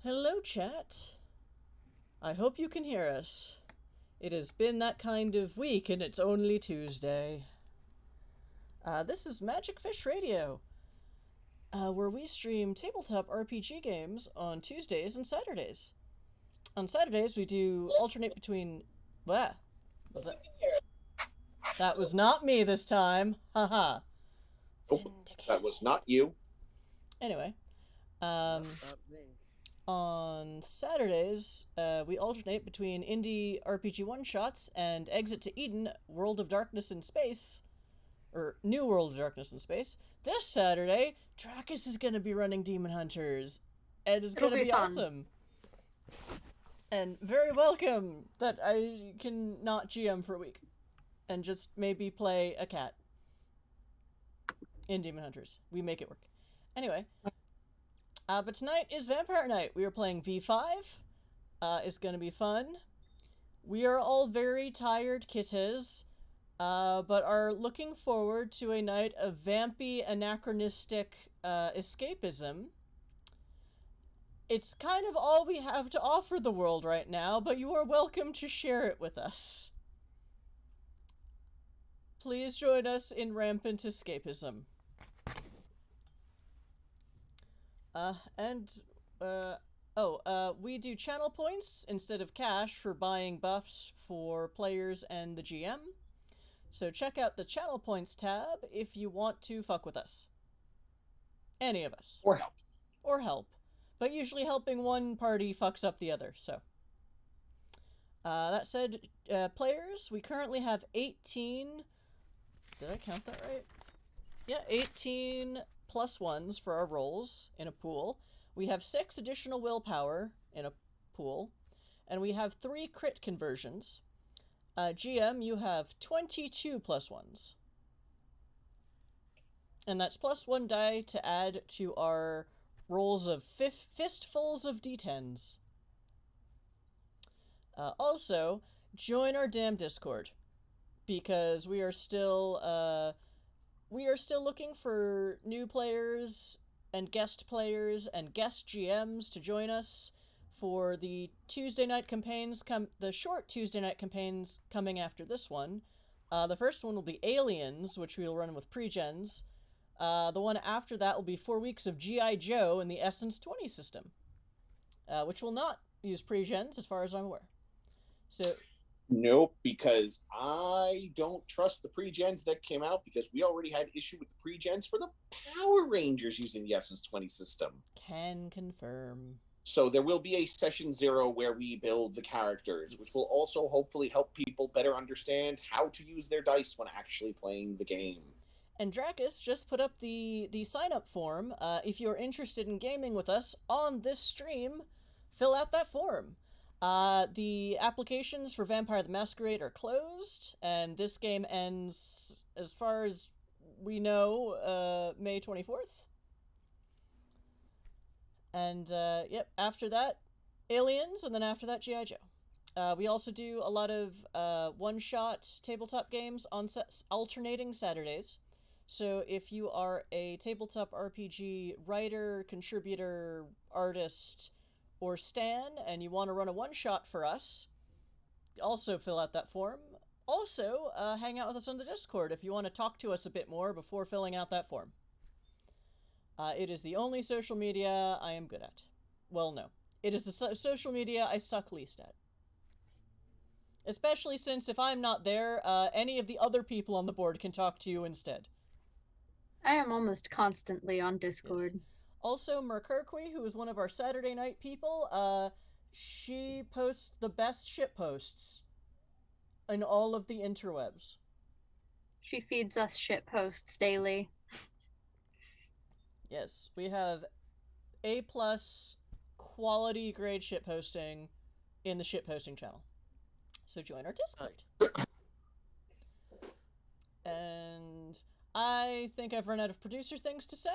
Hello, chat. I hope you can hear us. It has been that kind of week, and it's only Tuesday. This is Magic Fish Radio, where we stream tabletop RPG games on Tuesdays and Saturdays. On Saturdays, we do alternate between. What was that? That was not me this time. Haha. That was not you. Anyway, Not me. on Saturdays, we alternate between indie RPG one-shots and Exit to Eden, World of Darkness in Space, or New World of Darkness in Space. This Saturday, Dracus is going to be running Demon Hunters, and it's going to be fun. awesome. And very welcome that I can not GM for a week, and just maybe play a cat in Demon Hunters. We make it work. Anyway, but tonight is Vampire Night. We are playing V5. It's going to be fun. We are all very tired kitties, but are looking forward to a night of vampy, anachronistic escapism. It's kind of all we have to offer the world right now, but you are welcome to share it with us. Please join us in rampant escapism. We do channel points instead of cash for buying buffs for players and the GM. So check out the channel points tab if you want to fuck with us. Any of us. Or help. Or help. But usually helping one party fucks up the other, so. That said, players, we currently have 18... Did I count that right? Yeah, 18 plus ones for our rolls in a pool. We have 6 additional willpower in a pool. And we have 3 crit conversions. GM, you have 22 plus ones. And that's plus 1 die to add to our rolls of fistfuls of d10s. Also, join our damn Discord. Because we are still looking for new players and guest GMs to join us for the Tuesday night campaigns. The short Tuesday night campaigns coming after this one. The first one will be Aliens, which we will run with pre-gens. The one after that will be 4 weeks of G.I. Joe in the Essence 20 system, which will not use pre-gens as far as I'm aware. So. Nope, because I don't trust the pre-gens that came out because we already had issue with the pre-gens for the Power Rangers using the Essence 20 system. Can confirm. So there will be a session 0 where we build the characters, which will also hopefully help people better understand how to use their dice when actually playing the game. And Dracus just put up the sign-up form. If you're interested in gaming with us on this stream, fill out that form. The applications for Vampire the Masquerade are closed, and this game ends, as far as we know, May 24th. And, yep, after that, Aliens, and then after that, G.I. Joe. We also do a lot of one-shot tabletop games on alternating Saturdays. So if you are a tabletop RPG writer, contributor, artist, or Stan, and you want to run a one-shot for us, also fill out that form. Also, hang out with us on the Discord if you want to talk to us a bit more before filling out that form. It is the only social media I am good at. Well, no. It is the social media I suck least at. Especially since if I'm not there, any of the other people on the board can talk to you instead. I am almost constantly on Discord. Yes. Also, Merkirkwe, who is one of our Saturday night people, she posts the best shit posts in all of the interwebs. She feeds us shit posts daily. Yes, we have A+ quality grade shit posting in the shit posting channel. So join our Discord. And I think I've run out of producer things to say.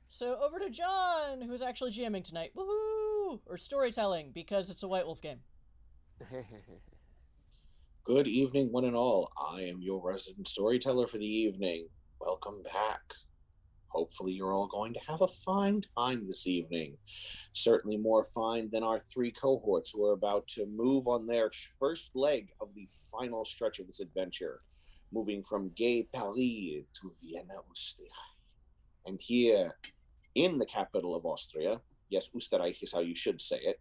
So over to John, who's actually GMing tonight. Woohoo! Or storytelling, because it's a White Wolf game. Good evening, one and all. I am your resident storyteller for the evening. Welcome back. Hopefully you're all going to have a fine time this evening. Certainly more fine than our 3 cohorts who are about to move on their first leg of the final stretch of this adventure, moving from Gay Paris to Vienna, Austria. And here, in the capital of Austria, yes, Österreich is how you should say it.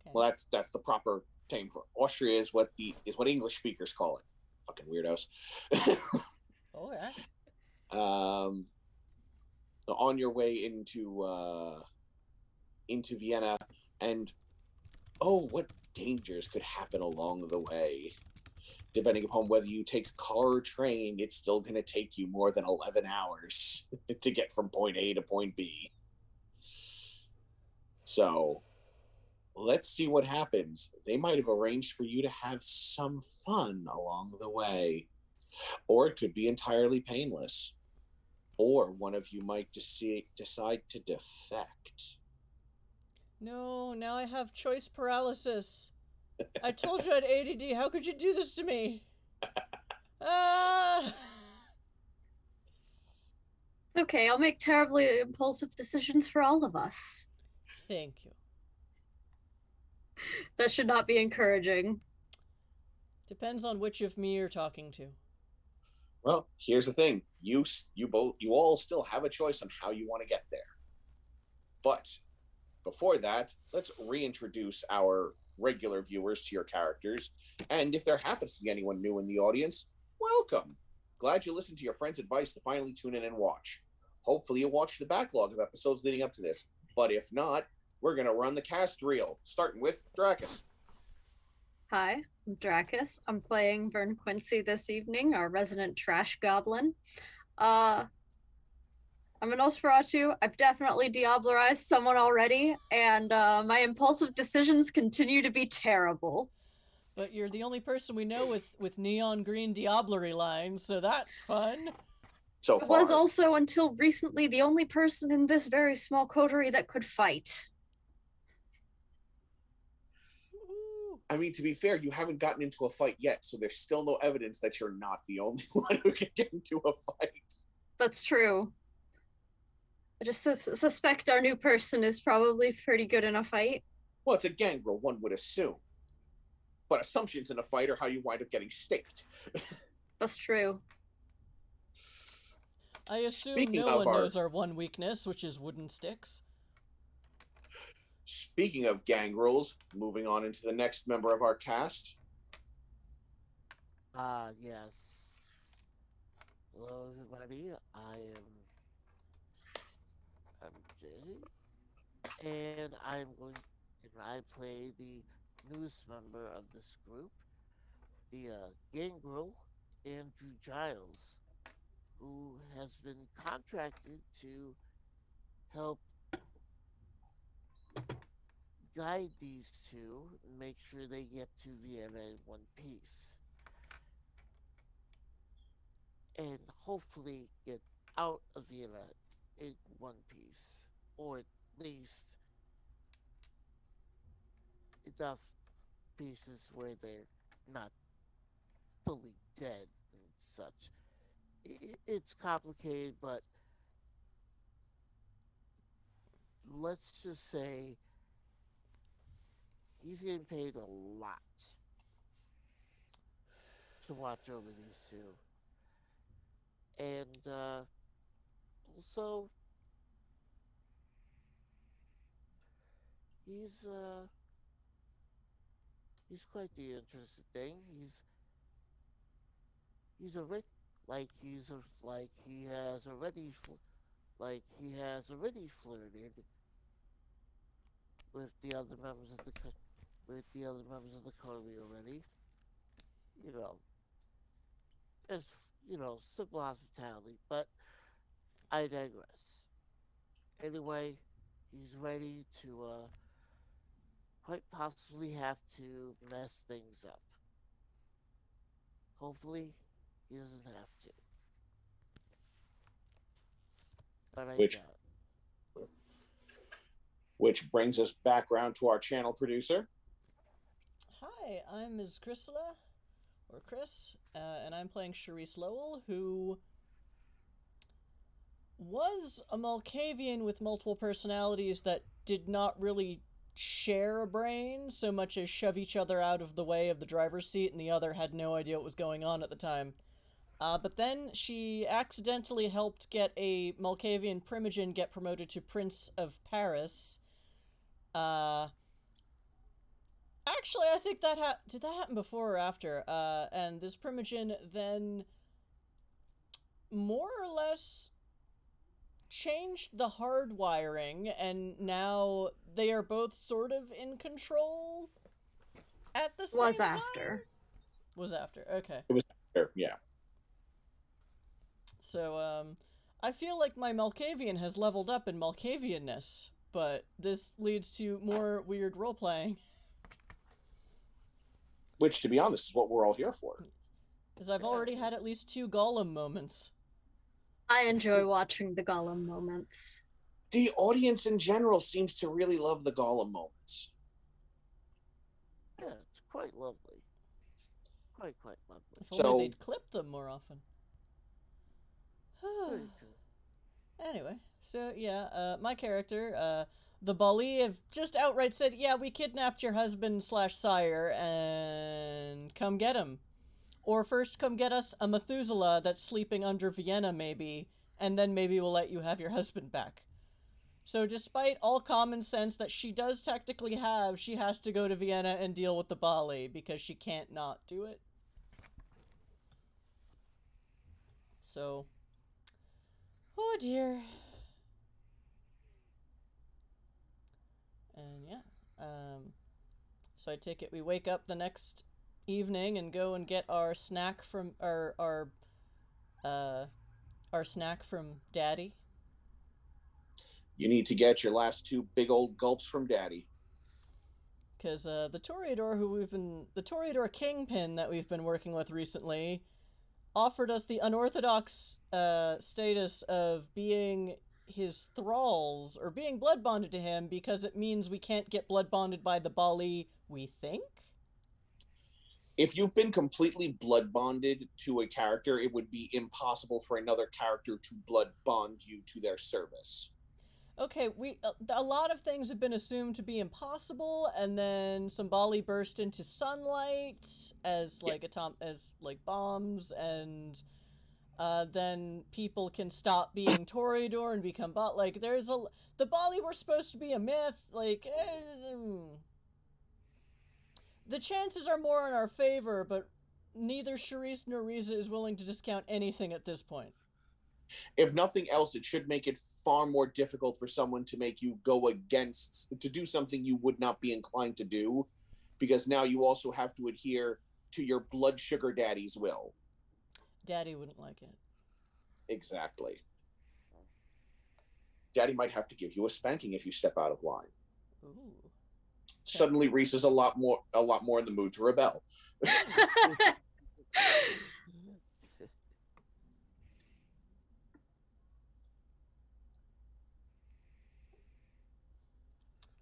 Okay. Well, that's the proper name for it. Austria is what English speakers call it. Fucking weirdos. Okay. On your way into Vienna, and what dangers could happen along the way. Depending upon whether you take a car or train, it's still going to take you more than 11 hours to get from point A to point B. So let's see what happens. They might have arranged for you to have some fun along the way. Or it could be entirely painless. Or one of you might decide to defect. No, now I have choice paralysis. I told you I had ADD. How could you do this to me? Ah! It's okay. I'll make terribly impulsive decisions for all of us. Thank you. That should not be encouraging. Depends on which of me you're talking to. Well, here's the thing. You all still have a choice on how you want to get there. But before that, let's reintroduce our regular viewers to your characters. And if there happens to be anyone new in the audience, welcome. Glad you listened to your friend's advice to finally tune in and watch. Hopefully you watched the backlog of episodes leading up to this. But if not, we're going to run the cast reel, starting with Dracus. Hi, I'm Dracus. I'm playing Vern Quincy this evening, our resident trash goblin. I'm an Nosferatu. I've definitely diablerized someone already, and my impulsive decisions continue to be terrible. But you're the only person we know with neon green diablerie lines, so that's fun. So I far. was also, until recently, the only person in this very small coterie that could fight. I mean, to be fair, you haven't gotten into a fight yet, so there's still no evidence that you're not the only one who can get into a fight. That's true. I just suspect our new person is probably pretty good in a fight. Well, it's a gangrel, one would assume. But assumptions in a fight are how you wind up getting staked. That's true. I assume Speaking no of one knows our one weakness, which is wooden sticks. Speaking of gangrels, moving on into the next member of our cast. Yes. Hello, everybody. I'm Jay, and I play the newest member of this group, the gangrel Andrew Giles, who has been contracted to help guide these two and make sure they get to Vienna in one piece. And hopefully get out of Vienna in one piece. Or at least enough pieces where they're not fully dead and such. It's complicated, but let's just say he's getting paid a lot to watch over these two. And also, he's uh, he's quite the interesting thing. He's a rich, like he has already flirted with the other members of the coterie already. You know, it's simple hospitality, but I digress. Anyway, he's ready to quite possibly have to mess things up. Hopefully, he doesn't have to. But I doubt. Which brings us back around to our channel producer. Hi, I'm Ms. Chrysula, or Chris, and I'm playing Charisse Lowell, who was a Malkavian with multiple personalities that did not really share a brain so much as shove each other out of the way of the driver's seat, and the other had no idea what was going on at the time. But then she accidentally helped get a Malkavian Primogen get promoted to Prince of Paris. Actually, I think did that happen before or after? And this Primogen then more or less changed the hardwiring, and now they are both sort of in control at the same Was time. after. Was after. Okay. It was after, yeah. So, I feel like my Malkavian has leveled up in Malkavianness, but this leads to more weird role-playing. Which, to be honest, is what we're all here for. Because I've already had at least 2 Gollum moments. I enjoy watching the Gollum moments. The audience in general seems to really love the Gollum moments. Yeah, it's quite lovely. Quite lovely. If only they'd clip them more often. Very good. Anyway, so yeah, my character, the Bali have just outright said, yeah, we kidnapped your husband/sire, and come get him. Or first come get us a Methuselah that's sleeping under Vienna, maybe, and then maybe we'll let you have your husband back. So despite all common sense that she does technically have, she has to go to Vienna and deal with the Bali, because she can't not do it. So... oh dear. And yeah, so I take it we wake up the next evening and go and get our snack from our snack from Daddy. You need to get your last 2 big old gulps from Daddy. Because the Toreador Kingpin that we've been working with recently offered us the unorthodox status of being his thralls, or being blood bonded to him, because it means we can't get blood bonded by the Bali, we think? If you've been completely blood bonded to a character, it would be impossible for another character to blood bond you to their service. Okay, a lot of things have been assumed to be impossible, and then some Bali burst into sunlight as like bombs, and then people can stop being Toreador and become like the Bali were supposed to be a myth, like the chances are more in our favor, but neither Charisse nor Riza is willing to discount anything at this point. If nothing else, it should make it far more difficult for someone to make you to do something you would not be inclined to do, because now you also have to adhere to your blood sugar daddy's will. Daddy wouldn't like it. Exactly. Daddy might have to give you a spanking if you step out of line. Ooh. Okay. Suddenly, Reese is a lot more in the mood to rebel.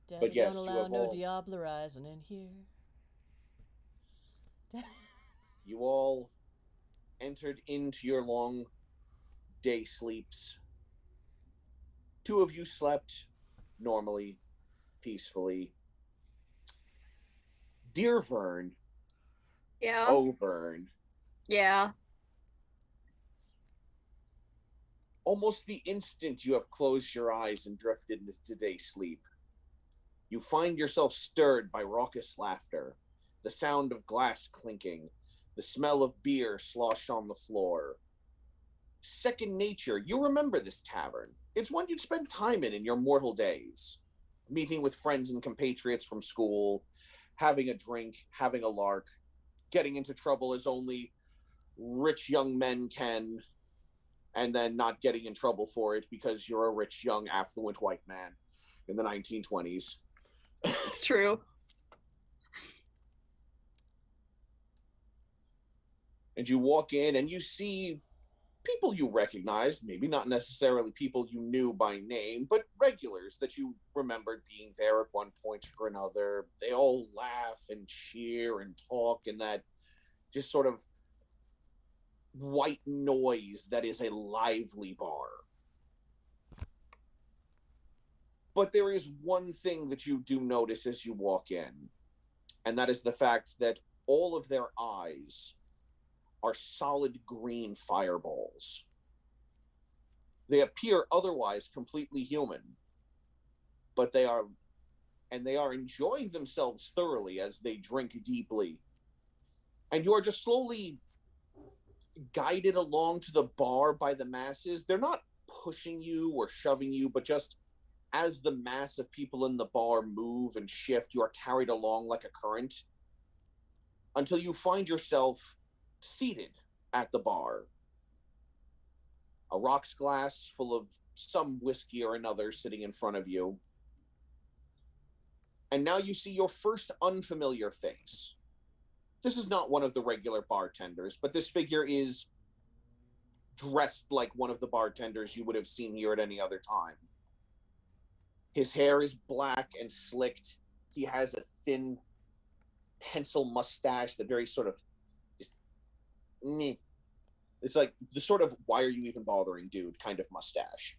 Daddy But yes, don't allow no Diablerizing in here. You all entered into your long day sleeps. 2 of you slept normally, peacefully. Dear Vern. Yeah. Oh, Vern. Yeah. Almost the instant you have closed your eyes and drifted into today's sleep, you find yourself stirred by raucous laughter, the sound of glass clinking, the smell of beer sloshed on the floor. Second nature, you remember this tavern. It's one you'd spend time in your mortal days. Meeting with friends and compatriots from school, having a drink, having a lark, getting into trouble as only rich young men can, and then not getting in trouble for it because you're a rich, young, affluent white man in the 1920s. It's true. And you walk in and you see people you recognize, maybe not necessarily people you knew by name, but regulars that you remembered being there at one point or another. They all laugh and cheer and talk in that just sort of white noise that is a lively bar. But there is one thing that you do notice as you walk in, and that is the fact that all of their eyes are solid green fireballs. They appear otherwise completely human, but they are enjoying themselves thoroughly as they drink deeply. And you are just slowly guided along to the bar by the masses. They're not pushing you or shoving you, but just as the mass of people in the bar move and shift, you are carried along like a current until you find yourself seated at the bar. A rocks glass full of some whiskey or another sitting in front of you. And now you see your first unfamiliar face. This is not one of the regular bartenders, but this figure is dressed like one of the bartenders you would have seen here at any other time. His hair is black and slicked. He has a thin pencil mustache that very sort of just meh. It's like the sort of why are you even bothering dude kind of mustache.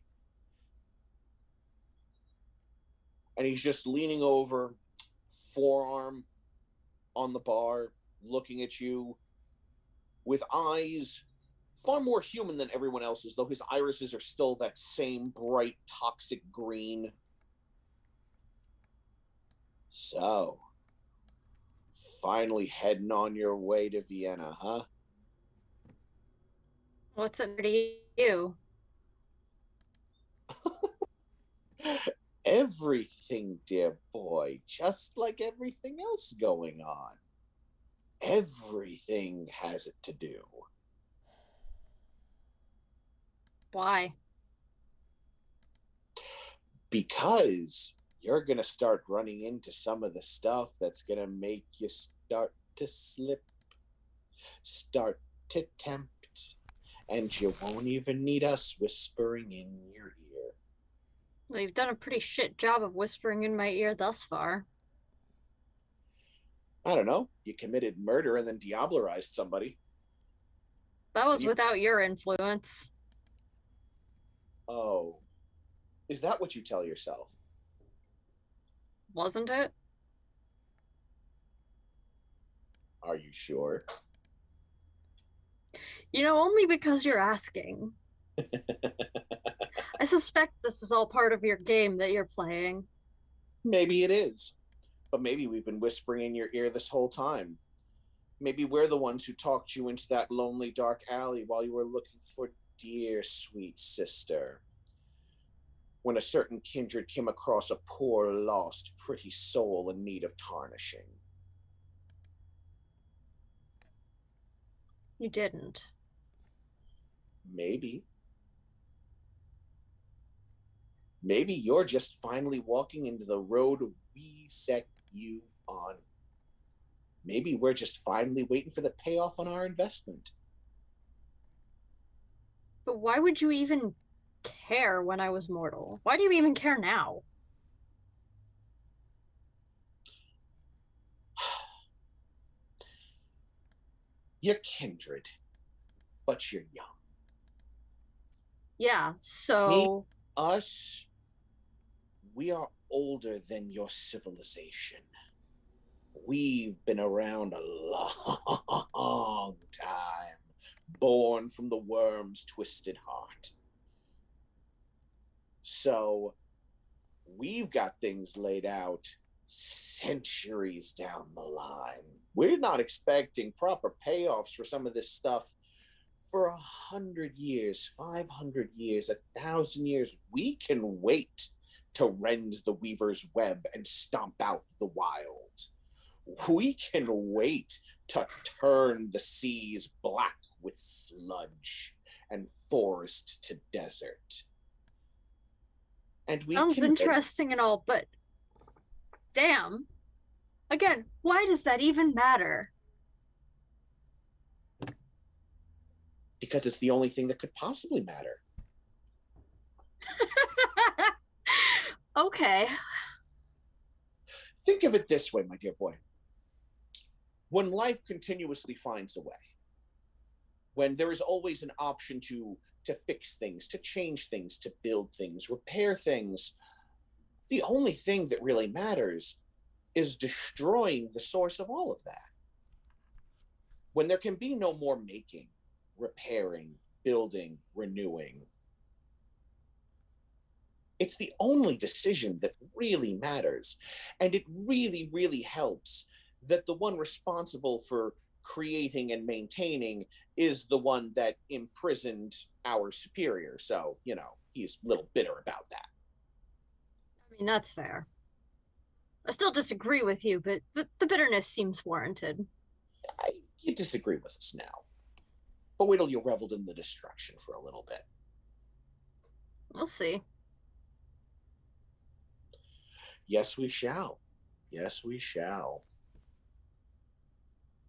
And he's just leaning over, forearm on the bar, looking at you with eyes far more human than everyone else's, though his irises are still that same bright, toxic green. So, finally heading on your way to Vienna, huh? What's up to you? Everything, dear boy, just like everything else going on. Everything has it to do. Why? Because you're going to start running into some of the stuff that's going to make you start to slip, start to tempt, and you won't even need us whispering in your ear. Well, you've done a pretty shit job of whispering in my ear thus far. I don't know. You committed murder and then diablerized somebody. That was without your influence. Oh. Is that what you tell yourself? Wasn't it? Are you sure? You know, only because you're asking. I suspect this is all part of your game that you're playing. Maybe it is. But maybe we've been whispering in your ear this whole time. Maybe we're the ones who talked you into that lonely, dark alley while you were looking for dear, sweet sister. When a certain kindred came across a poor, lost, pretty soul in need of tarnishing. You didn't. Maybe. Maybe you're just finally walking into the road we set you on. Maybe we're just finally waiting for the payoff on our investment. But why would you even care when I was mortal? Why do you even care now? You're kindred, but you're young. Yeah, so... Us, we are older than your civilization. We've been around a long time, born from the worm's twisted heart. So, we've got things laid out centuries down the line. We're not expecting proper payoffs for some of this stuff for 100 years, 500 years, 1,000 years. We can wait to rend the weaver's web and stomp out the wild. We can wait to turn the seas black with sludge and forest to desert. And we Sounds interesting and all, but damn. Again, why does that even matter? Because it's the only thing that could possibly matter. Okay. Think of it this way, my dear boy. When life continuously finds a way, when there is always an option to fix things, to change things, to build things, repair things, The only thing that really matters is destroying the source of all of that. When there can be no more making, repairing, building, renewing, it's the only decision that really matters. And it really, really helps that the one responsible for creating and maintaining is the one that imprisoned our superior. So, he's a little bitter about that. I mean, that's fair. I still disagree with you, but the bitterness seems warranted. You disagree with us now. But wait till you reveled in the destruction for a little bit. We'll see. Yes, we shall. Yes, we shall.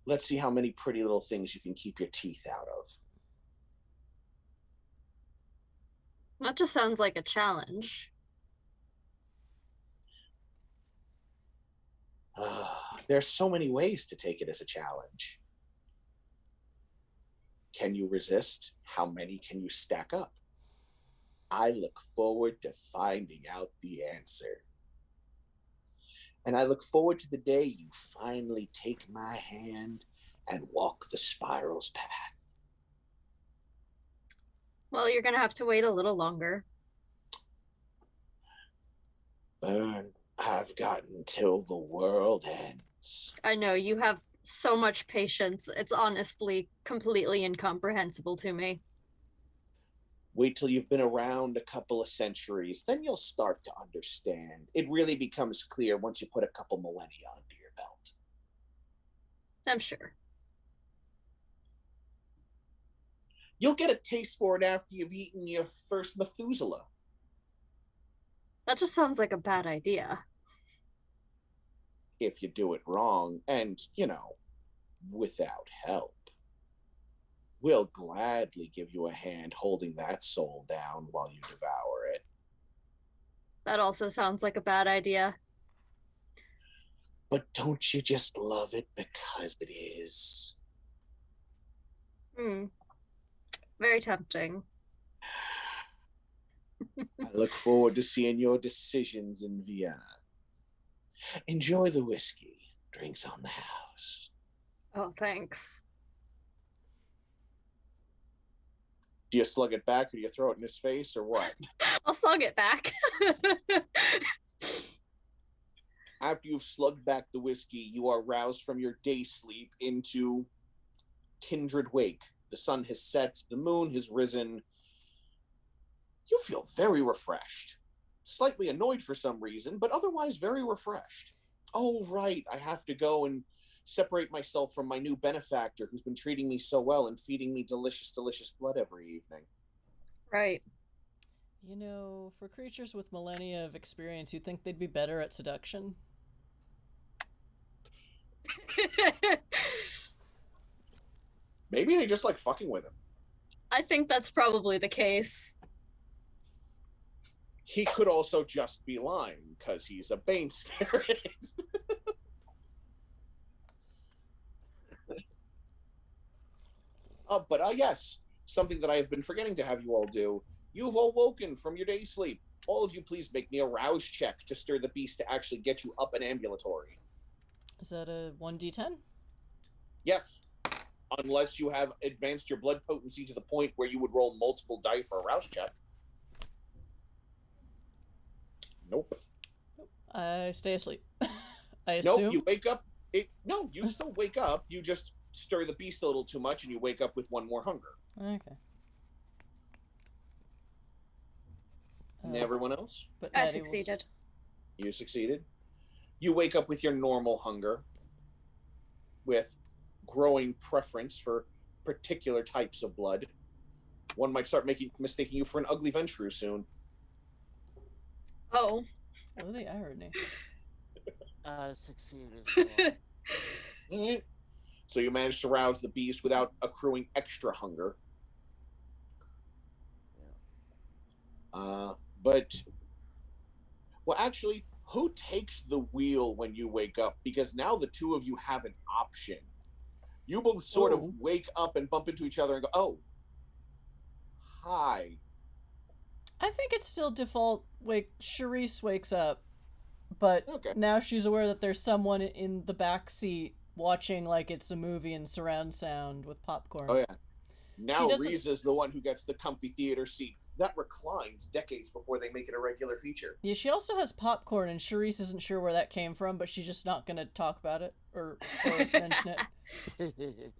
Let's see how many pretty little things you can keep your teeth out of. That just sounds like a challenge. There's so many ways to take it as a challenge. Can you resist? How many can you stack up? I look forward to finding out the answer. And I look forward to the day you finally take my hand and walk the spiral's path. Well, you're going to have to wait a little longer. Vern, I've got until the world ends. I know, you have so much patience. It's honestly completely incomprehensible to me. Wait till you've been around a couple of centuries, then you'll start to understand. It really becomes clear once you put a couple millennia under your belt. I'm sure. You'll get a taste for it after you've eaten your first Methuselah. That just sounds like a bad idea. If you do it wrong, and, without help. We'll gladly give you a hand holding that soul down while you devour it. That also sounds like a bad idea. But don't you just love it because it is? Very tempting. I look forward to seeing your decisions in Vienna. Enjoy the whiskey. Drinks on the house. Oh, thanks. Do you slug it back or do you throw it in his face or what? I'll slug it back. After you've slugged back the whiskey, you are roused from your day sleep into kindred wake. The sun has set, the moon has risen. You feel very refreshed. Slightly annoyed for some reason, but otherwise very refreshed. Oh, right, I have to go and separate myself from my new benefactor who's been treating me so well and feeding me delicious, delicious blood every evening. Right. For creatures with millennia of experience, you'd think they'd be better at seduction. Maybe they just like fucking with him. I think that's probably the case. He could also just be lying because he's a Bane spirit. But yes, something that I have been forgetting to have you all do. You've awoken from your day sleep. All of you, please make me a rouse check to stir the beast to actually get you up and ambulatory. Is that a 1d10? Yes. Unless you have advanced your blood potency to the point where you would roll multiple die for a rouse check. Nope. I stay asleep. I assume. Nope, you wake up. No, you still wake up. You just stir the beast a little too much and you wake up with one more hunger. Okay. And everyone else? But I succeeded. You succeeded. You wake up with your normal hunger, with growing preference for particular types of blood. One might start mistaking you for an ugly Ventru soon. Oh. Oh, the irony. Succeeded as well. Alright. So you managed to rouse the beast without accruing extra hunger. Yeah. Well, actually, who takes the wheel when you wake up? Because now the two of you have an option. You both sort of wake up and bump into each other and go, oh, hi. I think it's still default. Charisse wakes up but Okay. now she's aware that there's someone in the back seat watching like it's a movie in surround sound with popcorn. Oh yeah. Now doesn't- Riza's the one who gets the comfy theater seat that reclines decades before they make it a regular feature. Yeah, she also has popcorn, and Charisse isn't sure where that came from, but she's just not going to talk about it or mention it.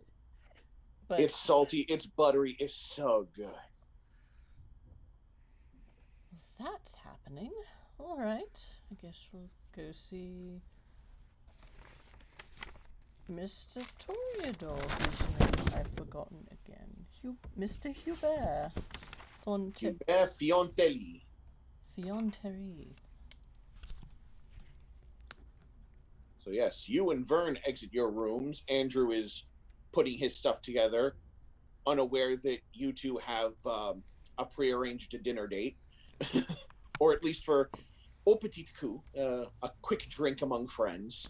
But It's salty, it's buttery, it's so good. that's happening. All right. I guess we'll go see Mr. Toreador, whose name I've forgotten again. Mr. Hubert Hubert Fiontelli. Fionterie. So yes, you and Vern exit your rooms. Andrew is putting his stuff together, unaware that you two have a prearranged dinner date, or at least for au petit coup, a quick drink among friends.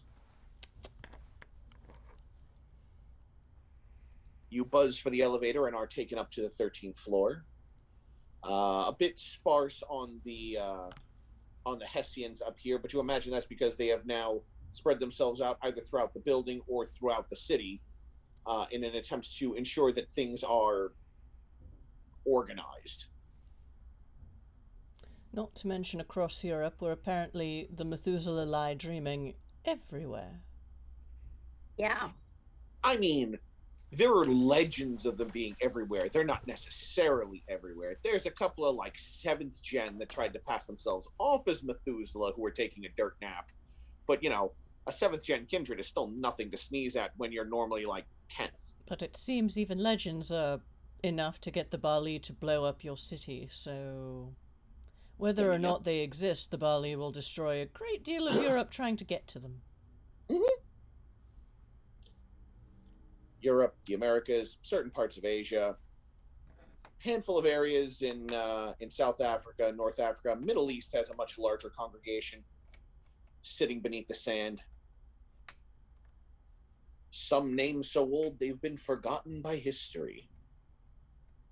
You buzz for the elevator and are taken up to the 13th floor. A bit sparse on the Hessians up here, but you imagine that's because they have now spread themselves out either throughout the building or throughout the city in an attempt to ensure that things are organized. Not to mention across Europe, where apparently the Methuselah lie dreaming everywhere. Yeah. I mean, there are legends of them being everywhere. They're not necessarily everywhere. There's a couple of like 7th gen that tried to pass themselves off as Methuselah who were taking a dirt nap. But, you know, a 7th gen kindred is still nothing to sneeze at when you're normally like 10th. But it seems even legends are enough to get the Bali to blow up your city, so whether or not they exist, the Bali will destroy a great deal of Europe trying to get to them. Mm-hmm. Europe, the Americas, certain parts of Asia, handful of areas in South Africa, North Africa. Middle East has a much larger congregation sitting beneath the sand. Some names so old they've been forgotten by history.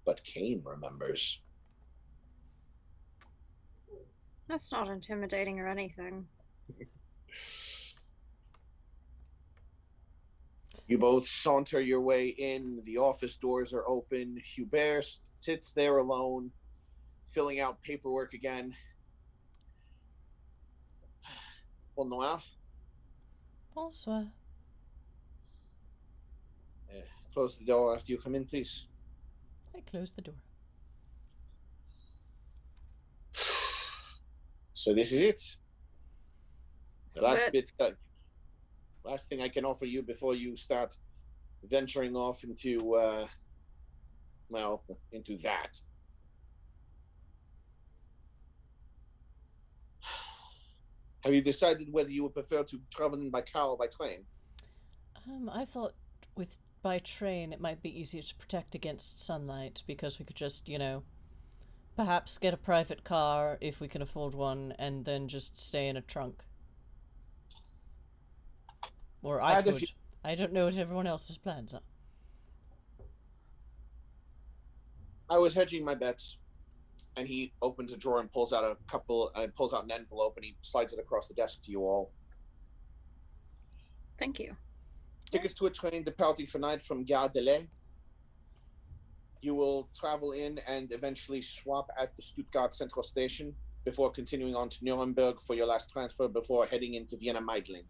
But Cain remembers. That's not intimidating or anything. You both saunter your way in. The office doors are open. Hubert sits there alone, filling out paperwork again. Bonsoir. Bonsoir. Close the door after you come in, please. I close the door. So this is it. The last But bit, last thing I can offer you before you start venturing off into, into that. Have you decided whether you would prefer to travel in by car or by train? I thought by train it might be easier to protect against sunlight because we could just, perhaps get a private car if we can afford one and then just stay in a trunk. Or I could. I don't know what everyone else's plans are. I was hedging my bets, and he opens a drawer and pulls out an envelope, and he slides it across the desk to you all. thank you. Tickets to a train departing tonight from Gare de l'Est. You will travel in and eventually swap at the Stuttgart Central Station before continuing on to Nuremberg for your last transfer before heading into Vienna Meidling.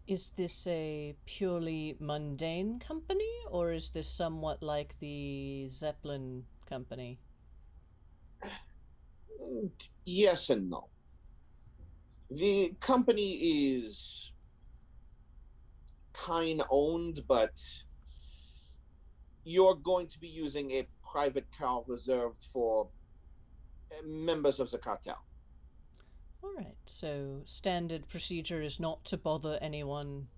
Is this a purely mundane company, or is this somewhat like the Zeppelin company? Yes and no. The company is kind owned, but you're going to be using a private car reserved for members of the cartel. All right, so standard procedure is not to bother anyone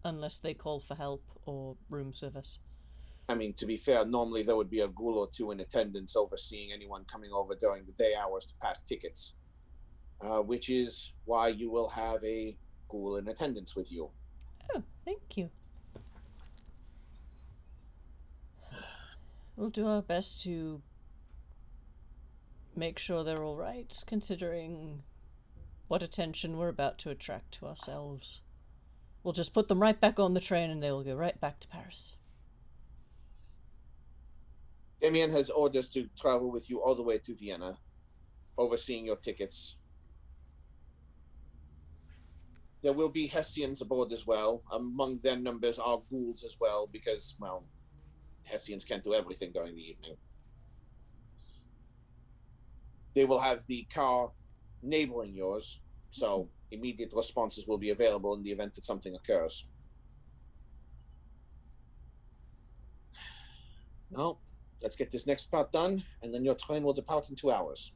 unless they call for help or room service. I mean, to be fair, normally there would be a ghoul or two in attendance overseeing anyone coming over during the day hours to pass tickets, which is why you will have a ghoul in attendance with you. Oh, thank you. We'll do our best to make sure they're all right, considering what attention we're about to attract to ourselves. We'll just put them right back on the train and they will go right back to Paris. Damien has orders to travel with you all the way to Vienna, overseeing your tickets. There will be Hessians aboard as well. Among their numbers are ghouls as well, because, well, Hessians can't do everything during the evening. They will have the car neighboring yours, so immediate responses will be available in the event that something occurs. Well, let's get this next part done, and then your train will depart in 2 hours.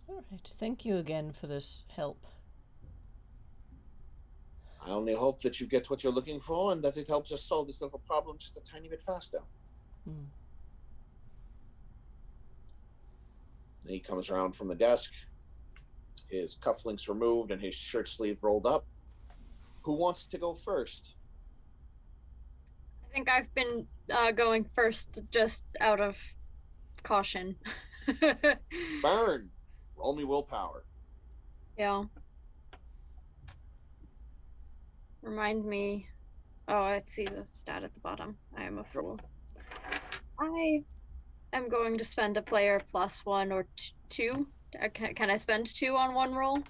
All right, thank you again for this help. I only hope that you get what you're looking for and that it helps us solve this little problem just a tiny bit faster. He comes around from the desk, his cufflinks removed and his shirt sleeve rolled up. Who wants to go first? I think I've been going first just out of caution. Burn! Roll me willpower. Yeah. Remind me. Oh, I see the stat at the bottom. I am a fool. I am going to spend a player +1 or 2. Can I spend 2 on one roll?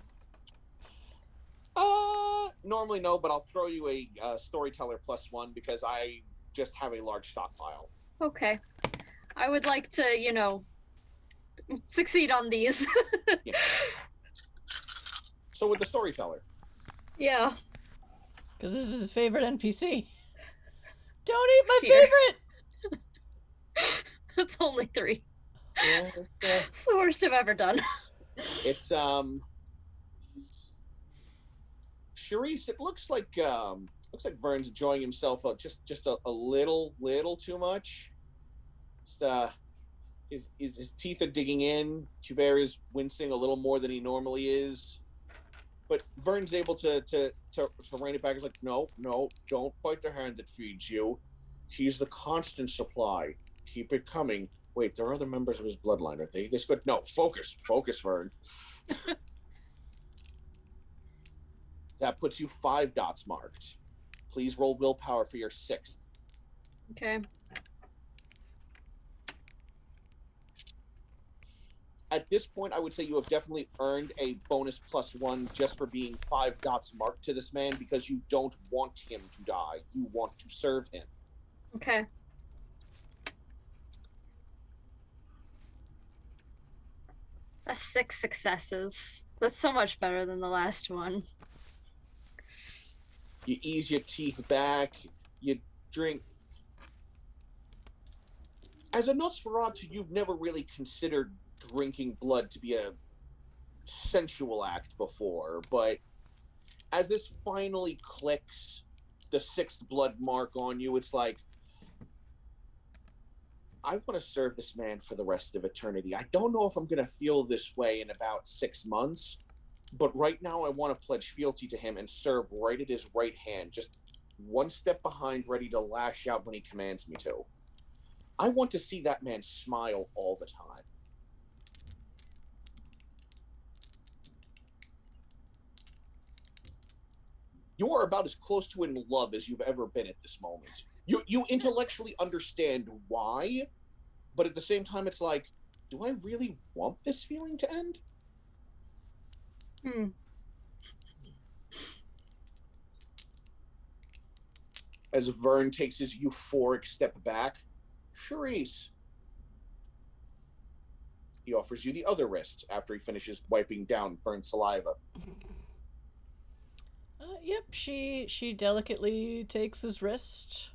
Normally no, but I'll throw you a storyteller +1 because I just have a large stockpile. Okay. I would like to, succeed on these. Yeah. So with the storyteller. Yeah. Because this is his favorite NPC. Don't eat my Cheater. favorite! It's only 3. Yeah, It's the worst I've ever done. it's Charisse, it looks like Vern's enjoying himself just a little too much. Just, his teeth are digging in. Hubert is wincing a little more than he normally is. But Vern's able to rein it back. He's like, no, don't bite the hand that feeds you. He's the constant supply. Keep it coming. Wait, there are other members of his bloodline. Are they this good? No, focus, Vern. That puts you 5 dots marked. Please roll willpower for your 6th. Okay. At this point, I would say you have definitely earned a bonus +1 just for being 5 dots marked to this man because you don't want him to die. You want to serve him. Okay. That's 6 successes. That's so much better than the last one. You ease your teeth back. You drink. As a Nosferatu, you've never really considered drinking blood to be a sensual act before, but as this finally clicks, the 6th blood mark on you, it's like, I want to serve this man for the rest of eternity. I don't know if I'm going to feel this way in about 6 months, but right now I want to pledge fealty to him and serve right at his right hand, just one step behind, ready to lash out when he commands me to. I want to see that man smile all the time. You are about as close to in love as you've ever been at this moment. You intellectually understand why, but at the same time, it's like, do I really want this feeling to end? As Vern takes his euphoric step back, Charisse. He offers you the other wrist after he finishes wiping down Vern's saliva. Yep, she delicately takes his wrist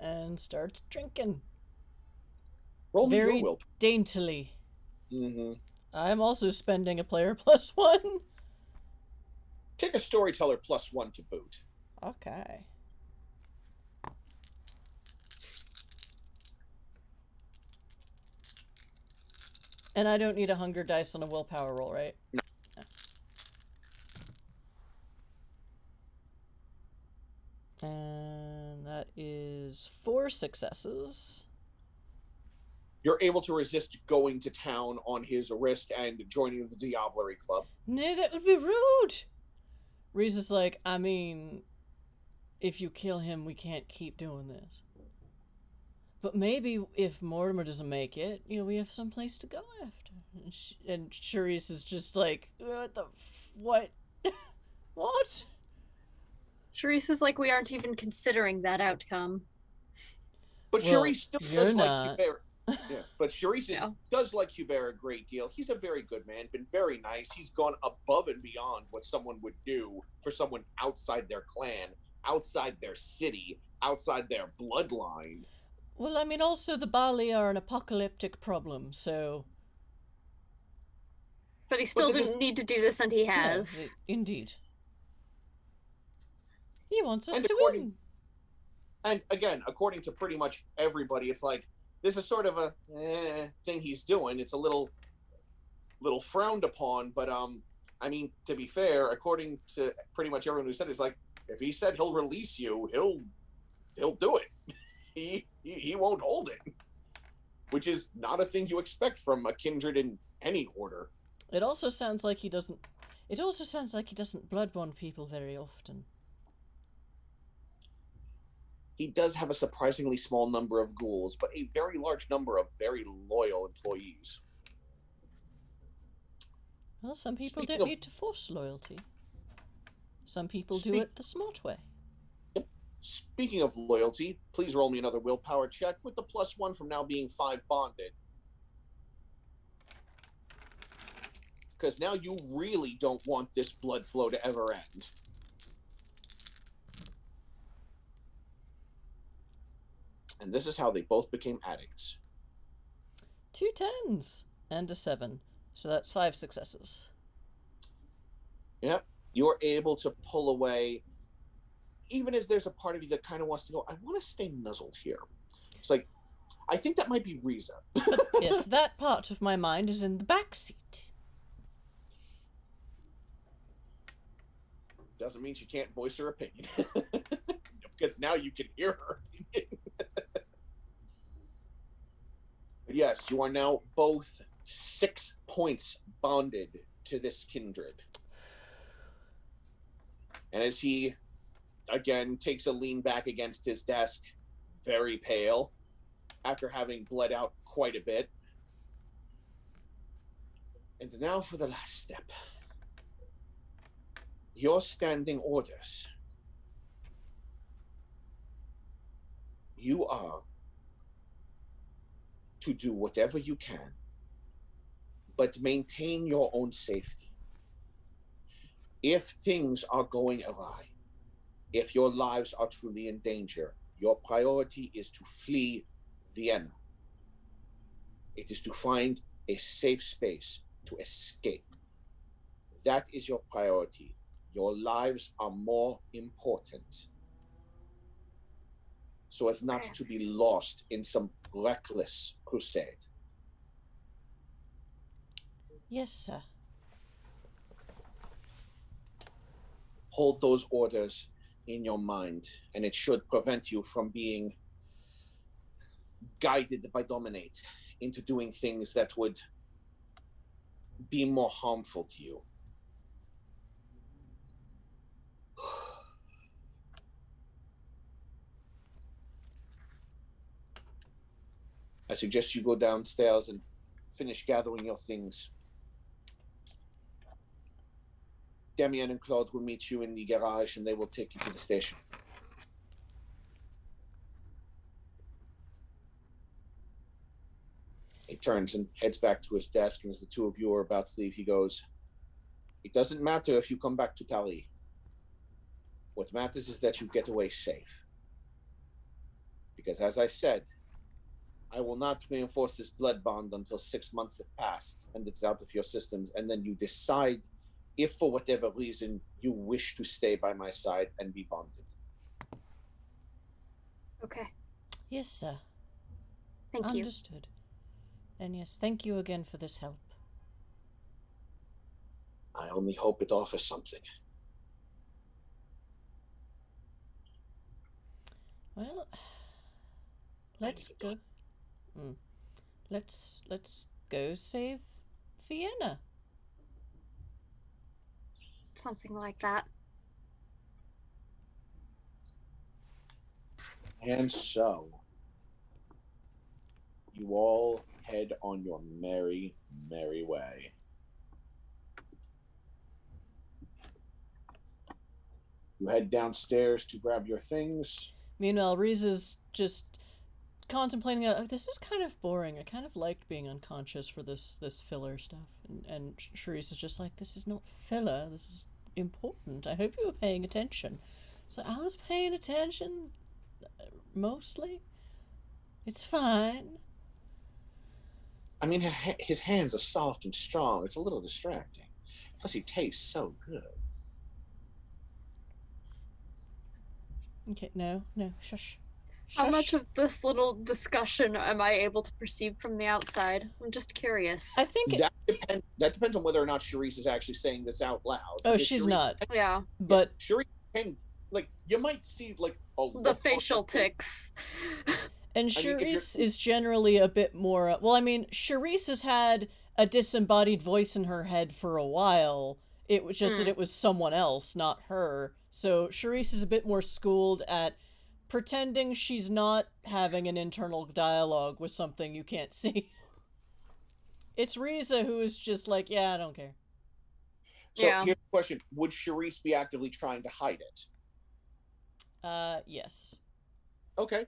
and starts drinking. Roll me Very your will. daintily. Mm-hmm. I'm also spending a player +1. Take a storyteller +1 to boot. Okay. And I don't need a hunger dice on a willpower roll, right? No. And that is 4 successes. You're able to resist going to town on his wrist and joining the Diablerie Club. No, that would be rude. Reese is like, I mean, if you kill him, we can't keep doing this. But maybe if Mortimer doesn't make it, we have some place to go after. And Charisse is just like, what? What? Charisse is like, we aren't even considering that outcome. But Well, Charisse still you're does like not. Hubert. Yeah, but Charisse Yeah. does like Hubert a great deal. He's a very good man, been very nice. He's gone above and beyond what someone would do for someone outside their clan, outside their city, outside their bloodline. Well, I mean, also the Bali are an apocalyptic problem, so... But he still didn't need to do this, and he Yeah, has. indeed. He wants us And to win. And again, according to pretty much everybody, it's like, this is sort of a thing he's doing. It's a little frowned upon, but I mean, to be fair, according to pretty much everyone who said it, it's like, if he said he'll release you, he'll do it. He won't hold it, which is not a thing you expect from a kindred in any order. It also sounds like he doesn't blood bond people very often. He does have a surprisingly small number of ghouls, but a very large number of very loyal employees. Well, some people don't need to force loyalty. Some people do it the smart way. Yep. Speaking of loyalty, please roll me another willpower check with the +1 from now being 5 bonded. Because now you really don't want this blood flow to ever end. And this is how they both became addicts. 2 10s and a 7. So that's 5 successes. Yep. You're able to pull away, even as there's a part of you that kind of wants to go, I want to stay nuzzled here. It's like, I think that might be Riza. But yes, that part of my mind is in the back seat. Doesn't mean she can't voice her opinion. Because now you can hear her opinion. Yes, you are now both 6 points bonded to this kindred. And as he, again, takes a lean back against his desk, very pale, after having bled out quite a bit. And now for the last step. Your standing orders. You are to do whatever you can, but maintain your own safety. If things are going awry, if your lives are truly in danger, your priority is to flee Vienna. It is to find a safe space to escape. That is your priority. Your lives are more important, so as not to be lost in some reckless crusade. Yes, sir. Hold those orders in your mind, and it should prevent you from being guided by Dominate into doing things that would be more harmful to you. I suggest you go downstairs and finish gathering your things. Damien and Claude will meet you in the garage and they will take you to the station. He turns and heads back to his desk, and as the two of you are about to leave, he goes, it doesn't matter if you come back to Paris. What matters is that you get away safe. Because as I said, I will not reinforce this blood bond until 6 months have passed and it's out of your systems, and then you decide if for whatever reason you wish to stay by my side and be bonded. Okay. Yes, sir. Thank you. Understood. And yes, thank you again for this help. I only hope it offers something. Well, let's go. Let's go save Vienna. Something like that. And so, you all head on your merry, merry way. You head downstairs to grab your things. Meanwhile, Reese is just contemplating, oh, this is kind of boring. I kind of liked being unconscious for this filler stuff. And Charisse is just like, this is not filler. This is important. I hope you were paying attention. So I was paying attention, mostly. It's fine. I mean, his hands are soft and strong. It's a little distracting. Plus, he tastes so good. Okay, no, shush. How much of this little discussion am I able to perceive from the outside? I'm just curious. I think that depends on whether or not Charisse is actually saying this out loud. Oh, she's not. Yeah. But Charisse can, like, you might see, like, the facial tics. And Charisse is generally a bit more... Well, I mean, Charisse has had a disembodied voice in her head for a while. It was just that it was someone else, not her. So Charisse is a bit more schooled at pretending she's not having an internal dialogue with something you can't see. It's Riza who is just like, yeah, I don't care. So here's the question. Would Charisse be actively trying to hide it? Yes. Okay.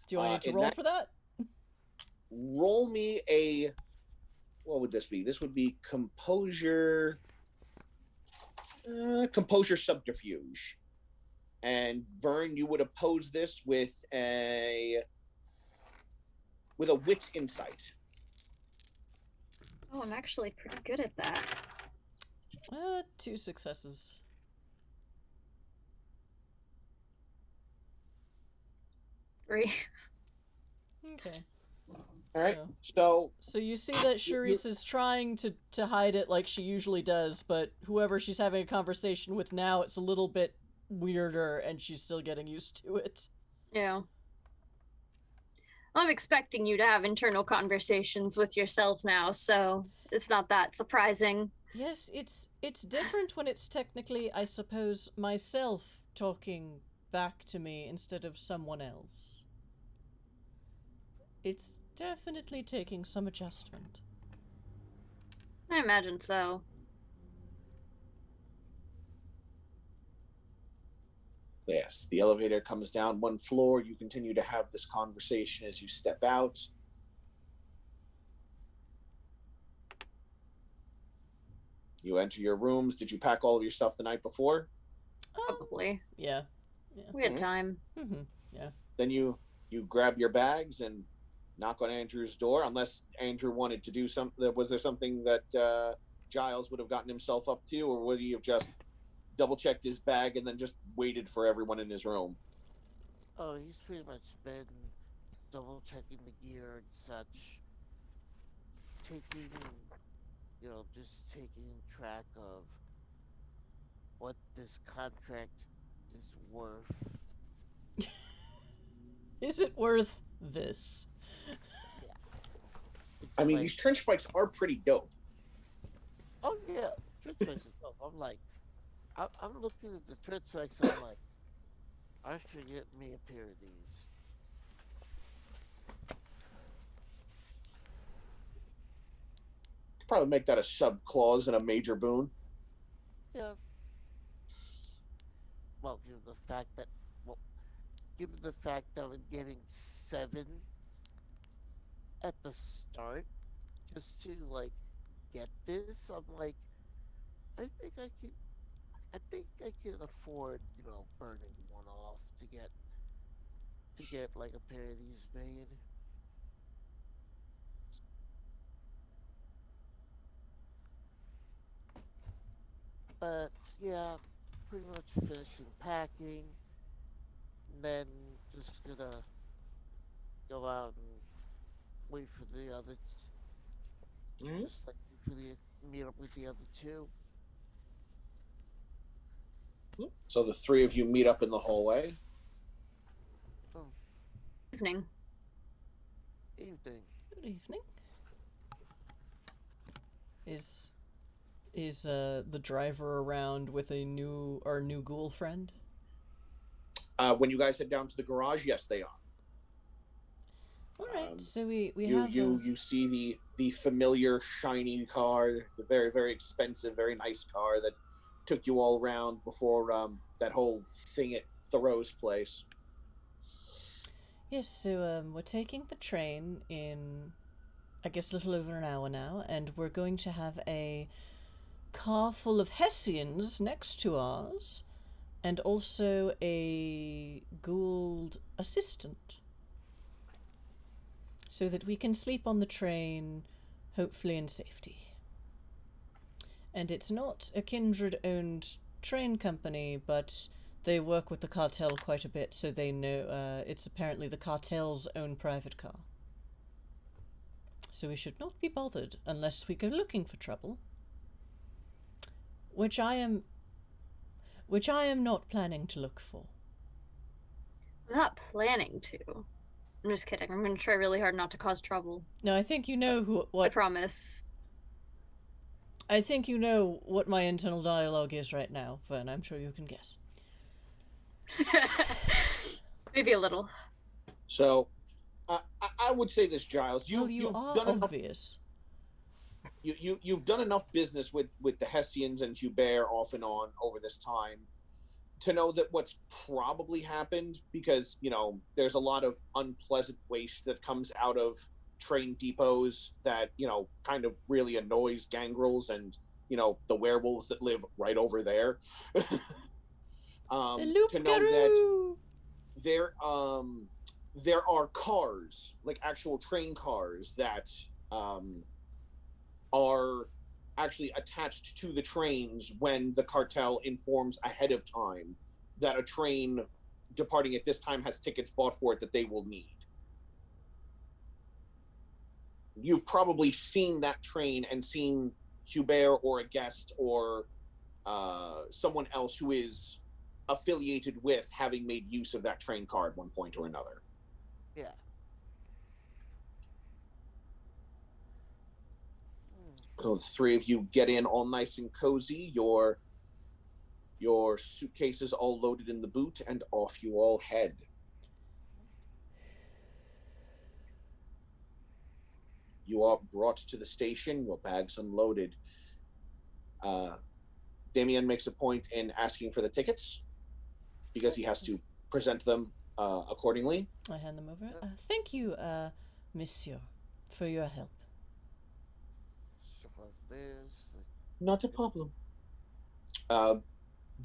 Do I need to roll for that? Roll me a... What would this be? This would be composure... composure subterfuge. And Vern, you would oppose this with a wits insight. Oh, I'm actually pretty good at that. 2 successes. Three. Okay. All right. So you see that Charisse is trying to hide it like she usually does, but whoever she's having a conversation with now, it's a little bit weirder, and she's still getting used to it. Yeah. I'm expecting you to have internal conversations with yourself now, so it's not that surprising. Yes, it's different when it's technically, I suppose, myself talking back to me instead of someone else. It's definitely taking some adjustment. I imagine so. Yes, the elevator comes down 1 floor. You continue to have this conversation as you step out. You enter your rooms. Did you pack all of your stuff the night before? Probably. Yeah. We had time. Yeah. Then you grab your bags and knock on Andrew's door, unless Andrew wanted to do something. Was there something that Giles would have gotten himself up to, or would he have just double-checked his bag and then just waited for everyone in his room? Oh, he's pretty much been double-checking the gear and such. Just taking track of what this contract is worth. Is it worth this? Yeah. I mean, these trench spikes are pretty dope. Oh yeah, trench spikes are dope. I'm like, I'm looking at the trench spikes. I'm like, I should get me a pair of these. Could probably make that a sub clause and a major boon. Yeah. Well, given the fact that I'm getting 7 at the start, just to like get this, I'm like, I think I can afford, burning one off to get like a pair of these made. But yeah, pretty much finishing packing, and then just gonna go out and wait for the others. Just like meet up with the other 2. So the 3 of you meet up in the hallway. Evening. Evening. Good evening. Is the driver around with our new ghoul friend? When you guys head down to the garage, yes, they are. All right, so we you see the familiar shiny car, the very, very expensive, very nice car that took you all around before that whole thing at Thoreau's place. Yes, so we're taking the train in, I guess, a little over an hour now, and we're going to have a car full of Hessians next to ours, and also a Gould assistant, so that we can sleep on the train, hopefully in safety. And it's not a Kindred-owned train company, but they work with the cartel quite a bit, so they know it's apparently the cartel's own private car. So we should not be bothered unless we go looking for trouble. Which I am not planning to look for. I'm not planning to. I'm just kidding. I'm going to try really hard not to cause trouble. No, I think you know what... I promise. I think you know what my internal dialogue is right now, Vern. I'm sure you can guess. Maybe a little. So, I would say this, Giles. You've done obvious. You've done enough business with the Hessians and Hubert off and on over this time to know that what's probably happened, because, you know, there's a lot of unpleasant waste that comes out of train depots that, you know, kind of really annoys gangrels and, you know, the werewolves that live right over there. To know that there are cars, like actual train cars that are actually attached to the trains when the cartel informs ahead of time that a train departing at this time has tickets bought for it that they will need. You've probably seen that train and seen Hubert or a guest or someone else who is affiliated with having made use of that train car at one point or another. Yeah. So the three of you get in all nice and cozy, your suitcases all loaded in the boot, and off you all head. You are brought to the station, your bags unloaded. Damien makes a point in asking for the tickets because he has to present them accordingly. I hand them over. Thank you, monsieur, for your help. Not a problem.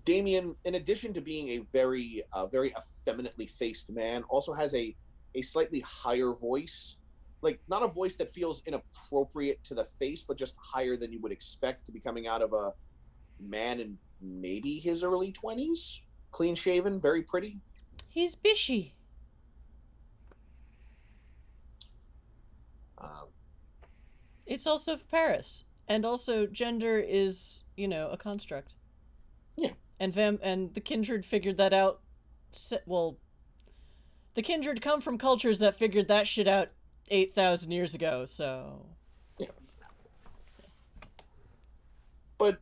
Damien, in addition to being a very effeminately faced man, also has a slightly higher voice. Like, not a voice that feels inappropriate to the face, but just higher than you would expect to be coming out of a man in maybe his early 20s. Clean shaven, very pretty. He's bishy. It's also Paris. And also, gender is, you know, a construct. Yeah. And the Kindred figured that out. Well, the Kindred come from cultures that figured that shit out 8,000 years ago, so... Yeah. But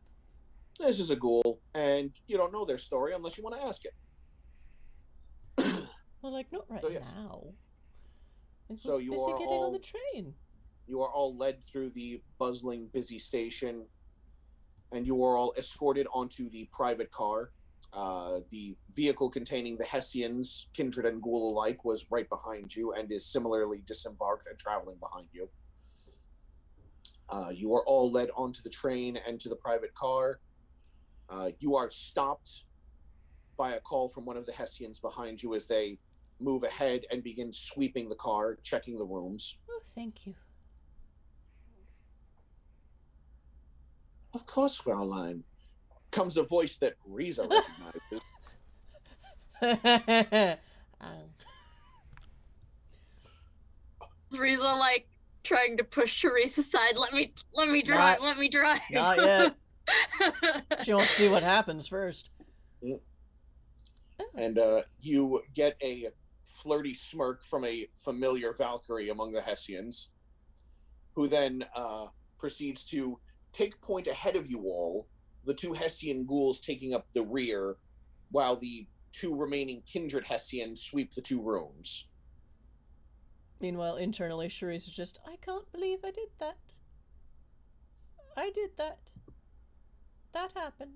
this is a ghoul, and you don't know their story unless you want to ask it. Well, like, not right now. So you busy are getting all... on the train. You are all led through the bustling, busy station, and you are all escorted onto the private car. The vehicle containing the Hessians, Kindred and Ghoul alike, was right behind you and is similarly disembarked and traveling behind you. You are all led onto the train and to the private car. You are stopped by a call from one of the Hessians behind you as they move ahead and begin sweeping the car, checking the rooms. Oh, thank you. Of course, Fraulein. Comes a voice that Riza recognizes. Riza, like, trying to push Therese aside. Let me drive. Let me drive. Not yet. She wants to see what happens first. And you get a flirty smirk from a familiar Valkyrie among the Hessians, who then proceeds to take point ahead of you all, the 2 Hessian ghouls taking up the rear, while the 2 remaining kindred Hessians sweep the 2 rooms. Meanwhile, internally, Sharice is just, I can't believe I did that. I did that. That happened.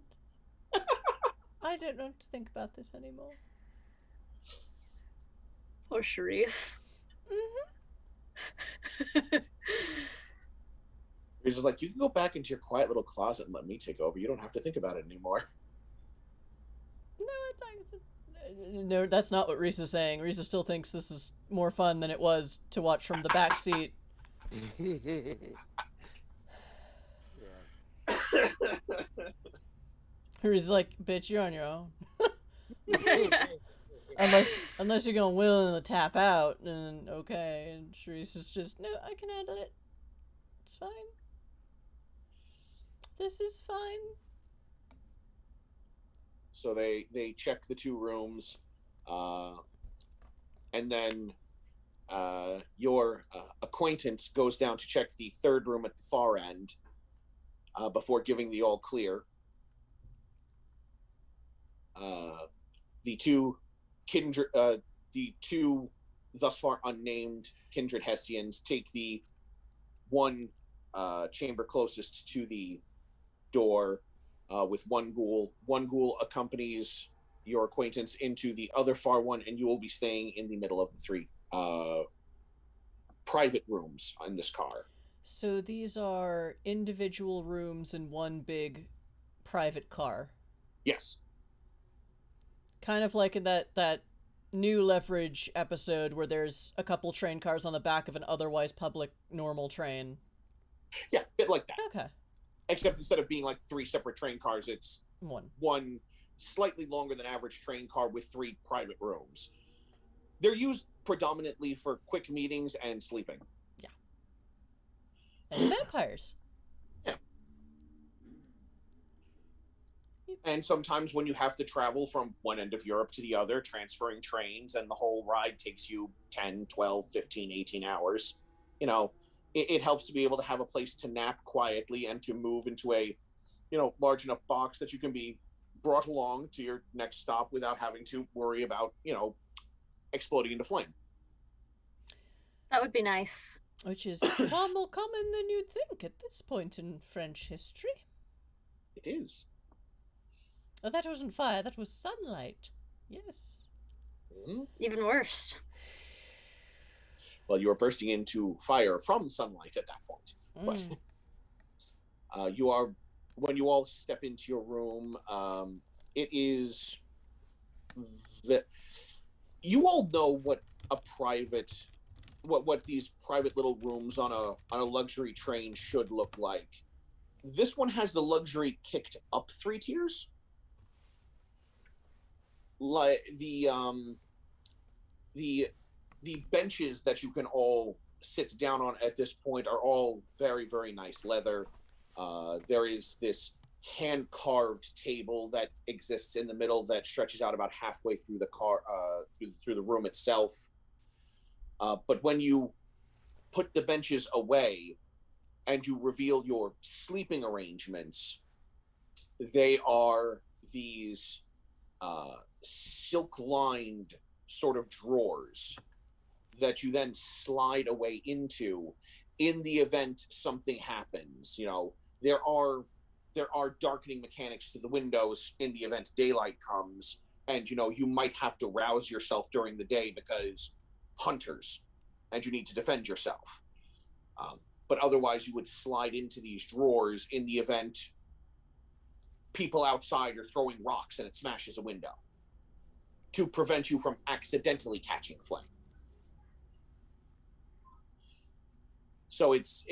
I don't know what to think about this anymore. Poor Charisse. He's just like, you can go back into your quiet little closet and let me take over. You don't have to think about it anymore. No, I'd like to... No, that's not what Reese is saying. Reese still thinks this is more fun than it was to watch from the back seat. Reese is like, bitch, you're on your own. Unless you're gonna willingly tap out, and okay. And Sharice is just, no, I can handle it. It's fine. This is fine. So they check the 2 rooms, and then your acquaintance goes down to check the 3rd room at the far end before giving the all clear. The 2 kindred, the 2 thus far unnamed kindred Hessians take the 1 chamber closest to the door with 1 ghoul. 1 ghoul accompanies your acquaintance into the other far one, and you will be staying in the middle of the 3 private rooms in this car. So these are individual rooms in 1 big private car. Yes. Kind of like in that new Leverage episode where there's a couple train cars on the back of an otherwise public normal train. Yeah, a bit like that. Okay. Except instead of being like 3 separate train cars, it's 1 slightly longer than average train car with 3 private rooms. They're used predominantly for quick meetings and sleeping. Yeah. And vampires. Yeah. And sometimes when you have to travel from one end of Europe to the other, transferring trains, and the whole ride takes you 10, 12, 15, 18 hours, you know, it helps to be able to have a place to nap quietly and to move into a, large enough box that you can be brought along to your next stop without having to worry about, exploding into flame. That would be nice. Which is far more common than you'd think at this point in French history. It is. Oh, that wasn't fire, that was sunlight. Yes. Mm-hmm. Even worse. Well, you are bursting into fire from sunlight at that point. But when you all step into your room, it is... You all know what a private... What these private little rooms on a luxury train should look like. This one has the luxury kicked up 3 tiers. Like the benches that you can all sit down on at this point are all very, very nice leather. There is this hand-carved table that exists in the middle that stretches out about halfway through the car, through the room itself. But when you put the benches away and you reveal your sleeping arrangements, they are these silk-lined sort of drawers that you then slide away into in the event something happens. There are darkening mechanics to the windows in the event daylight comes, and you might have to rouse yourself during the day because hunters, and you need to defend yourself. But otherwise, you would slide into these drawers in the event people outside are throwing rocks and it smashes a window, to prevent you from accidentally catching flame. So it's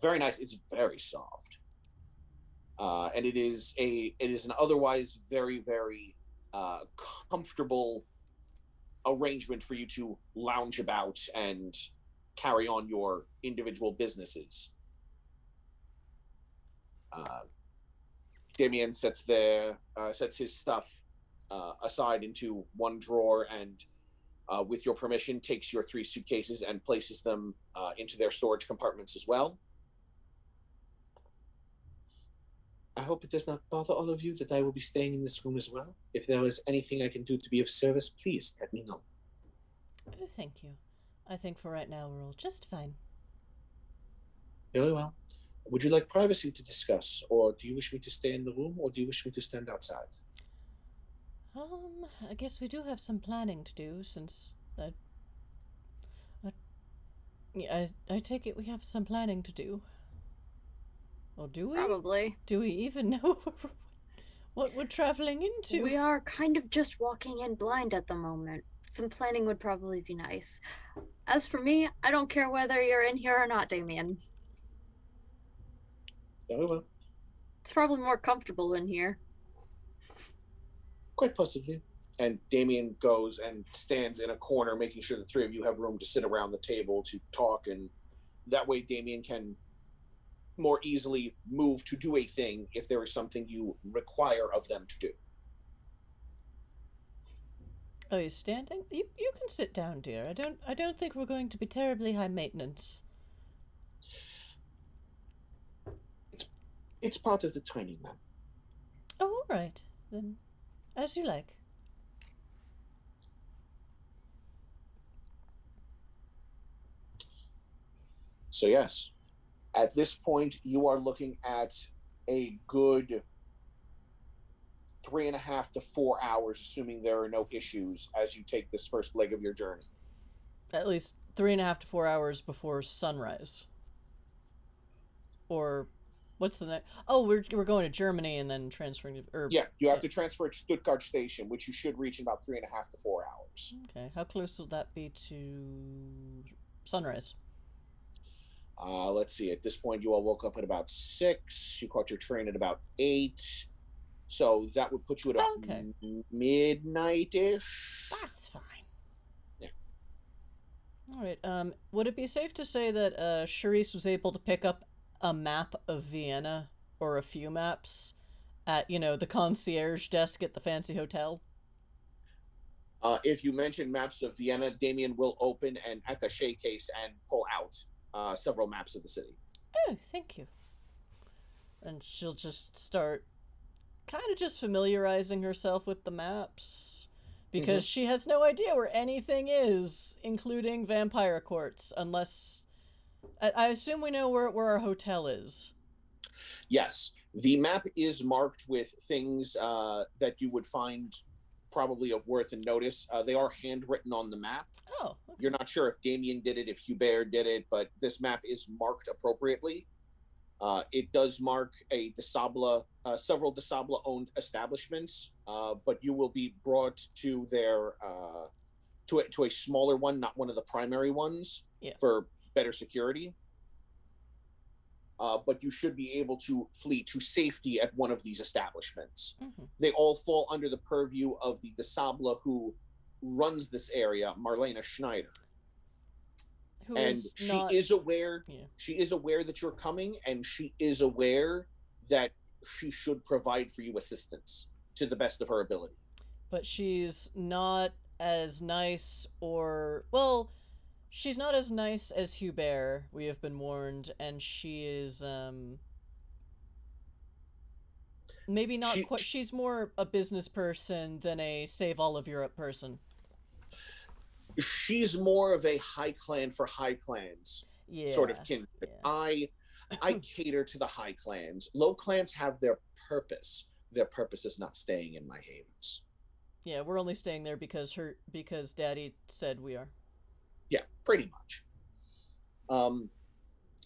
very nice. It's very soft, and it is an otherwise very, very comfortable arrangement for you to lounge about and carry on your individual businesses. Damien sets his stuff aside into one drawer and, with your permission, takes your 3 suitcases and places them into their storage compartments as well. I hope it does not bother all of you that I will be staying in this room as well. If there is anything I can do to be of service, please let me know. Oh, thank you. I think for right now we're all just fine. Very well. Would you like privacy to discuss, or do you wish me to stay in the room, or do you wish me to stand outside? I guess we do have some planning to do, since I take it we have some planning to do. Or do we? Probably. Do we even know what we're traveling into? We are kind of just walking in blind at the moment. Some planning would probably be nice. As for me, I don't care whether you're in here or not, Damien. Very well. It's probably more comfortable in here. Quite possibly. And Damien goes and stands in a corner, making sure the three of you have room to sit around the table to talk, and that way Damien can more easily move to do a thing if there is something you require of them to do. Oh, you're standing? You can sit down, dear. I don't think we're going to be terribly high maintenance. It's part of the training, ma'am. Oh, all right. Then, as you like. So yes, at this point, you are looking at a good 3.5 to 4 hours, assuming there are no issues, as you take this first leg of your journey. At least 3.5 to 4 hours before sunrise. Or, what's the next? Oh, we're going to Germany and then transferring to. Yeah, you have to transfer at Stuttgart Station, which you should reach in about 3.5 to 4 hours. Okay, how close will that be to sunrise? Let's see. At this point, you all woke up at about 6. You caught your train at about 8. So that would put you at midnight-ish. That's fine. Yeah. All right. Would it be safe to say that Charisse was able to pick up a map of Vienna, or a few maps, at, the concierge desk at the fancy hotel? If you mention maps of Vienna, Damien will open an attaché case and pull out several maps of the city. Oh, thank you. And she'll just start kind of just familiarizing herself with the maps, because she has no idea where anything is, including vampire courts, unless I assume we know where our hotel is. Yes, the map is marked with things that you would find probably of worth and notice. They are handwritten on the map. Oh, okay. You're not sure if Damien did it, if Hubert did it, but this map is marked appropriately. It does mark a several DeSabla-owned establishments, but you will be brought to their to a smaller one, not one of the primary ones, for better security. But you should be able to flee to safety at one of these establishments. They all fall under the purview of the DeSabla who runs this area, Marlena Schneider. She is aware that you're coming, and she is aware that she should provide for you assistance to the best of her ability. But she's not as nice, she's not as nice as Hubert, we have been warned, and she is, maybe not quite, she's more a business person than a save all of Europe person. She's more of a high clan for high clans sort of kindred. Yeah. I cater to the high clans. Low clans have their purpose. Their purpose is not staying in my havens. Yeah, we're only staying there because Daddy said we are. Yeah, pretty much.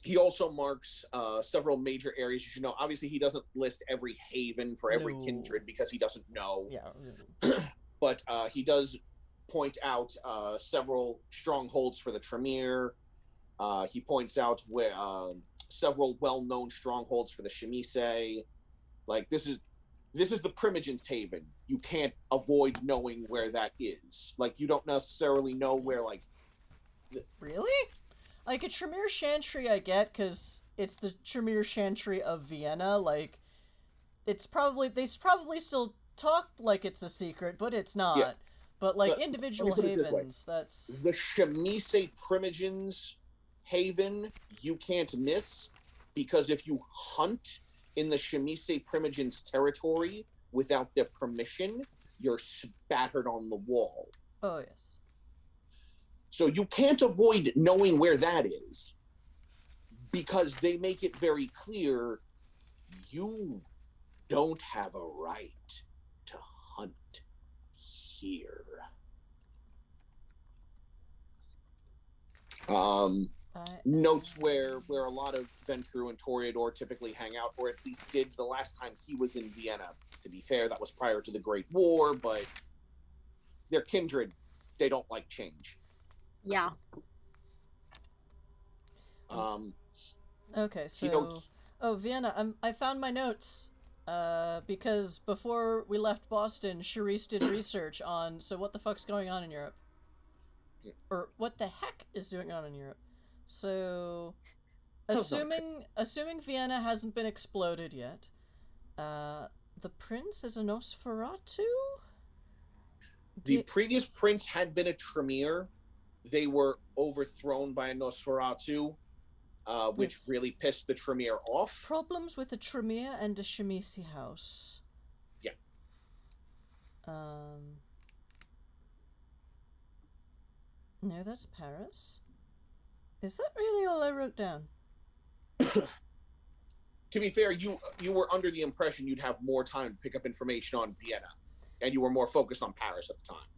He also marks several major areas you should know. Obviously, he doesn't list every haven for every kindred because he doesn't know. Yeah. But he does point out several strongholds for the Tremere. He points out several well-known strongholds for the Chemise. Like, this is the Primogen's Haven. You can't avoid knowing where that is. Like, you don't necessarily know where, like... Really? Like, a Tremere Chantry I get, because it's the Tremere Chantry of Vienna. Like, they probably still talk like it's a secret, but it's not. Yeah. But, like, individual havens, that's... The Chemise Primogen's Haven, you can't miss, because if you hunt in the Shemise Primogen's territory without their permission, you're spattered on the wall. Oh, yes. So you can't avoid knowing where that is, because they make it very clear you don't have a right to hunt here. Notes where a lot of Ventru and Toreador typically hang out, or at least did the last time he was in Vienna. To be fair, that was prior to the Great War, but they're kindred. They don't like change. Yeah. Okay, so... Oh, Vienna, I found my notes. Because before we left Boston, Charisse did research on, so what the fuck's going on in Europe? Or what the heck is going on in Europe? So, assuming Vienna hasn't been exploded yet, the prince is a Nosferatu? The previous prince had been a Tremere. They were overthrown by a Nosferatu, which really pissed the Tremere off. Problems with the Tremere and the Shemise house. Yeah. No, that's Paris. Is that really all I wrote down? To be fair, you were under the impression you'd have more time to pick up information on Vienna, and you were more focused on Paris at the time.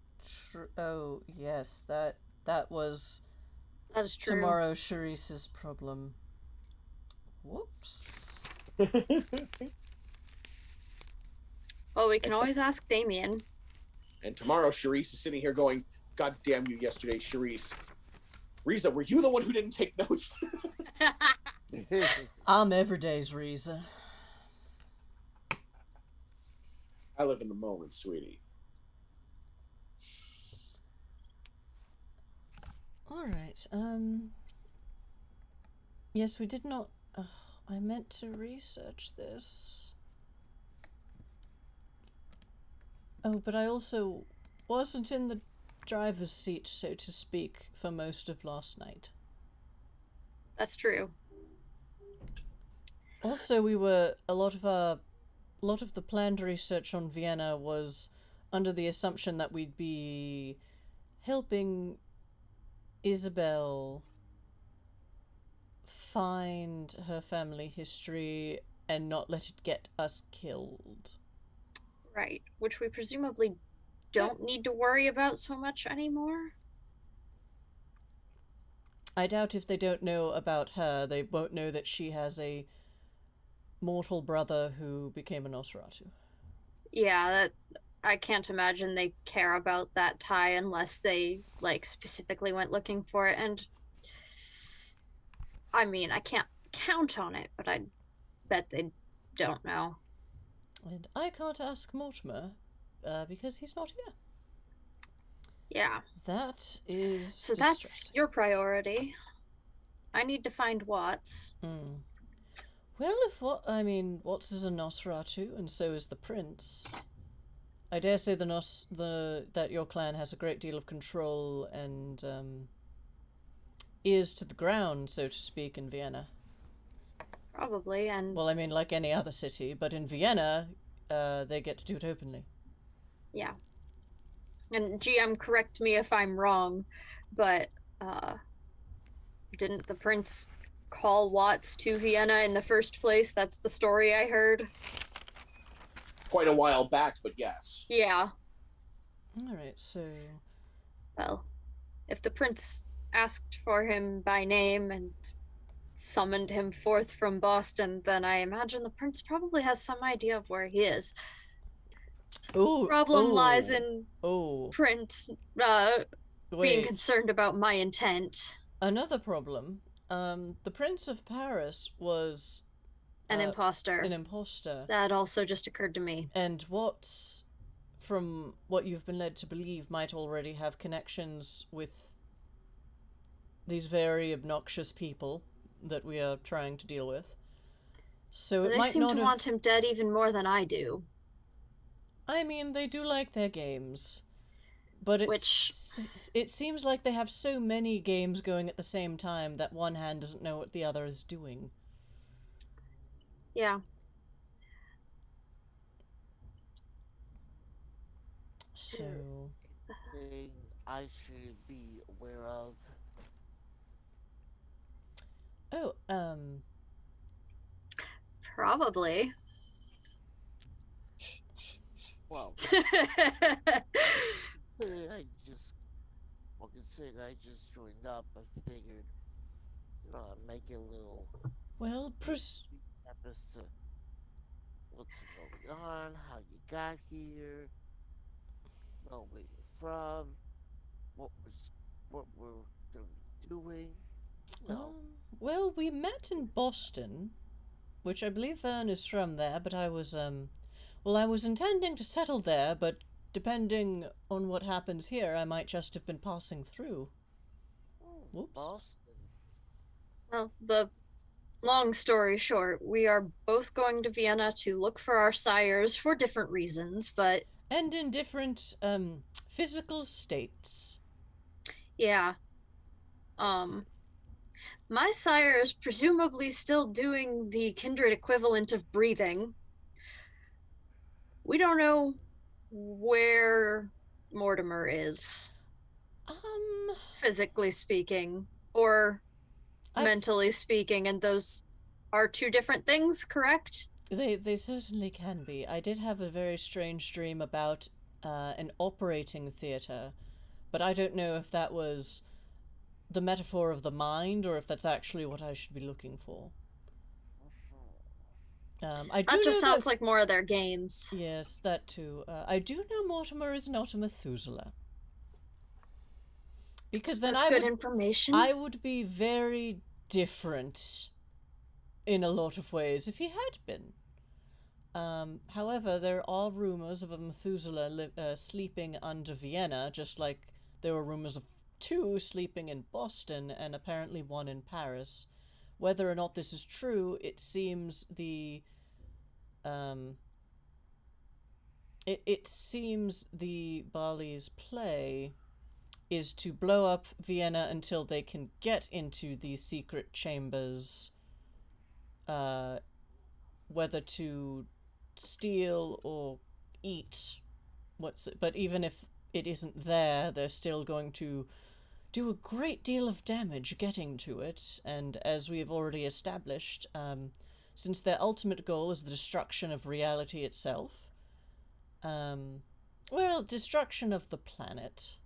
Oh, yes, that was... That is true. Tomorrow Charisse's problem. Whoops. Well, we can always ask Damien. And tomorrow Charisse is sitting here going, God damn you yesterday, Charisse. Riza, were you the one who didn't take notes? I'm everyday's Riza. I live in the moment, sweetie. Alright, yes, we did not... I meant to research this. Oh, but I also wasn't in the driver's seat, so to speak, for most of last night. That's true. Also, we were... A lot of the planned research on Vienna was under the assumption that we'd be helping Isabel find her family history and not let it get us killed. Right, which we presumably don't need to worry about so much anymore. I doubt if they don't know about her, they won't know that she has a mortal brother who became a Nosferatu. Yeah, that I can't imagine they care about that tie unless they, like, specifically went looking for it. And I mean, I can't count on it, but I bet they don't know. And I can't ask Mortimer, because he's not here. Yeah. That is So that's your priority. I need to find Watts. Well, Watts is a Nosferatu, and so is the prince. I dare say that your clan has a great deal of control and ears to the ground, so to speak, in Vienna. Probably, and... Well, I mean, like any other city, but in Vienna, they get to do it openly. Yeah. And GM, correct me if I'm wrong, but didn't the prince call Watts to Vienna in the first place? That's the story I heard. Quite a while back, but yes. Yeah. Alright, so... Well, if the prince asked for him by name and summoned him forth from Boston, then I imagine the prince probably has some idea of where he is. Problem lies in Prince being concerned about my intent. Another problem. The Prince of Paris was an imposter. An imposter. That also just occurred to me. And Watts, from what you've been led to believe, might already have connections with these very obnoxious people that we are trying to deal with. So it might not have... They seem to want him dead even more than I do. I mean, they do like their games. But it seems like they have so many games going at the same time that one hand doesn't know what the other is doing. Yeah. So, Anything I should be aware of? oh, Probably. Well, considering I just joined up, I figured, make it a little well, as to what's going on, how you got here, know where you're from, what was what we're gonna be doing. No. well, we met in Boston, which I believe Vern is from there, but I was, well, I was intending to settle there, but depending on what happens here, I might just have been passing through. Whoops. Boston. Well, the long story short, we are both going to Vienna to look for our sires for different reasons, but And in different, physical states. yeah. My sire is presumably still doing the kindred equivalent of breathing. We don't know where Mortimer is, physically speaking, or mentally speaking, and those are two different things, correct? They certainly can be. I did have a very strange dream about an operating theatre, but I don't know if that was the metaphor of the mind or if that's actually what I should be looking for. I do that just know sounds like more of their games. Yes, that too. I do know Mortimer is not a Methuselah. Because then That's good information. I would be very different in a lot of ways if he had been. However, there are rumors of a Methuselah sleeping under Vienna, just like there were rumors of 2 sleeping in Boston and apparently 1 in Paris. Whether or not this is true, it seems it seems the Barley's play is to blow up Vienna until they can get into these secret chambers, whether to steal or eat but even if it isn't there, they're still going to do a great deal of damage getting to it, and as we have already established, since their ultimate goal is the destruction of reality itself, destruction of the planet,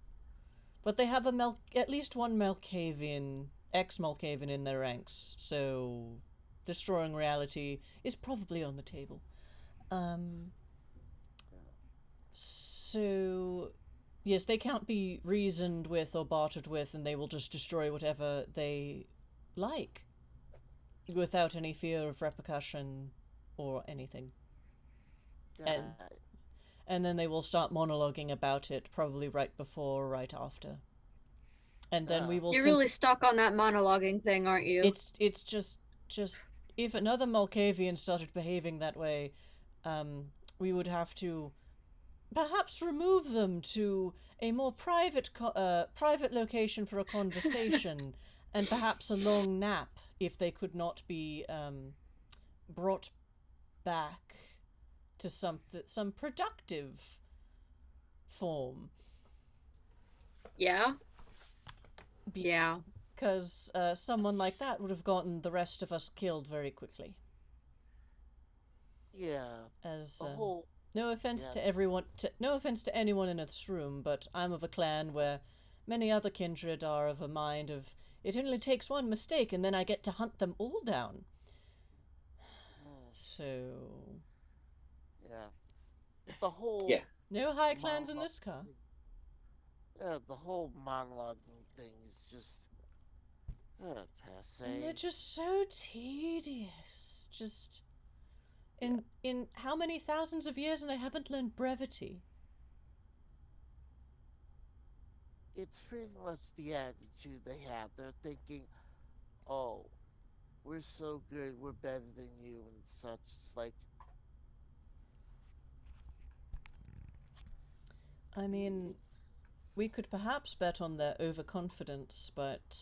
but they have at least one Malkavian, ex-Malkavian in their ranks, so destroying reality is probably on the table. So, yes, they can't be reasoned with or bartered with, and they will just destroy whatever they like, without any fear of repercussion or anything. And then they will start monologuing about it, probably right before or right after. And then we will. You're really stuck on that monologuing thing, aren't you? It's just if another Malkavian started behaving that way, we would have to perhaps remove them to a more private location for a conversation, and perhaps a long nap if they could not be brought back to some productive form. Yeah. Yeah. Because someone like that would have gotten the rest of us killed very quickly. Yeah. As no offense to everyone, no offense to anyone in this room, but I'm of a clan where many other kindred are of a mind of, it only takes one mistake and then I get to hunt them all down. So... Yeah. The whole... Yeah. No high clans in this car. Yeah, the whole monologuing thing is just... passe. And they're just so tedious. Just... In how many thousands of years and they haven't learned brevity? It's pretty much the attitude they have. They're thinking, oh, we're so good, we're better than you and such. It's like... I mean, we could perhaps bet on their overconfidence, but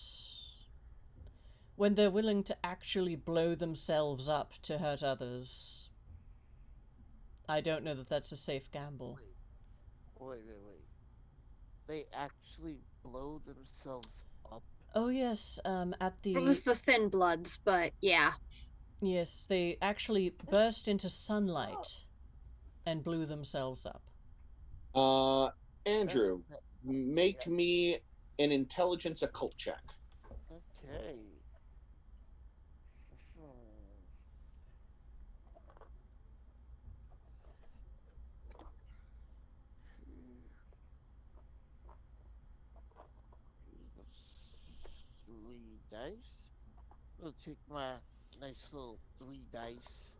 when they're willing to actually blow themselves up to hurt others, I don't know that that's a safe gamble. Wait. They actually blow themselves up. Oh yes, at It was the the Thin Bloods, but yeah. yes, they actually burst into sunlight and blew themselves up. Andrew, That's make yeah. me an intelligence occult check. Okay. Three dice. I'll take my nice little 3 dice.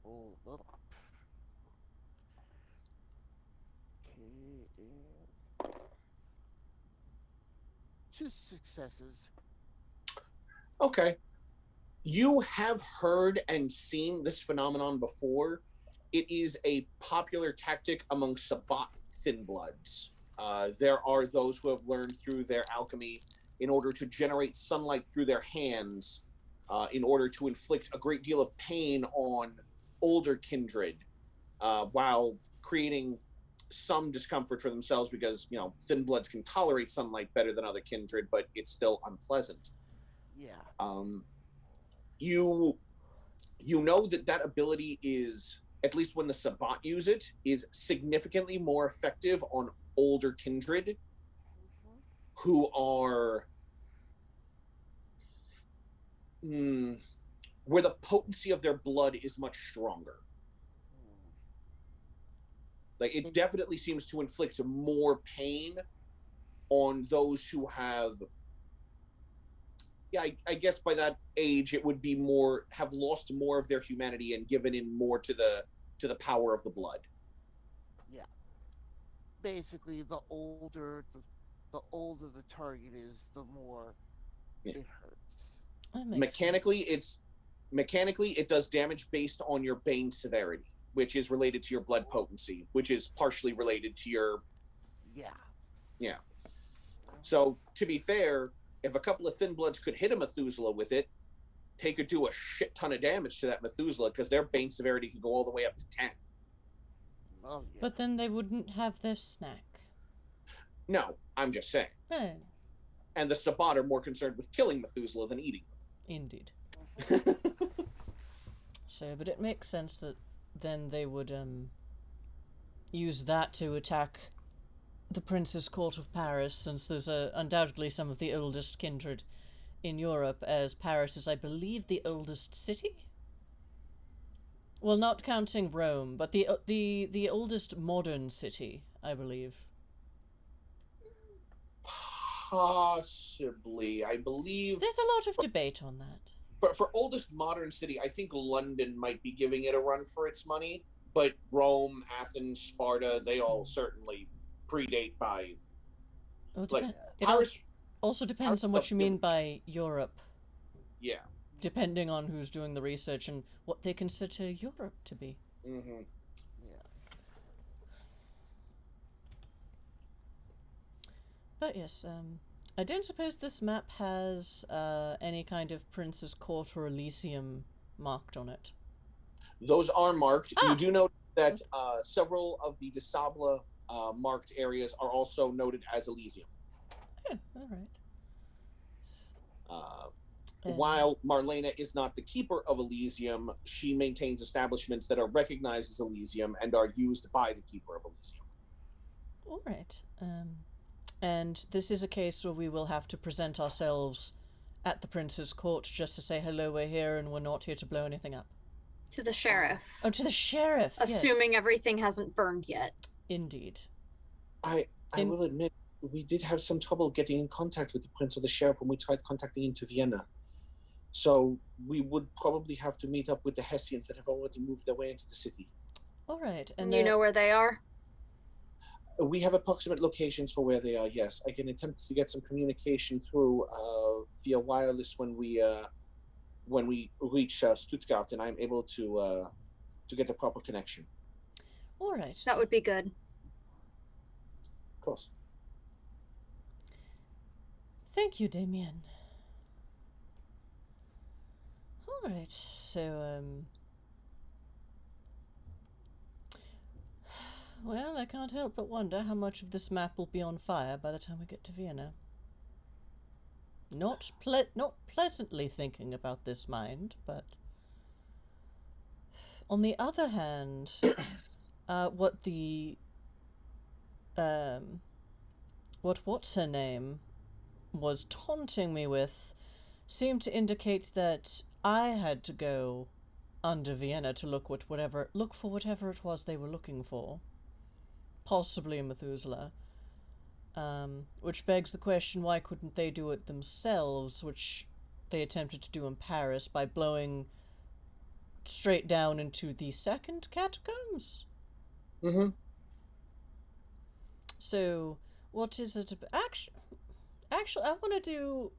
Oh, little. Okay, and 2 successes. Okay. You have heard and seen this phenomenon before. It is a popular tactic among Sabbat thin bloods. There are those who have learned through their alchemy in order to generate sunlight through their hands, in order to inflict a great deal of pain on older kindred, while creating some discomfort for themselves because, thin bloods can tolerate sunlight better than other kindred, but it's still unpleasant. Yeah. You know that ability is, at least when the Sabbat use it, is significantly more effective on older kindred who are where the potency of their blood is much stronger. Like, it definitely seems to inflict more pain on those who have, I guess by that age it would be have lost more of their humanity and given in more to the power of the blood. Yeah. Basically, the older the target is, the more it hurts. Mechanically it does damage based on your bane severity, which is related to your blood potency, which is partially related to your yeah. So to be fair, if a couple of thin bloods could hit a Methuselah with it, they could do a shit ton of damage to that Methuselah because their bane severity could go all the way up to 10. Oh, yeah. But then they wouldn't have their snack. No, I'm just saying. Hey. And the Sabbat are more concerned with killing Methuselah than eating them. Indeed. So, but it makes sense that then they would use that to attack the Prince's Court of Paris, since there's undoubtedly some of the oldest kindred in Europe, as Paris is, I believe, the oldest city? Well, not counting Rome, but the oldest modern city, I believe. Possibly. I believe there's a lot of debate on that. But for oldest modern city, I think London might be giving it a run for its money, but Rome, Athens, Sparta, they all certainly predate by... Well, Paris also depends on what you mean by Europe. Yeah. Depending on who's doing the research and what they consider Europe to be. Mm-hmm. Yeah. But yes, I don't suppose this map has any kind of Prince's Court or Elysium marked on it. Those are marked. You do note that several of the de Sable marked areas are also noted as Elysium. Oh, all right. While Marlena is not the keeper of Elysium, she maintains establishments that are recognized as Elysium and are used by the keeper of Elysium. All right. And this is a case where we will have to present ourselves at the Prince's Court just to say, hello, we're here and we're not here to blow anything up. To the sheriff. Oh, to the sheriff, Assuming everything hasn't burned yet. Indeed. I will admit, we did have some trouble getting in contact with the Prince or the Sheriff when we tried contacting into Vienna. So we would probably have to meet up with the Hessians that have already moved their way into the city. All right. And you know where they are? We have approximate locations for where they are, yes. I can attempt to get some communication through via wireless when we reach Stuttgart, and I'm able to get the proper connection. All right. That would be good. Of course. Thank you, Damien. All right, so Well, I can't help but wonder how much of this map will be on fire by the time we get to Vienna. Not pleasantly thinking about this, mind, but... On the other hand, what the... what's her name was taunting me with seemed to indicate that I had to go under Vienna to look for whatever it was they were looking for. Possibly Methuselah. Which begs the question, why couldn't they do it themselves, which they attempted to do in Paris by blowing straight down into the second catacombs? Mm-hmm. So, what is it about? Actually, I want to do,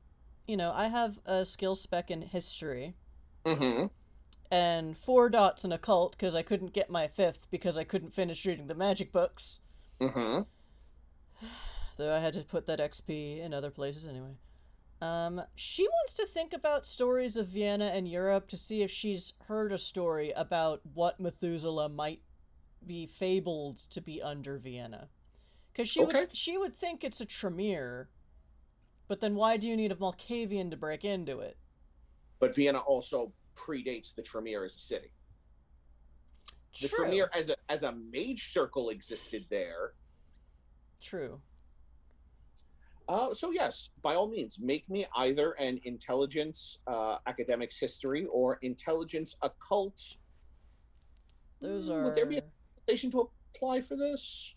I have a skill spec in history. Mm-hmm. And 4 dots in occult, because I couldn't get my 5th because I couldn't finish reading the magic books. Mm-hmm. Though I had to put that XP in other places anyway. She wants to think about stories of Vienna and Europe to see if she's heard a story about what Methuselah might be fabled to be under Vienna. Because she would think it's a Tremere, but then why do you need a Malkavian to break into it? But Vienna also predates the Tremere as a city. The Tremere as a mage circle existed there. True. So yes, by all means, make me either an intelligence academics history or intelligence occult. Those are... Would there be a station to apply for this?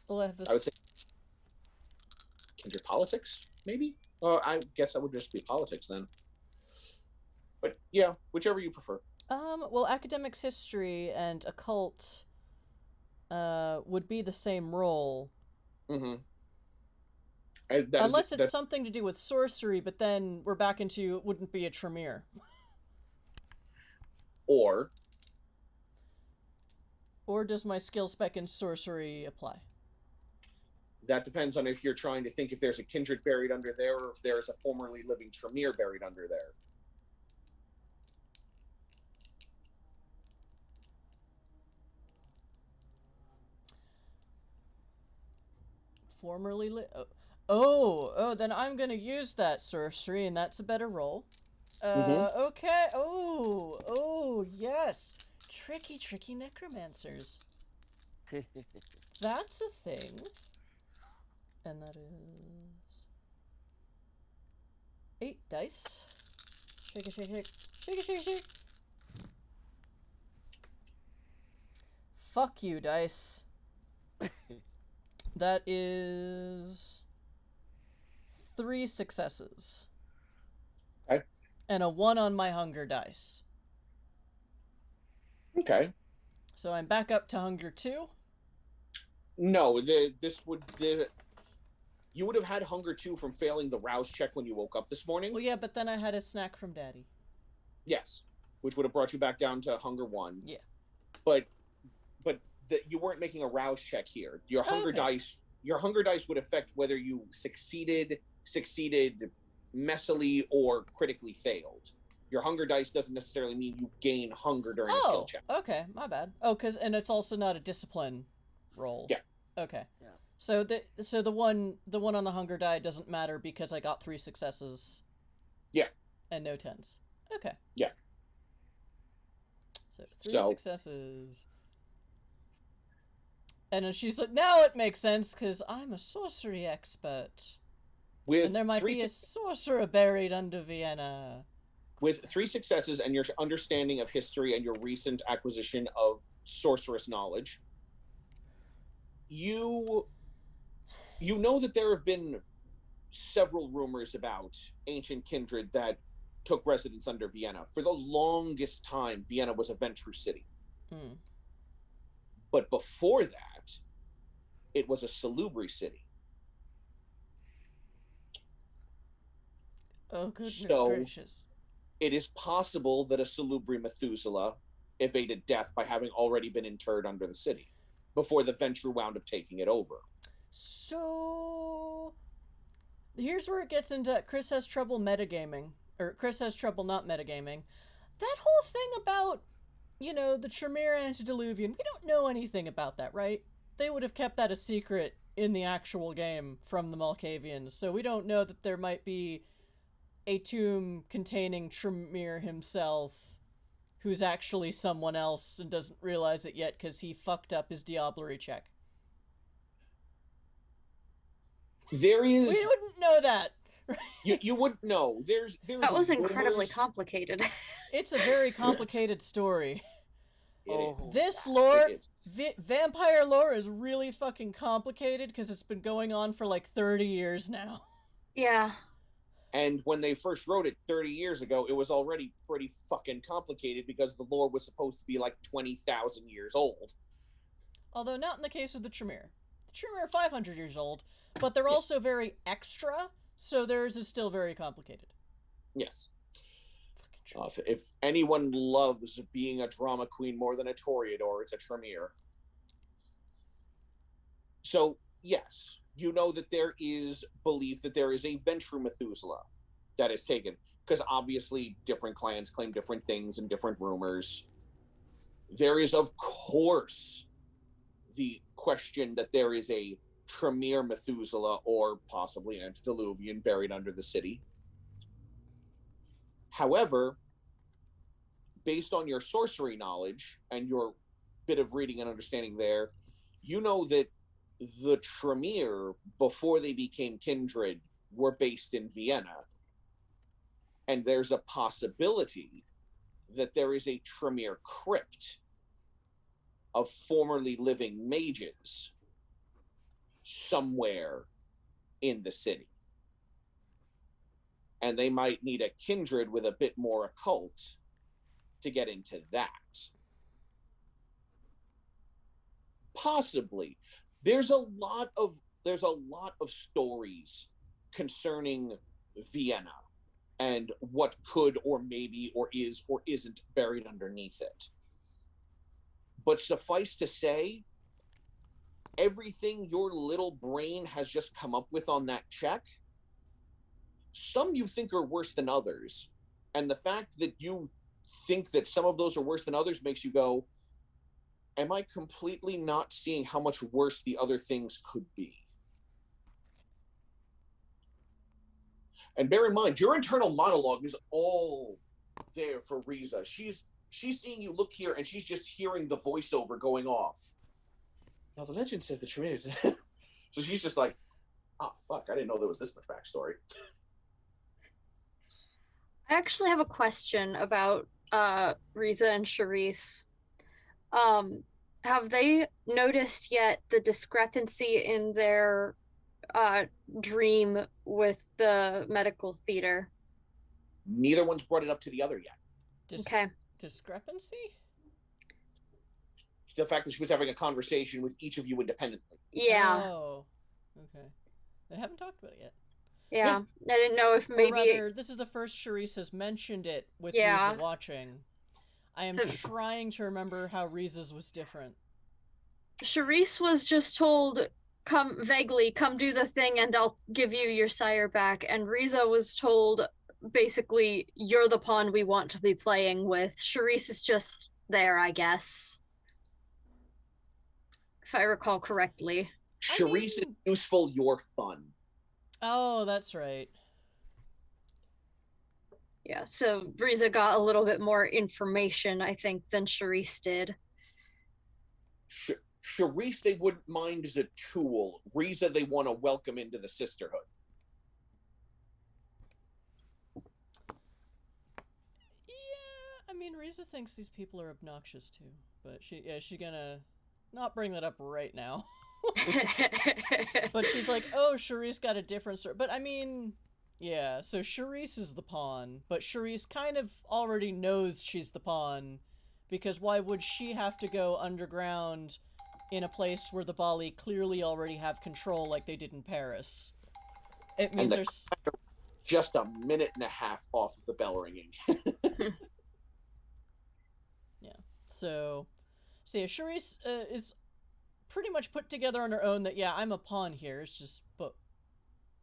Well, I would say kindred politics, maybe? I guess that would just be politics then. But yeah, whichever you prefer. Well, academics history and occult would be the same role. Mm-hmm. Unless it's something to do with sorcery, but then we're back into it wouldn't be a Tremere. Or does my skill spec in sorcery apply? That depends on if you're trying to think if there's a kindred buried under there or if there's a formerly living Tremere buried under there. Then I'm gonna use that sorcery, and that's a better roll. Okay. Oh, yes. Tricky necromancers. That's a thing. And that is 8 dice. Shake. Fuck you, dice. That is 3 successes. Okay. And a 1 on my hunger dice. Okay. So I'm back up to hunger 2? No, you would have had hunger 2 from failing the rouse check when you woke up this morning. Well, yeah, but then I had a snack from Daddy. Yes, which would have brought you back down to hunger 1. Yeah. But you weren't making a rouse check here. Your hunger dice would affect whether you succeeded messily or critically failed. Your hunger dice doesn't necessarily mean you gain hunger during a skill check. Okay, my bad. And it's also not a discipline roll. Yeah. Okay. Yeah. So the one on the hunger die doesn't matter because I got 3 successes. Yeah. And no 10s. Okay. Yeah. So 3 successes. And then she's like, now it makes sense because I'm a sorcery expert. And there might be a sorcerer buried under Vienna. With 3 successes and your understanding of history and your recent acquisition of sorceress knowledge, you know that there have been several rumors about ancient kindred that took residence under Vienna. For the longest time, Vienna was a Ventru city. Mm. But before that, it was a salubri city. Oh, goodness gracious. It is possible that a salubri Methuselah evaded death by having already been interred under the city before the Ventru wound up taking it over. So here's where it gets into Chris has trouble metagaming. Or Chris has trouble not metagaming. That whole thing about the Tremere Antediluvian, we don't know anything about that, right? They would have kept that a secret in the actual game from the Malkavians, so we don't know that there might be a tomb containing Tremere himself, who's actually someone else and doesn't realize it yet because he fucked up his Diablerie check. There is... We wouldn't know that. You wouldn't know. There's That was incredibly rumors. complicated. It's a very complicated story. It is. This lore, It is. vampire lore is really fucking complicated because it's been going on for like 30 years now. Yeah. And when they first wrote it 30 years ago, it was already pretty fucking complicated because the lore was supposed to be like 20,000 years old. Although not in the case of the Tremere. The Tremere are 500 years old, but they're also very extra, so theirs is still very complicated. Yes. If anyone loves being a drama queen more than a Toreador, it's a Tremere. So, yes, you know that there is belief that there is a Ventru Methuselah that is taken, because obviously different clans claim different things and different rumors. There is, of course, the question that there is a Tremere Methuselah or possibly Antediluvian buried under the city. However, based on your sorcery knowledge and your bit of reading and understanding there, you know that the Tremere, before they became kindred, were based in Vienna. And there's a possibility that there is a Tremere crypt of formerly living mages somewhere in the city. And they might need a kindred with a bit more occult to get into that. Possibly. There's a lot of stories concerning Vienna and what could or maybe or is or isn't buried underneath it. But suffice to say, everything your little brain has just come up with on that check, some you think are worse than others. And the fact that you think that some of those are worse than others makes you go, am I completely not seeing how much worse the other things could be? And bear in mind, your internal monologue is all there for Riza. She's seeing you look here, and she's just hearing the voiceover going off. Now, the legend says the Tremere is... So she's just like, fuck, I didn't know there was this much backstory. I actually have a question about Riza and Charisse. Have they noticed yet the discrepancy in their dream with the medical theater? Neither one's brought it up to the other yet. Okay. Discrepancy? The fact that she was having a conversation with each of you independently. Yeah. Oh, okay. They haven't talked about it yet. Yeah. I didn't know if maybe... Or rather, this is the first Charisse has mentioned it with Riza watching. I am trying to remember how Riza's was different. Charisse was just told, come do the thing and I'll give you your sire back. And Riza was told, basically, you're the pawn we want to be playing with. Charisse is just there, I guess. If I recall correctly. Charisse is useful, you're fun. Oh, that's right. Yeah, so Riza got a little bit more information, I think, than Charisse did. Charisse, they wouldn't mind as a tool. Riza, they want to welcome into the sisterhood. Yeah, I mean, Riza thinks these people are obnoxious too, but she's gonna not bring that up right now. But she's like, oh, Charisse got a different story. But I mean, yeah, so Charisse is the pawn, but Charisse kind of already knows she's the pawn, because why would she have to go underground in a place where the Bali clearly already have control like they did in Paris? It means there's just a minute and a half off of the bell ringing. Yeah, so yeah, Charisse is pretty much put together on her own that, yeah, I'm a pawn here, it's just, but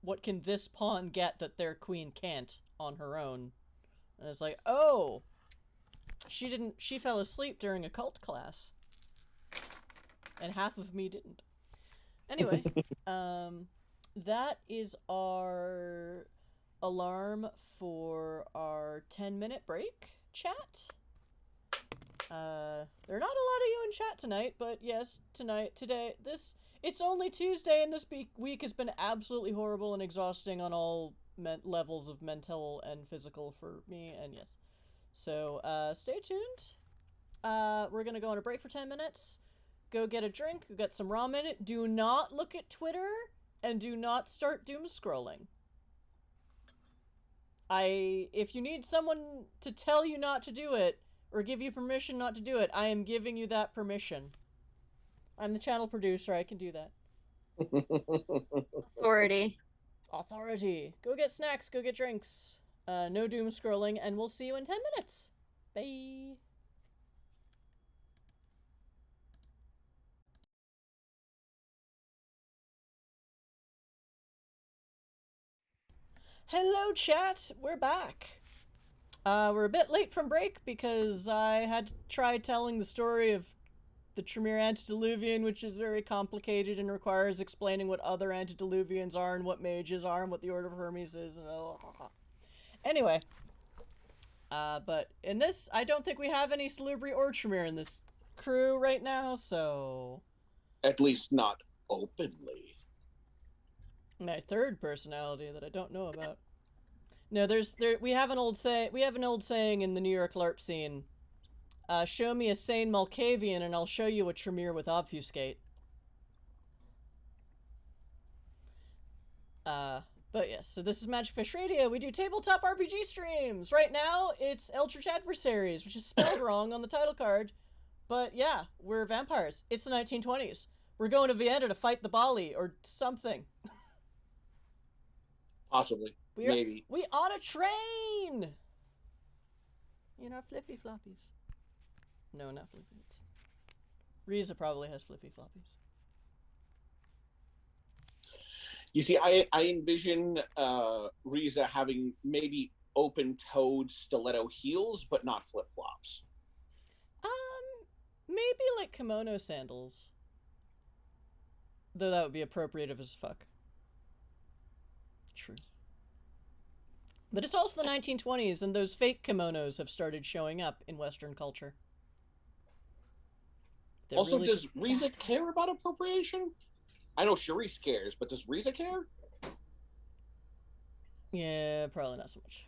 what can this pawn get that their queen can't on her own? And it's like, oh, She fell asleep during a cult class. And half of me didn't. Anyway, that is our alarm for our 10-minute break chat. There are not a lot of you in chat tonight, but yes, today, it's only Tuesday, and this week has been absolutely horrible and exhausting on all levels of mental and physical for me, and yes. So, stay tuned. We're gonna go on a break for 10 minutes. Go get a drink, go get some ramen. Do not look at Twitter, and do not start doom scrolling. If you need someone to tell you not to do it, or give you permission not to do it, I am giving you that permission. I'm the channel producer, I can do that. Authority. Go get snacks, go get drinks. No doom scrolling, and we'll see you in 10 minutes. Bye. Hello, chat. We're back. We're a bit late from break because I had to try telling the story of the Tremere Antediluvian, which is very complicated and requires explaining what other Antediluvians are and what mages are and what the Order of Hermes is. And anyway, but in this, I don't think we have any Salubri or Tremere in this crew right now, so... At least not openly. My third personality that I don't know about. No, we have an old saying in the New York LARP scene. Show me a sane Malkavian and I'll show you a Tremere with obfuscate. But yes, so this is Magic Fish Radio. We do tabletop RPG streams. Right now, it's Eldritch Adversaries, which is spelled wrong on the title card. But yeah, we're vampires. It's the 1920s. We're going to Vienna to fight the Bali or something. Possibly. Maybe. We on a train! In our flippy floppies. No, not flippies. Riza probably has flippy floppies. You see, I envision Riza having maybe open-toed stiletto heels, but not flip-flops. Maybe like kimono sandals. Though that would be appropriative as fuck. True. But it's also the 1920s, and those fake kimonos have started showing up in Western culture. They're also, really does Riza care about appropriation? I know Charisse cares, but does Riza care? Yeah, probably not so much.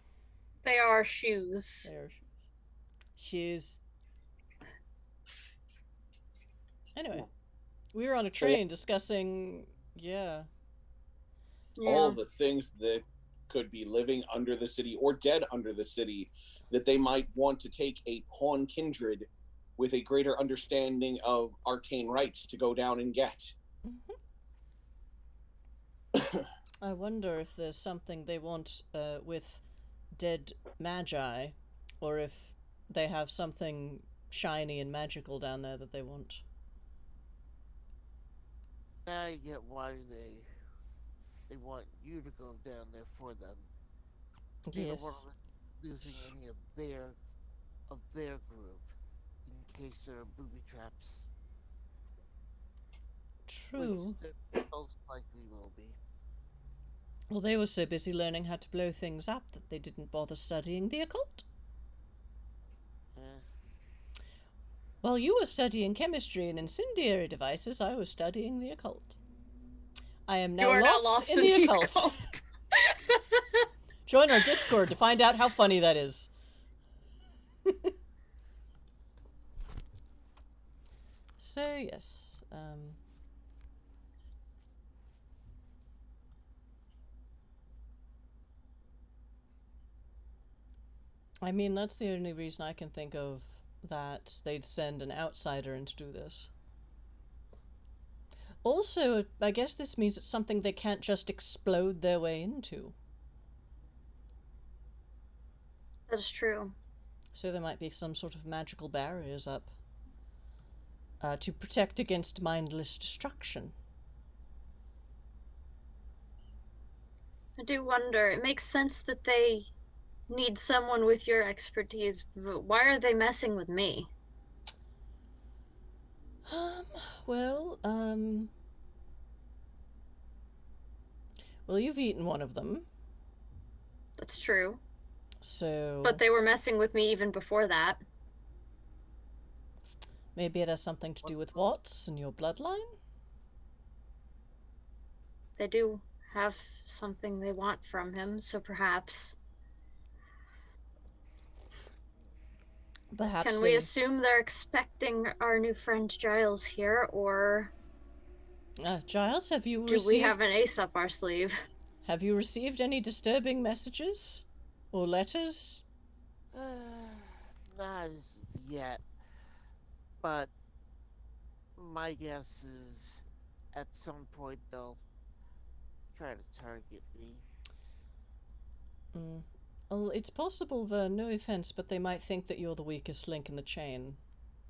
They are shoes. They are shoes. Anyway, we were on a train discussing, yeah. All the things that could be living under the city or dead under the city that they might want to take a pawn kindred with a greater understanding of arcane rights to go down and get. I wonder if there's something they want with dead magi, or if they have something shiny and magical down there that they want. Now I get why they want you to go down there for them. They don't want to losing any of their group in case there are booby traps. True. Which there most likely will be. Well, they were so busy learning how to blow things up that they didn't bother studying the occult. While you were studying chemistry and incendiary devices, I was studying the occult. I am now lost in the occult. Join our Discord to find out how funny that is. So, yes. I mean, that's the only reason I can think of that they'd send an outsider in to do this. Also, I guess this means it's something they can't just explode their way into. That's true. So there might be some sort of magical barriers up to protect against mindless destruction. I do wonder, it makes sense that they need someone with your expertise, but why are they messing with me? Um, well, well, you've eaten one of them, That's true. so But they were messing with me even before that. maybe it has something to do with Watts and your bloodline? They do have something they want from him, so perhaps. Perhaps Can we they... assume they're expecting our new friend Giles here, or Giles, have you do we have received... an ace up our sleeve? Have you received any disturbing messages? Or letters? Not as yet, but my guess is at some point they'll try to target me. Well, it's possible, no offense, but they might think that you're the weakest link in the chain,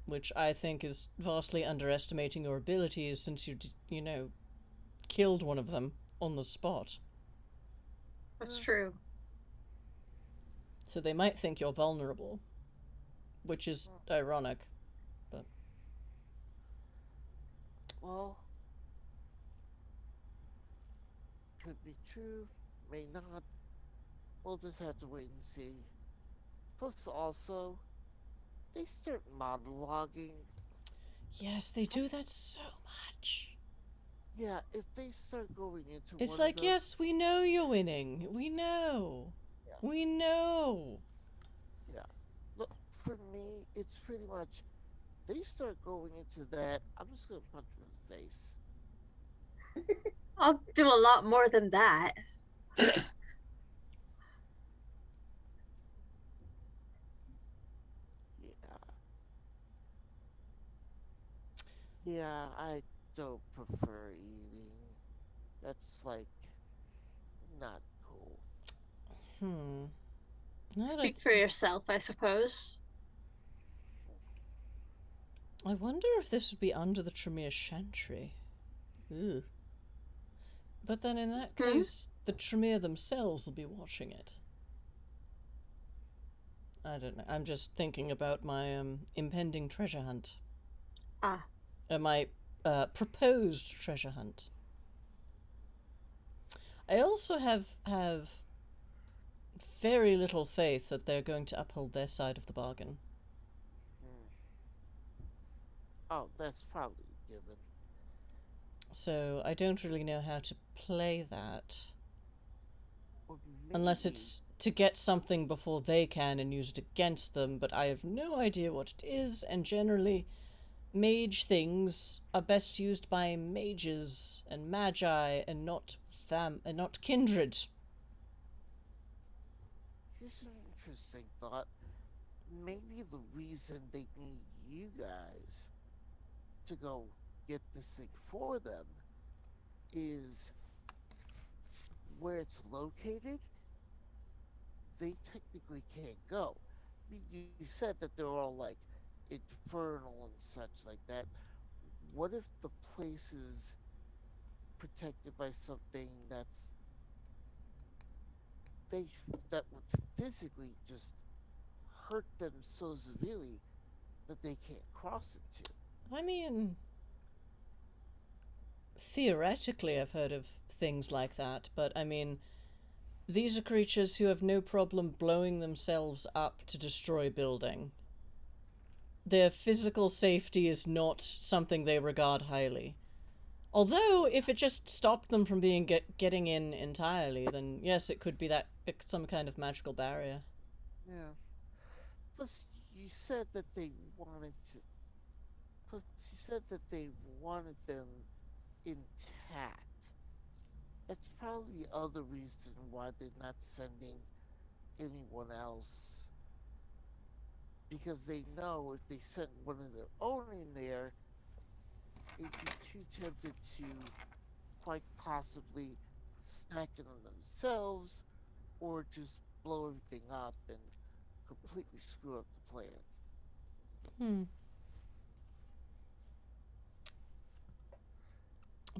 which I think is vastly underestimating your abilities since you know, killed one of them on the spot. That's true. So they might think you're vulnerable, which is ironic, but... Well, could be true, may not. We'll just have to wait and see. Plus, also, they start monologuing. Yes, they do that so much. Yeah, if they start going into It's one like, of those, yes, we know you're winning. We know. Yeah. We know. Yeah. Look, for me, it's pretty much they start going into that. I'm just gonna punch them in the face. I'll do a lot more than that. Yeah. Yeah, I don't prefer eating. That's like not cool. Now that Speak for yourself, I suppose. I wonder if this would be under the Tremere Chantry. Ugh. But then in that case, the Tremere themselves will be watching it. I don't know. I'm just thinking about my impending treasure hunt. Ah. My proposed treasure hunt. I also have very little faith that they're going to uphold their side of the bargain. Oh, that's probably a given. So I don't really know how to play that. Or Unless maybe it's to get something before they can and use it against them, but I have no idea what it is, and generally, mage things are best used by mages and magi and not kindred. here's an interesting thought. Maybe the reason they need you guys to go get this thing for them is where it's located, they technically can't go. You said that they're all like infernal and such like that. What if the place is protected by something they that would physically just hurt them so severely that they can't cross it to? I mean, theoretically, I've heard of things like that, but I mean, these are creatures who have no problem blowing themselves up to destroy building. Their physical safety is not something they regard highly. Although, if it just stopped them from getting in entirely, then yes, it could be that some kind of magical barrier. Yeah. Plus, you said that they wanted to. Plus, you said that they wanted them intact. That's probably the other reason why they're not sending anyone else. Because they know if they sent one of their own in there, they'd be too tempted to quite possibly snack it on themselves or just blow everything up and completely screw up the plan. Hmm.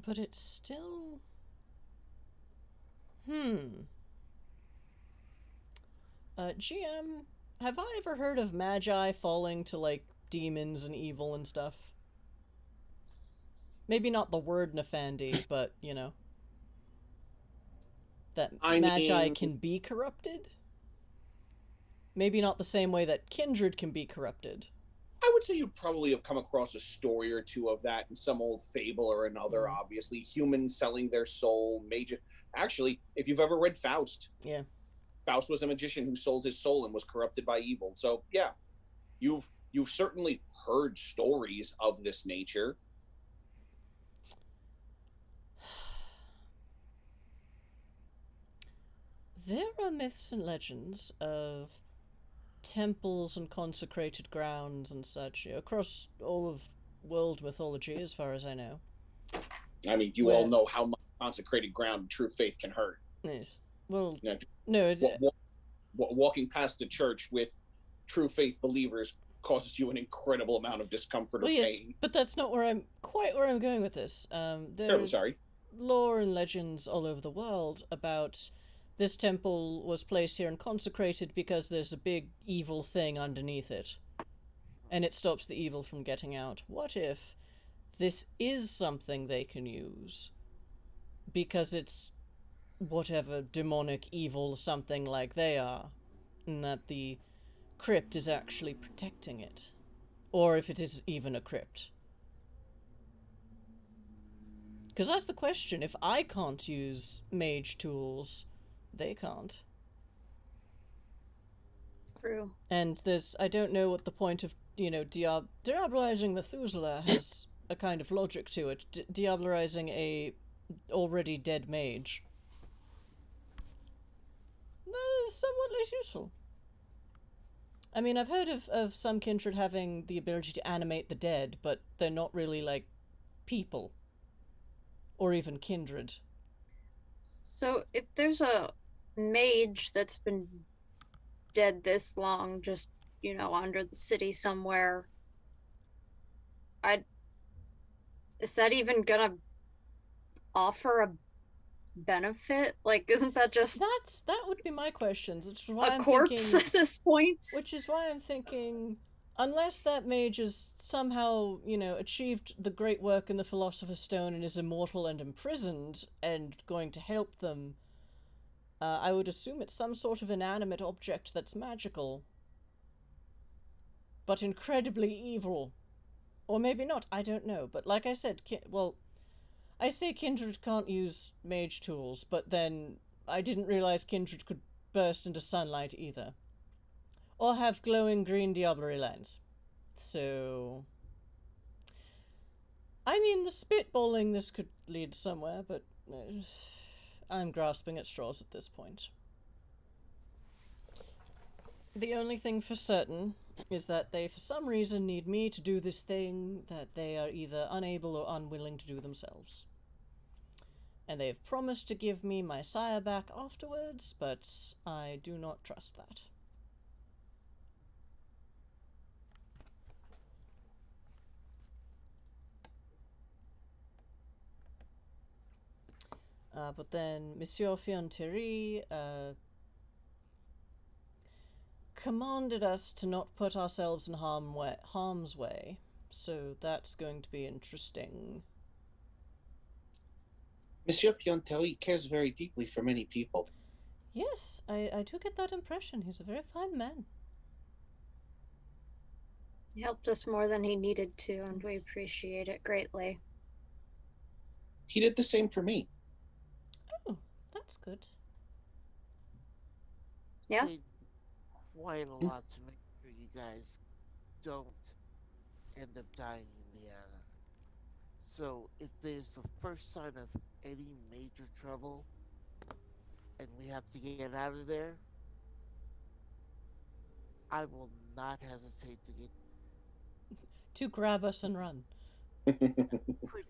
But it's still... GM, have I ever heard of magi falling to, like, demons and evil and stuff? Maybe not the word Nefandi, but, you know. That I magi mean, can be corrupted? Maybe not the same way that kindred can be corrupted. I would say you probably have come across a story or two of that in some old fable or another. Obviously, humans selling their soul, major. Actually, if you've ever read Faust, Yeah. Faust was a magician who sold his soul and was corrupted by evil. So yeah, you've certainly heard stories of this nature. There are myths and legends of temples and consecrated grounds and such across all of world mythology, as far as I know. I mean, you all know how much consecrated ground true faith can hurt. Yes. Well, you know, no. Walking past the church with true faith believers causes you an incredible amount of discomfort or pain. But that's not where I'm going with this. There's lore and legends all over the world about this temple was placed here and consecrated because there's a big evil thing underneath it, and it stops the evil from getting out. What if this is something they can use because it's whatever demonic evil something like they are, and that the crypt is actually protecting it? Or if it is even a crypt. Because that's the question. If I can't use mage tools, they can't. True. And I don't know what the point of, diablerizing Methuselah has a kind of logic to it. Diablerizing a already dead mage. Somewhat less useful. I mean, I've heard of some kindred having the ability to animate the dead, but they're not really, like, people. Or even kindred. So, if there's a mage that's been dead this long, just, under the city somewhere, is that even gonna offer a benefit? Like, isn't that just that would be my questions, which is why a corpse at this point? Which is why I'm thinking, unless that mage has somehow, achieved the great work in the Philosopher's Stone and is immortal and imprisoned and going to help them, I would assume it's some sort of inanimate object that's magical. But incredibly evil. Or maybe not, I don't know. But like I said, I say kindred can't use mage tools, but then I didn't realize kindred could burst into sunlight either. Or have glowing green diablerie lines. So, I mean, the spitballing this could lead somewhere, but I'm grasping at straws at this point. The only thing for certain is that they, for some reason, need me to do this thing that they are either unable or unwilling to do themselves. And they've promised to give me my sire back afterwards, but I do not trust that. But then Monsieur Fionterie commanded us to not put ourselves in harm's way, so that's going to be interesting. Monsieur Fionterie cares very deeply for many people. Yes, I do get that impression. He's a very fine man. He helped us more than he needed to, and we appreciate it greatly. He did the same for me. Oh, that's good. Yeah. Did quite a lot to make sure you guys don't end up dying in Vienna. So if there's the first sign of any major trouble and we have to get out of there, I will not hesitate to grab us and run. Pretty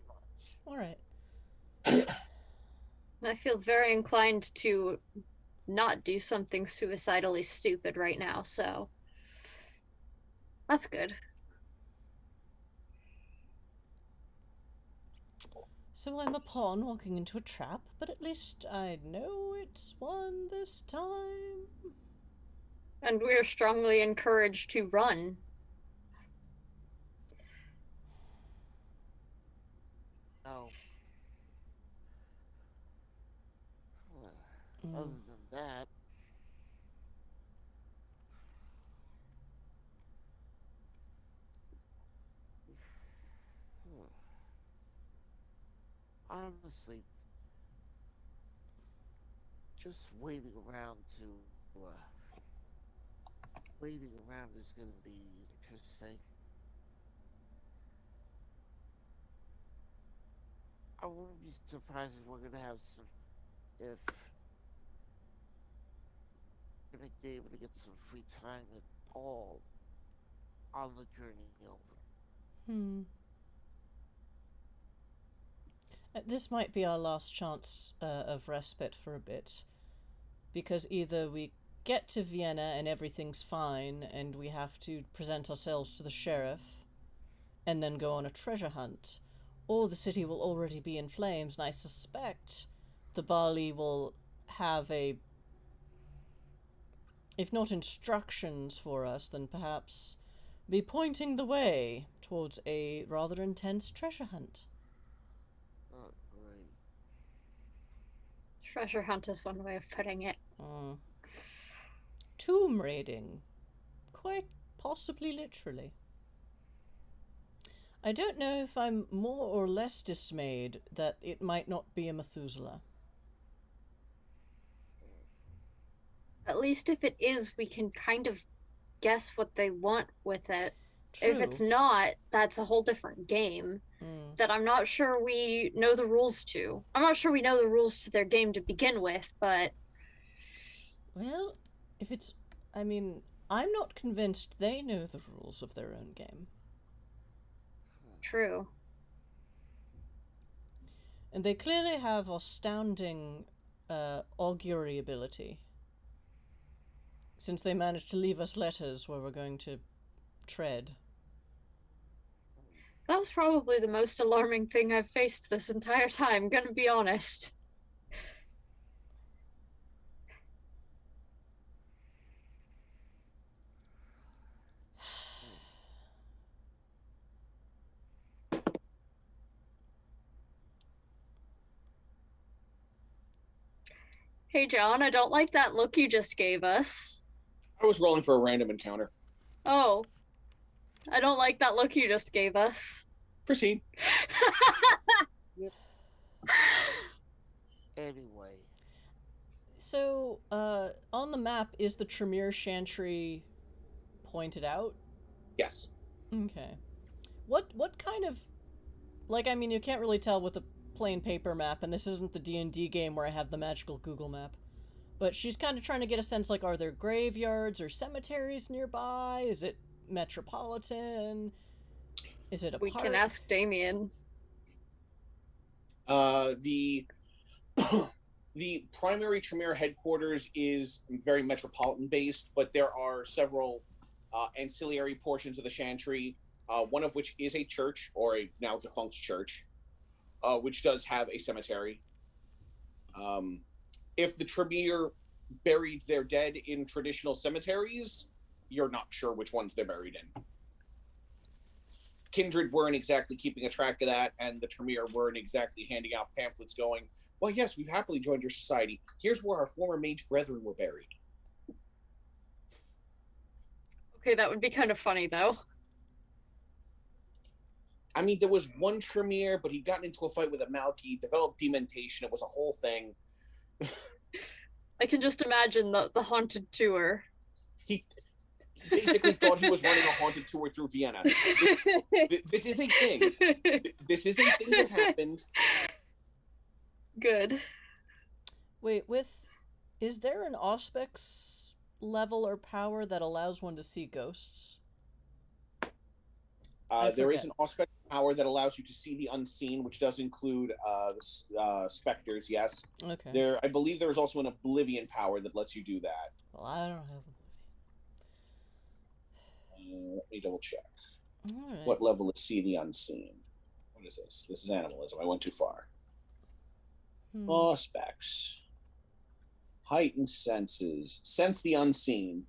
much. Alright. I feel very inclined to not do something suicidally stupid right now, so that's good. So I'm a pawn walking into a trap, but at least I know it's one this time. And we are strongly encouraged to run. No. Mm. Other than that, honestly, just waiting around is going to be interesting. I wouldn't be surprised if we're going to have some, if we're going to be able to get some free time at all on the journey over. Hmm. This might be our last chance of respite for a bit, because either we get to Vienna and everything's fine and we have to present ourselves to the sheriff and then go on a treasure hunt, or the city will already be in flames, and I suspect the Bali will have if not instructions for us, then perhaps be pointing the way towards a rather intense treasure hunt. Oh, great. Treasure hunt is one way of putting it. Tomb raiding. Quite possibly literally. I don't know if I'm more or less dismayed that it might not be a Methuselah. At least if it is, we can kind of guess what they want with it. True. If it's not, that's a whole different game that I'm not sure we know the rules to. I'm not sure we know the rules to their game to begin with, but... Well, if it's... I mean, I'm not convinced they know the rules of their own game. True. And they clearly have astounding augury ability, since they managed to leave us letters where we're going to tread. That was probably the most alarming thing I've faced this entire time, gonna be honest. Hey, John, I don't like that look you just gave us. I was rolling for a random encounter. Oh. I don't like that look you just gave us. Proceed. Anyway. So, on the map, is the Tremere Chantry pointed out? Yes. Okay. What kind of... Like, I mean, you can't really tell with a plain paper map, and this isn't the D&D game where I have the magical Google map. But she's kind of trying to get a sense, like, are there graveyards or cemeteries nearby? Is it metropolitan? Is it a We park? can ask Damien. The the primary Tremere headquarters is very metropolitan based, but there are several ancillary portions of the Chantry, one of which is a church, or a now defunct church, which does have a cemetery. If the Tremere buried their dead in traditional cemeteries, you're not sure which ones they're buried in. Kindred weren't exactly keeping a track of that, and the Tremere weren't exactly handing out pamphlets going, well, yes, we've happily joined your society. Here's where our former mage brethren were buried. Okay, that would be kind of funny, though. I mean, there was one Tremere, but he'd gotten into a fight with a Malky, developed dementation. It was a whole thing. I can just imagine the haunted tour. He basically thought he was running a haunted tour through Vienna. This is a thing. This is a thing that happened. Good. Wait, is there an Auspex level or power that allows one to see ghosts? There is an Auspex power that allows you to see the unseen, which does include specters, yes. Okay. I believe there is also an Oblivion power that lets you do that. Well, I don't have Oblivion. Let me double check. All right. What level is see the unseen? What is this? This is animalism. I went too far. Auspex. Heightened senses. Sense the unseen.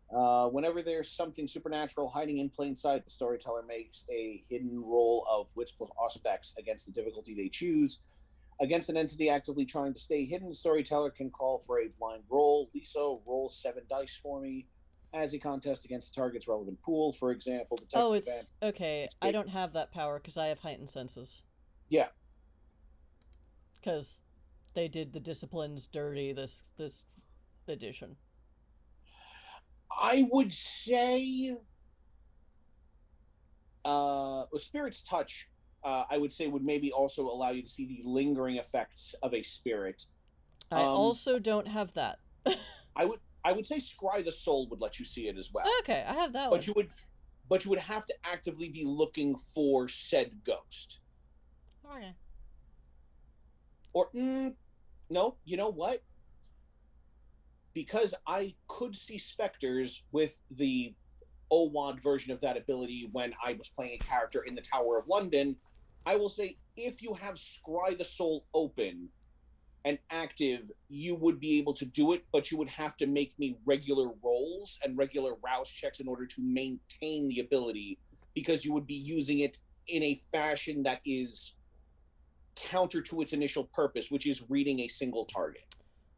Whenever there's something supernatural hiding in plain sight, the storyteller makes a hidden roll of wits plus aspects against the difficulty they choose. Against an entity actively trying to stay hidden, the storyteller can call for a blind roll. Lisa, roll 7 dice for me as a contest against the target's relevant pool. For example, detect Oh, it's okay. I don't have that power because I have heightened senses. Yeah. Because they did the disciplines dirty this edition. I would say Spirit's Touch, I would say, would maybe also allow you to see the lingering effects of a spirit. I also don't have that. I would say Scry the Soul would let you see it as well. Okay, I have that but one. you would have to actively be looking for said ghost. Okay. Or no, you know what? Because I could see specters with the OWAD version of that ability when I was playing a character in the Tower of London, I will say if you have Scry the Soul open and active, you would be able to do it, but you would have to make me regular rolls and regular rouse checks in order to maintain the ability, because you would be using it in a fashion that is counter to its initial purpose, which is reading a single target.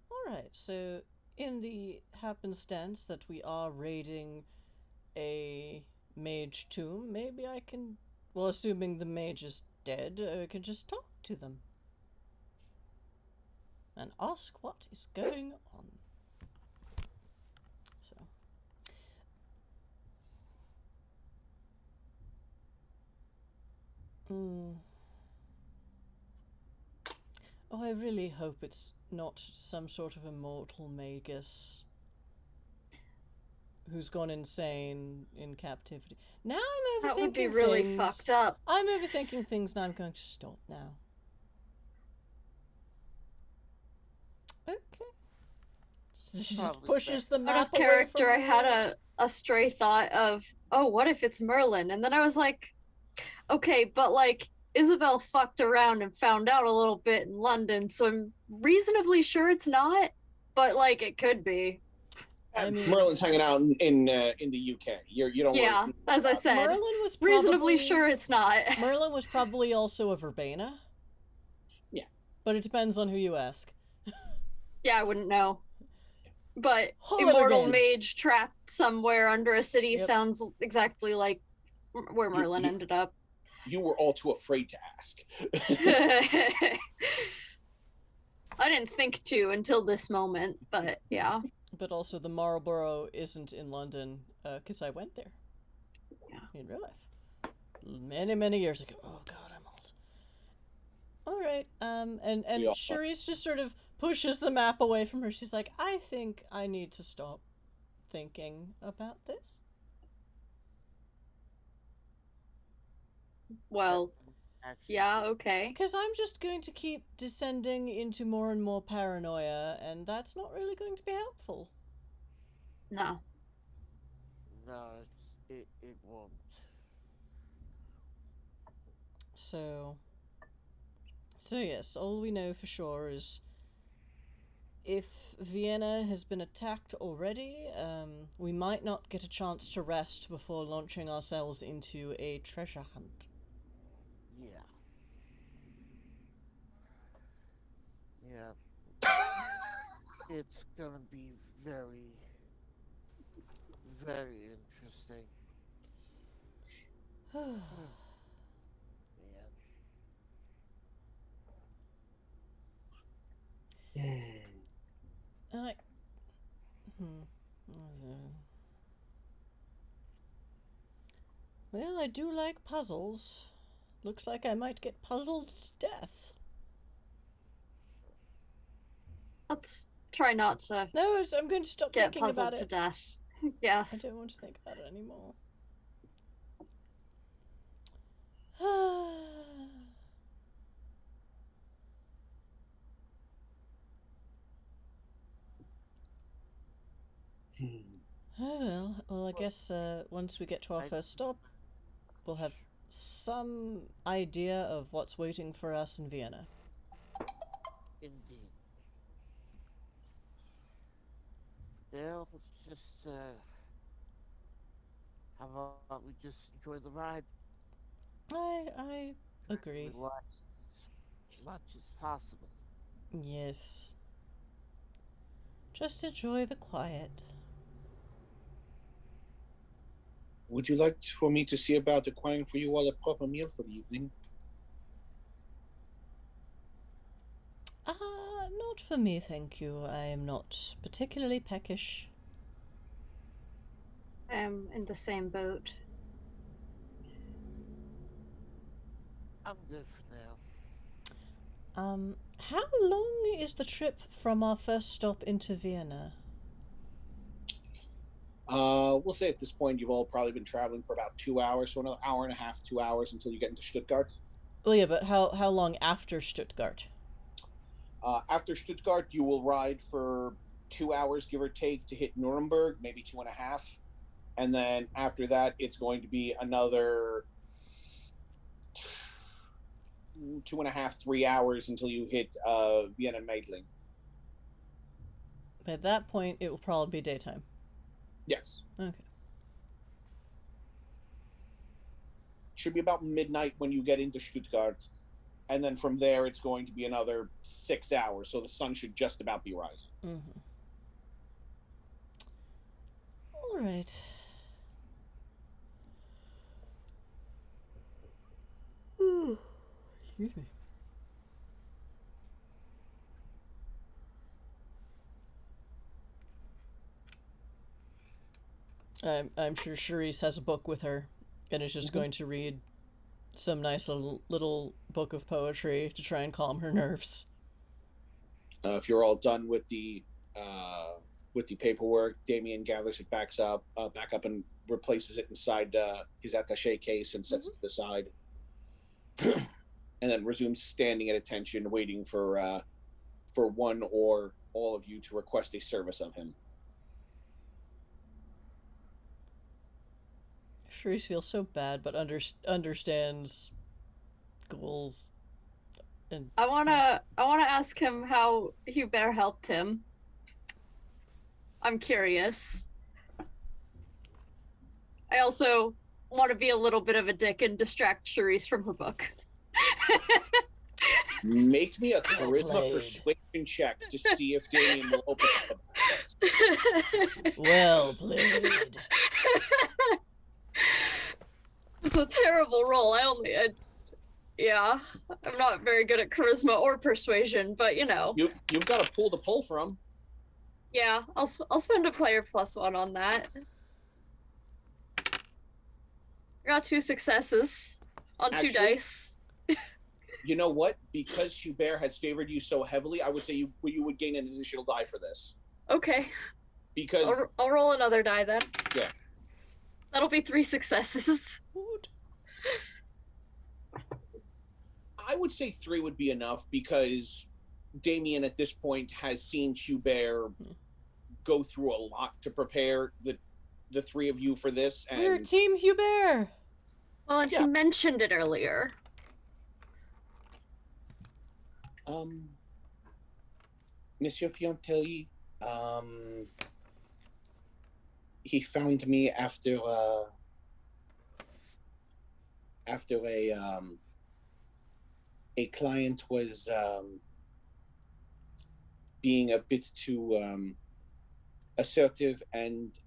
All right, so in the happenstance that we are raiding a mage tomb, maybe I can, well, assuming the mage is dead, I can just talk to them and ask what is going on. So, oh, I really hope it's not some sort of immortal magus who's gone insane in captivity. Now I'm overthinking That would be really things. fucked up. I'm overthinking things, and I'm going to stop now. Okay. She just pushes the map Out of away character, from I had her. a stray thought of, oh, what if it's Merlin? And then I was like, okay, but like Isabel fucked around and found out a little bit in London, so I'm reasonably sure it's not, but like it could be. I mean, Merlin's hanging out in the UK. You don't Yeah, worry. as I said, Merlin was reasonably probably sure it's not. Merlin was probably also a verbena. Yeah. But it depends on who you ask. Yeah, I wouldn't know. But Hooligan. immortal mage trapped somewhere under a city Yep. sounds exactly like where Merlin ended up. You were all too afraid to ask. I didn't think to until this moment, but yeah. But also the Marlborough isn't in London, because I went there. Yeah. In real life. Many, many years ago. Oh god, I'm old. Alright, and Cherise just sort of pushes the map away from her. She's like, I think I need to stop thinking about this. Well, yeah, okay. Because I'm just going to keep descending into more and more paranoia, and that's not really going to be helpful. No. No, it won't. So yes, all we know for sure is if Vienna has been attacked already, we might not get a chance to rest before launching ourselves into a treasure hunt. Yeah. Yeah. It's gonna be very, very interesting. Man. And I... Well, I do like puzzles. Looks like I might get puzzled to death. Let's try not to No, I'm going to stop get thinking puzzled about to it. death. I Yes. don't want to think about it anymore. Oh well, I guess once we get to our first stop, we'll have some idea of what's waiting for us in Vienna. Indeed. Well, let's just How about we just enjoy the ride? I agree. Relax as much as possible. Yes. Just enjoy the quiet. Would you like for me to see about acquiring for you all a proper meal for the evening? Not for me, thank you. I am not particularly peckish. I am in the same boat. I'm good for now. How long is the trip from our first stop into Vienna? We'll say at this point you've all probably been traveling for about 2 hours, so another hour and a half, 2 hours until you get into Stuttgart. Well, yeah, but how long after Stuttgart? After Stuttgart, you will ride for 2 hours, give or take, to hit Nuremberg, maybe 2.5. And then after that, it's going to be another 2.5, 3 hours until you hit Vienna Meidling. By that point, it will probably be daytime. Yes. Okay. Should be about midnight when you get into Stuttgart. And then from there, it's going to be another 6 hours. So the sun should just about be rising. Mm-hmm. All right. Excuse me. I'm sure Charisse has a book with her and is just going to read some nice little book of poetry to try and calm her nerves. If you're all done with the paperwork, Damien gathers it back up and replaces it inside his attaché case and sets it to the side, and then resumes standing at attention, waiting for one or all of you to request a service of him. Charisse feels so bad, but understands goals. And I wanna ask him how Hubert helped him. I'm curious. I also want to be a little bit of a dick and distract Charisse from her book. Make me a Well charisma played. persuasion check to see if Damien will open up the book. Well played. It's a terrible roll. Yeah, I'm not very good at charisma or persuasion, but you know. You've got a pool to pull from. Yeah, I'll spend a player +1 on that. I got 2 successes on Actually, 2 dice. You know what? Because Hubert has favored you so heavily, I would say you would gain an additional die for this. Okay. Because I'll roll another die then. Yeah. That'll be 3 successes. I would say 3 would be enough, because Damien at this point has seen Hubert go through a lot to prepare the 3 of you for this. And We're Team Hubert. Well, and Yeah. he mentioned it earlier. Monsieur Fiantelli, he found me after a client was being a bit too assertive and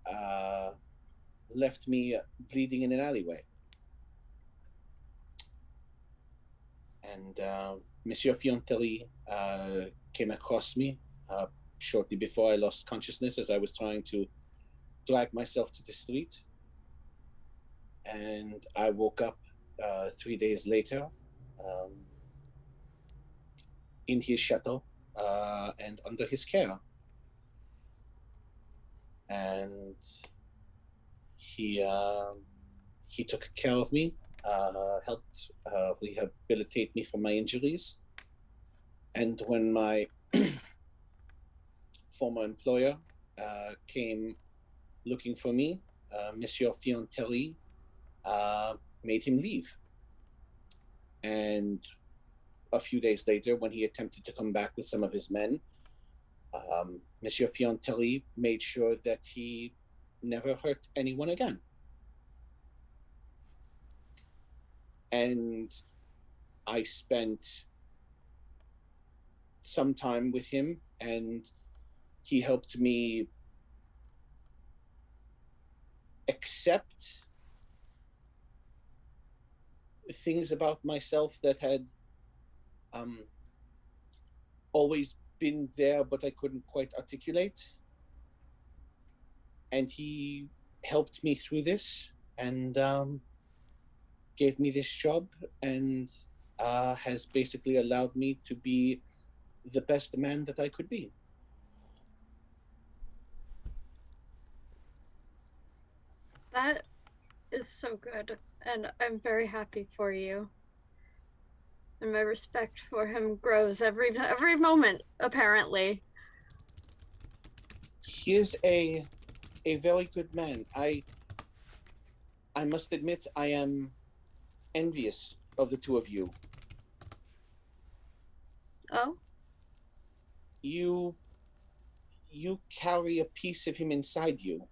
left me bleeding in an alleyway. And Monsieur Fiantelli came across me shortly before I lost consciousness, as I was trying to drag myself to the street. And I woke up 3 days later in his chateau and under his care. And he took care of me, helped rehabilitate me from my injuries. And when my former employer came looking for me, Monsieur Fiantelli made him leave. And a few days later, when he attempted to come back with some of his men, Monsieur Fiantelli made sure that he never hurt anyone again. and I spent some time with him, and he helped me accept things about myself that had always been there, but I couldn't quite articulate. And he helped me through this, and gave me this job, and has basically allowed me to be the best man that I could be. That is so good, and I'm very happy for you. And my respect for him grows every moment, apparently. He is a very good man. I must admit, I am envious of the two of you. Oh? You carry a piece of him inside you,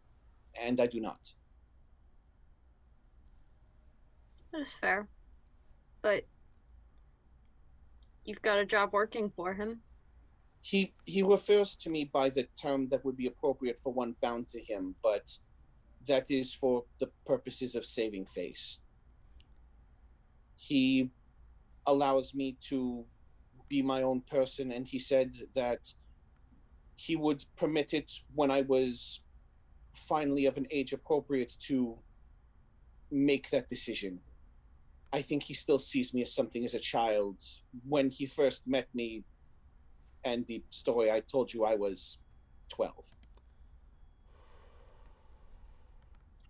and I do not. That is fair. But you've got a job working for him. He refers to me by the term that would be appropriate for one bound to him, but that is for the purposes of saving face. He allows me to be my own person, and he said that he would permit it when I was finally of an age appropriate to make that decision. I think he still sees me as something as a child. When he first met me, and the story I told you, I was 12.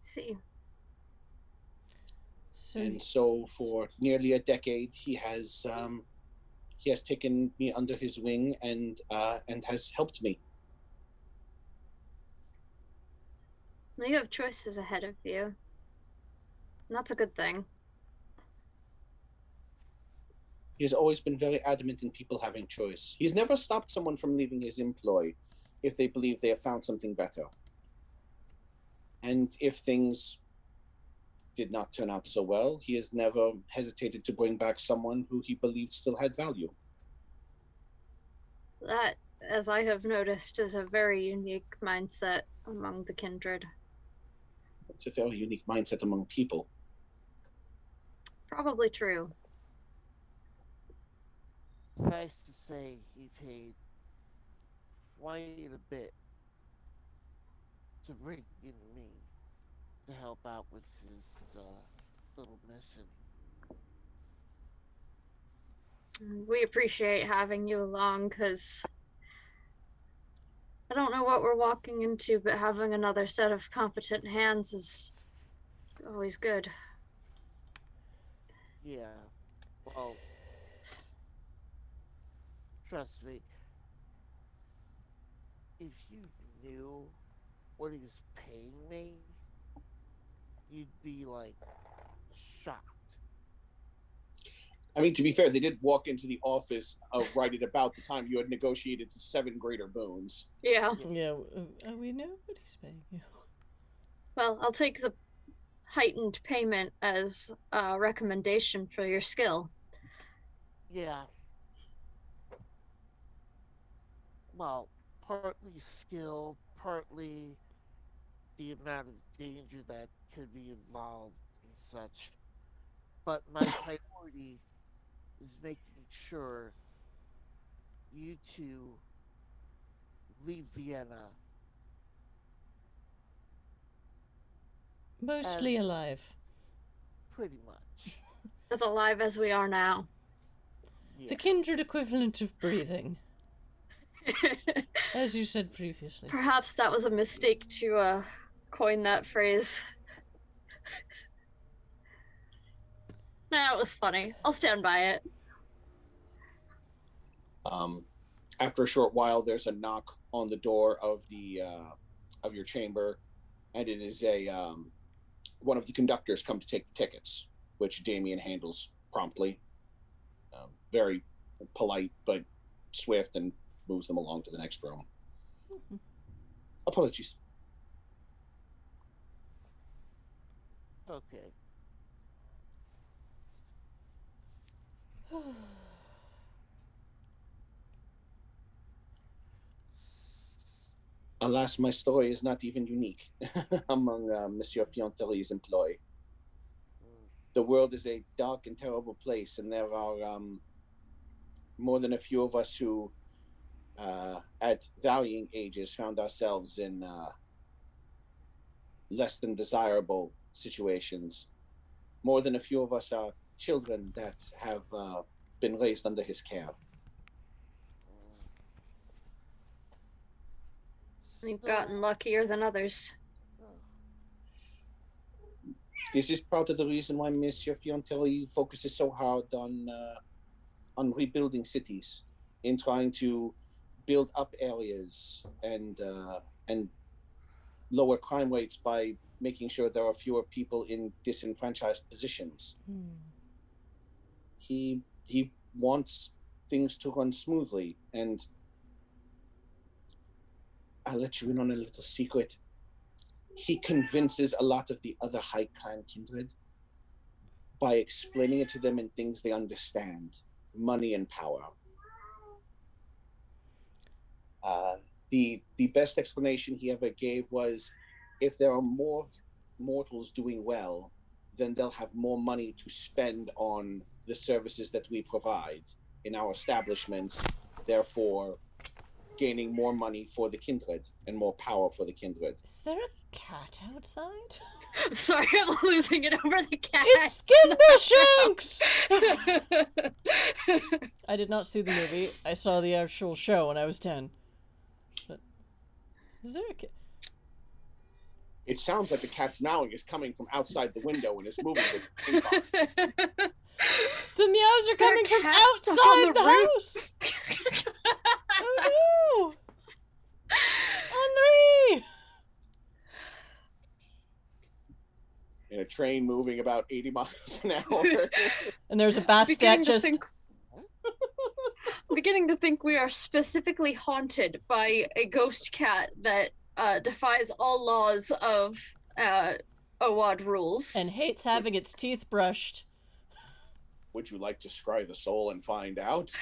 See. And so for nearly a decade, he has taken me under his wing, and has helped me. Now you have choices ahead of you. And that's a good thing. He's always been very adamant in people having choice. He's never stopped someone from leaving his employ if they believe they have found something better. And if things did not turn out so well, he has never hesitated to bring back someone who he believed still had value. That, as I have noticed, is a very unique mindset among the kindred. It's a very unique mindset among people. Probably true. Suffice to say, he paid quite a bit to bring in me to help out with his little mission. We appreciate having you along, because I don't know what we're walking into, but having another set of competent hands is always good. Yeah. Well, trust me, if you knew what he was paying me, you'd be like shocked. I mean, to be fair, they did walk into the office of right at about the time you had negotiated to 7 greater boons. Yeah. Yeah, we know what he's paying you. Well, I'll take the heightened payment as a recommendation for your skill. Yeah. Well, partly skill, partly the amount of danger that could be involved and such. But my priority is making sure you two leave Vienna Mostly as alive. pretty much. As alive as we are now. Yeah. The kindred equivalent of breathing, as you said previously. Perhaps that was a mistake to coin that phrase. Nah, it was funny. I'll stand by it. After a short while, there's a knock on the door of the of your chamber, and it is one of the conductors come to take the tickets, which Damien handles promptly. Very polite, but swift, and moves them along to the next room. Mm-hmm. Apologies. Okay. Alas, my story is not even unique among Monsieur Fiontelli's employ. The world is a dark and terrible place, and there are more than a few of us who, at varying ages, found ourselves in less than desirable situations. More than a few of us are children that have been raised under his care. You've gotten luckier than others. This is part of the reason why Monsieur Fiontelli focuses so hard on rebuilding cities, in trying to build up areas and lower crime rates by making sure there are fewer people in disenfranchised positions. He wants things to run smoothly, and I'll let you in on a little secret. He convinces a lot of the other high crime kindred by explaining it to them in things they understand, money and power. The best explanation he ever gave was, if there are more mortals doing well, then they'll have more money to spend on the services that we provide in our establishments, therefore gaining more money for the kindred and more power for the kindred. Is there a cat outside? Sorry, I'm losing it over the cat. It's Skimbleshanks! I did not see the movie. I saw the actual show when I was 10. But is there a cat? It sounds like the cat's meowing is coming from outside the window and is moving with The meows are coming from outside the house! Oh no! Henri! in a train moving about 80 miles an hour. And there's a basket just... I'm beginning to think we are specifically haunted by a ghost cat that defies all laws of OWAD rules. and hates having its teeth brushed. Would you like to scry the soul and find out?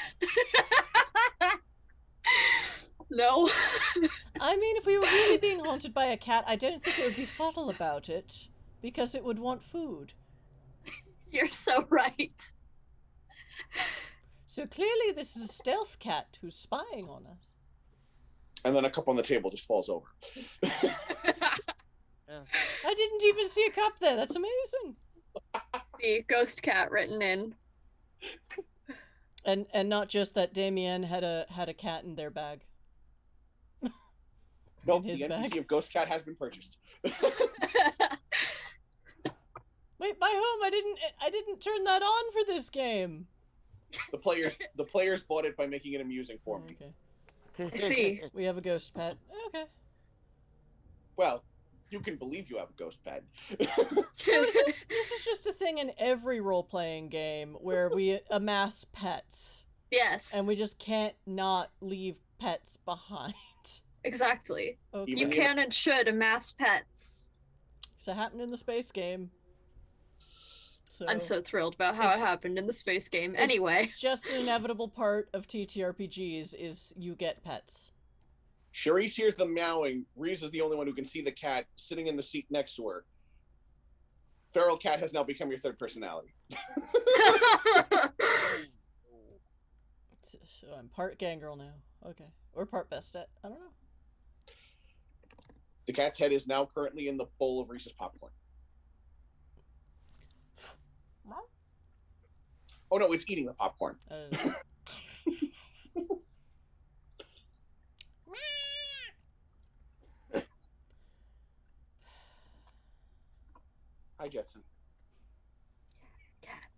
No. I mean, if we were really being haunted by a cat, I don't think it would be subtle about it, because it would want food. You're so right. So clearly this is a stealth cat who's spying on us. And then a cup on the table just falls over. I didn't even see a cup there. That's amazing. The ghost cat written in. And not just that Damien had a cat in their bag. Nope, his the NPC bag. of Ghost Cat has been purchased. Wait, by whom? I didn't turn that on for this game. The players bought it by making it amusing for me. Okay. I see. We have a ghost pet. Okay. Well, you can believe you have a ghost pet. So this is just a thing in every role-playing game where we amass pets. Yes. And we just can't not leave pets behind. Exactly. Okay. Even You can and should amass pets. So it happened in the space game. So I'm so thrilled about how it It's- happened in the space game. it's Anyway. just an inevitable part of TTRPGs is you get pets. Charisse hears the meowing. Reese is the only one who can see the cat sitting in the seat next to her. Feral Cat has now become your third personality. So I'm part gangrel now. Okay. Or part Bestet. I don't know. The cat's head is now currently in the bowl of Reese's popcorn. Oh no, it's eating the popcorn. Hi, Jetson.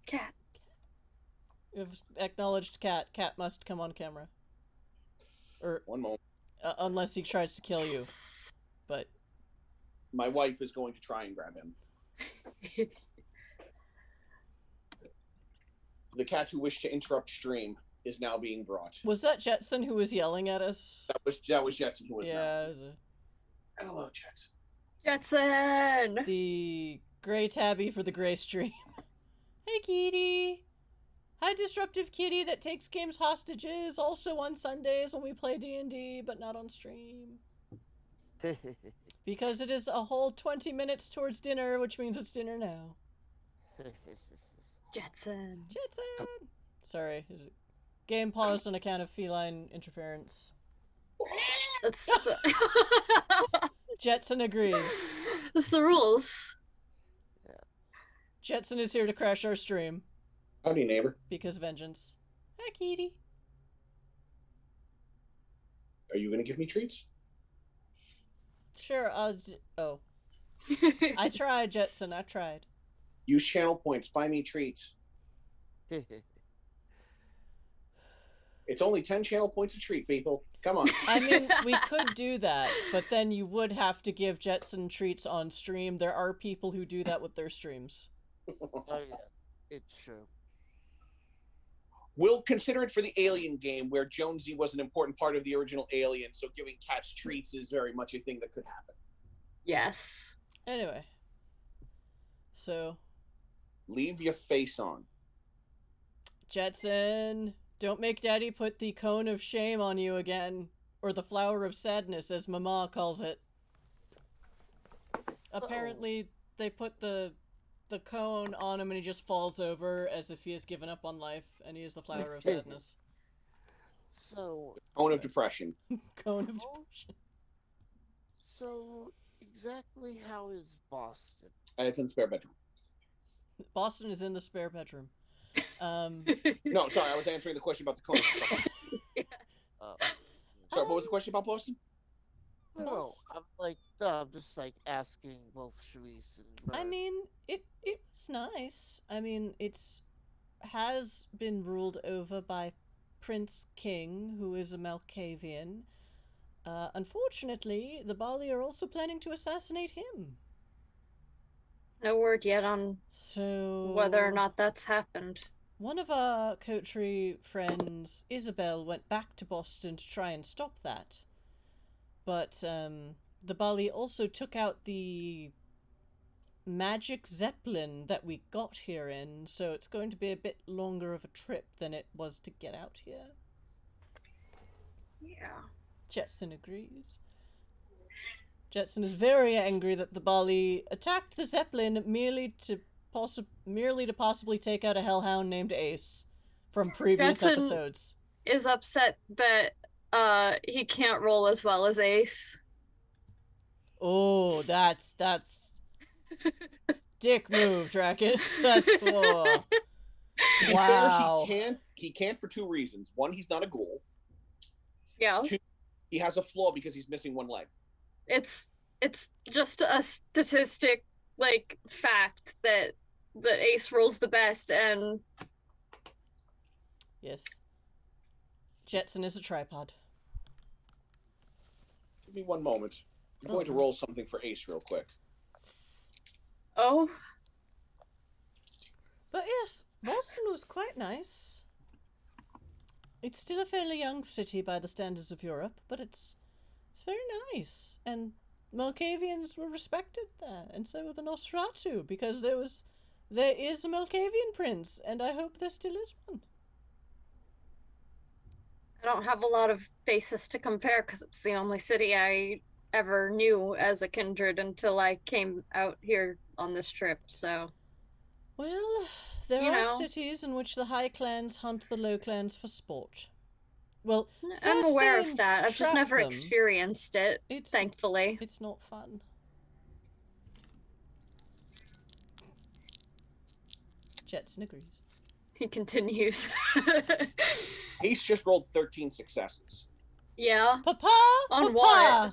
Cat. We've acknowledged cat. Cat must come on camera. Or One moment. unless he tries to kill you. But My wife is going to try and grab him. The cat who wished to interrupt stream is now being brought. was that Jetson who was yelling at us? That was Jetson who was now. Yeah, it was Hello, Jetson. Jetson! the gray tabby for the gray stream. Hey, kitty. Hi, Disruptive Kitty that takes games hostages, also on Sundays when we play D&D, but not on stream. Because it is a whole 20 minutes towards dinner, which means it's dinner now. Jetson. Jetson! Sorry. Game paused on account of feline interference. That's the... Jetson agrees. That's the rules. Jetson is here to crash our stream. Howdy, neighbor. Because vengeance. Hi, Kitty. Are you going to give me treats? Sure, oh. I tried, Jetson, I tried. Use channel points. Buy me treats. It's only 10 channel points a treat, people. Come on. I mean, we could do that, but then you would have to give Jetson treats on stream. There are people who do that with their streams. Oh yeah, it's true. We'll consider it for the Alien game, where Jonesy was an important part of the original Alien, so giving cats treats is very much a thing that could happen. Yes. Anyway. So. Leave your face on. Jetson, don't make Daddy put the cone of shame on you again. Or the flower of sadness, as Mama calls it. Apparently, they put the cone on him and he just falls over as if he has given up on life, and he is the flower of sadness. So... Cone of depression. Cone of depression. So, exactly how is Boston? It's in the spare bedroom. Boston is in the spare bedroom. No, sorry, I was answering the question about the cone of depression. Sorry, what was the question about Boston? No, I'm just asking both Sharice and Vern. I mean, it was nice. I mean, has been ruled over by Prince King, who is a Malkavian. Unfortunately, the Bali are also planning to assassinate him. No word yet on whether or not that's happened. One of our coterie friends, Isabel, went back to Boston to try and stop that. But the Bali also took out the magic zeppelin that we got here in, so it's going to be a bit longer of a trip than it was to get out here. Yeah. Jetson agrees. Jetson is very angry that the Bali attacked the zeppelin merely to possibly take out a hellhound named Ace from previous Jetson episodes. Is upset that he can't roll as well as Ace. Oh, that's dick move, Dracus. That's wow. He can't for two reasons. One, he's not a ghoul. Yeah. Two, he has a flaw because he's missing one leg. It's just a statistic, fact that Ace rolls the best, and yes, Jetson is a tripod. Give me one moment. I'm going to roll something for Ace real quick. Oh. But yes, Boston was quite nice. It's still a fairly young city by the standards of Europe, but it's very nice. And Malkavians were respected there, and so were the Nosferatu, because there is a Malkavian prince, and I hope there still is one. I don't have a lot of basis to compare because it's the only city I ever knew as a kindred until I came out here on this trip, so... Well, there are cities in which the high clans hunt the low clans for sport. Well, I'm aware of that. I've just never experienced it, thankfully. It's not fun. Jetson agrees. He continues. Ace just rolled 13 successes. Yeah. Papa! On Papa! what?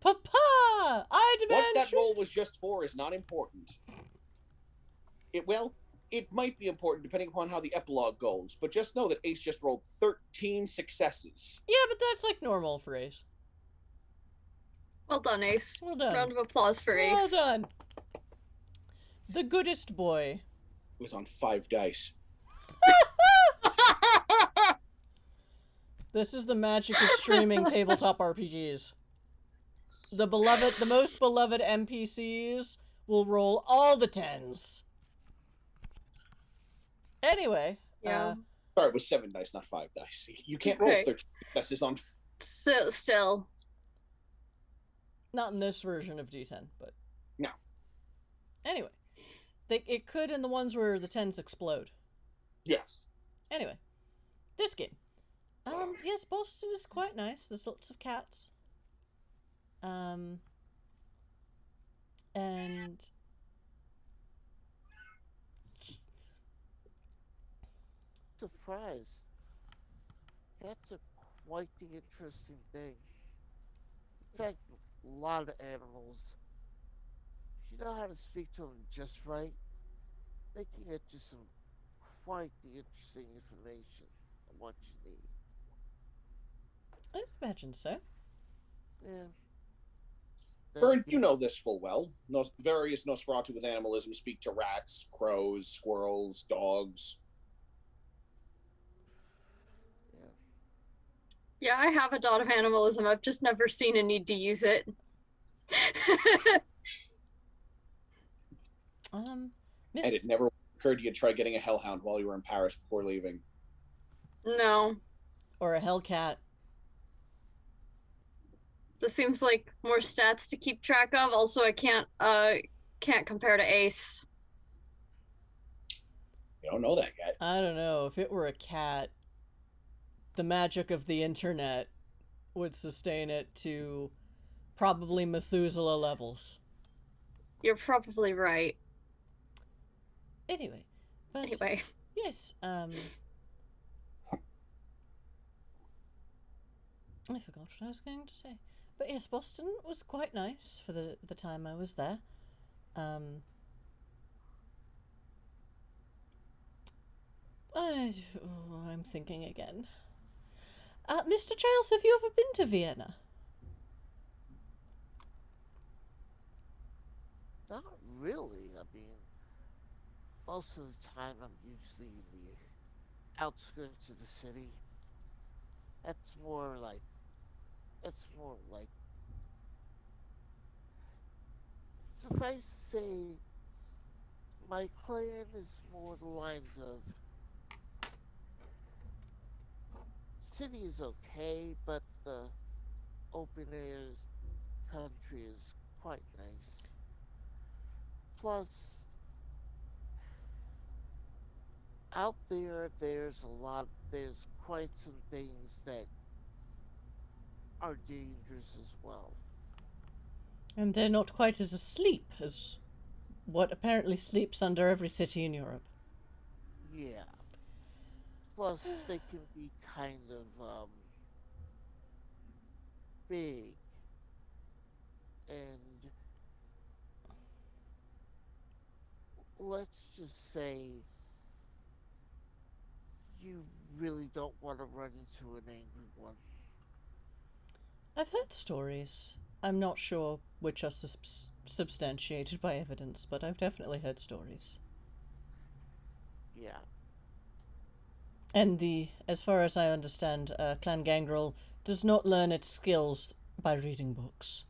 Papa! I demand What that roll was just for is not important. It might be important depending upon how the epilogue goes, but just know that Ace just rolled 13 successes. Yeah, but that's normal for Ace. Well done, Ace. Well done. Round of applause for Ace. Well done. The goodest boy. It was on 5 dice. This is the magic of streaming tabletop RPGs. The most beloved NPCs will roll all the 10s. Anyway, Yeah. Sorry, it was 7 dice, not 5 dice. You can't roll Okay. 13 successes on. So still. not in this version of D10, but No. anyway, it could in the ones where the 10s explode. Yes. Anyway, this game. Yes, Boston is quite nice. There's lots of cats. And Surprise. Cats are quite the interesting thing. In fact, a lot of animals, if you know how to speak to them just right, they can get you some quite the interesting information on what you need. I imagine so. Yeah. Vern, you know this full well. Various Nosferatu with animalism speak to rats, crows, squirrels, dogs. Yeah. Yeah, I have a dot of animalism. I've just never seen a need to use it. Miss. And it never occurred to you to try getting a hellhound while you were in Paris before leaving. No. Or a hellcat. This seems like more stats to keep track of. Also, I can't compare to Ace. You don't know that yet. I don't know. If it were a cat, the magic of the internet would sustain it to probably Methuselah levels. You're probably right. Anyway. Yes, I forgot what I was going to say. But yes, Boston was quite nice for the time I was there. I'm thinking again. Mr. Giles, have you ever been to Vienna? Not really. I mean, most of the time I'm usually in the outskirts of the city. That's more like. Suffice to say, my clan is more the lines of. City is okay, but the open air country is quite nice. Plus, out there's quite some things that are dangerous as well. And they're not quite as asleep as what apparently sleeps under every city in Europe. Yeah. Plus, they can be kind of big, and let's just say you really don't want to run into an angry one. I've heard stories. I'm not sure which are substantiated by evidence, but I've definitely heard stories. Yeah. And as far as I understand, Clan Gangrel does not learn its skills by reading books.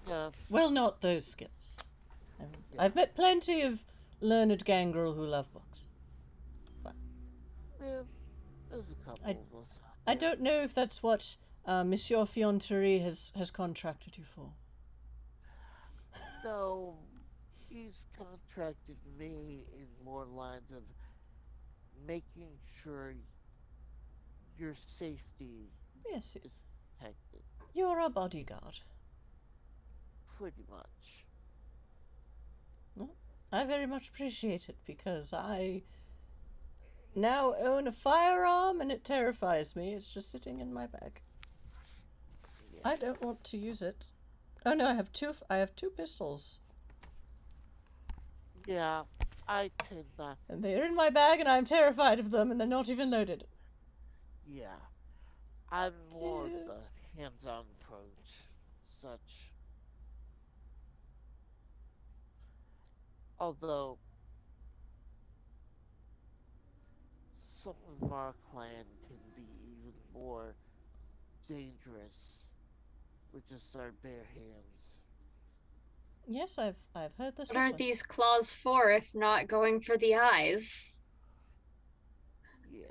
Yeah. Well, not those skills. I've met plenty of learned Gangrel who love books. But Yeah. There's a couple of us. I don't know if that's what Monsieur Fionterie has contracted you for. No, he's contracted me in more lines of making sure your safety Yes, is protected. you're a bodyguard. Pretty much. Well, I very much appreciate it because I now own a firearm and it terrifies me. It's just sitting in my bag. Yeah. I don't want to use it. Oh no, I have two pistols. Yeah, I tend not. And they're in my bag and I'm terrified of them and they're not even loaded. Yeah, I'm more of the hands-on approach, such. Although some of our clan can be even more dangerous with just our bare hands. Yes, I've heard this. What are these claws for if not going for the eyes? Yeah.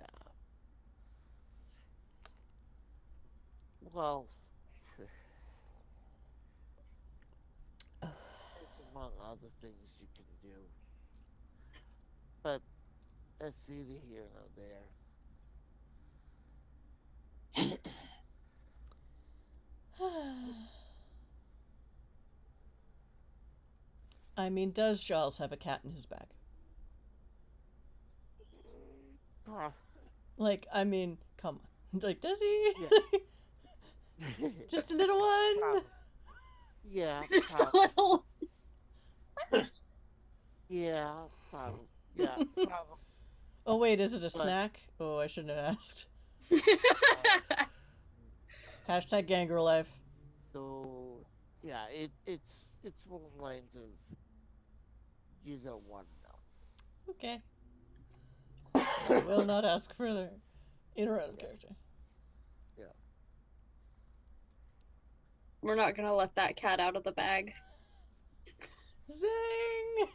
Well, it's among other things you can do. But that's neither here nor there. I mean, does Giles have a cat in his bag? Like, I mean, come on. Like, does he? Yeah. Just a little one? Yeah, Just a little. Yeah, probably. Yeah, probably. Oh, wait, is it a snack? Oh, I shouldn't have asked. Hashtag Gangrel Life. So, yeah, it's one of the lines of you don't want to know. Okay. I will not ask further. In or out of character. Yeah. We're not gonna let that cat out of the bag. Zing!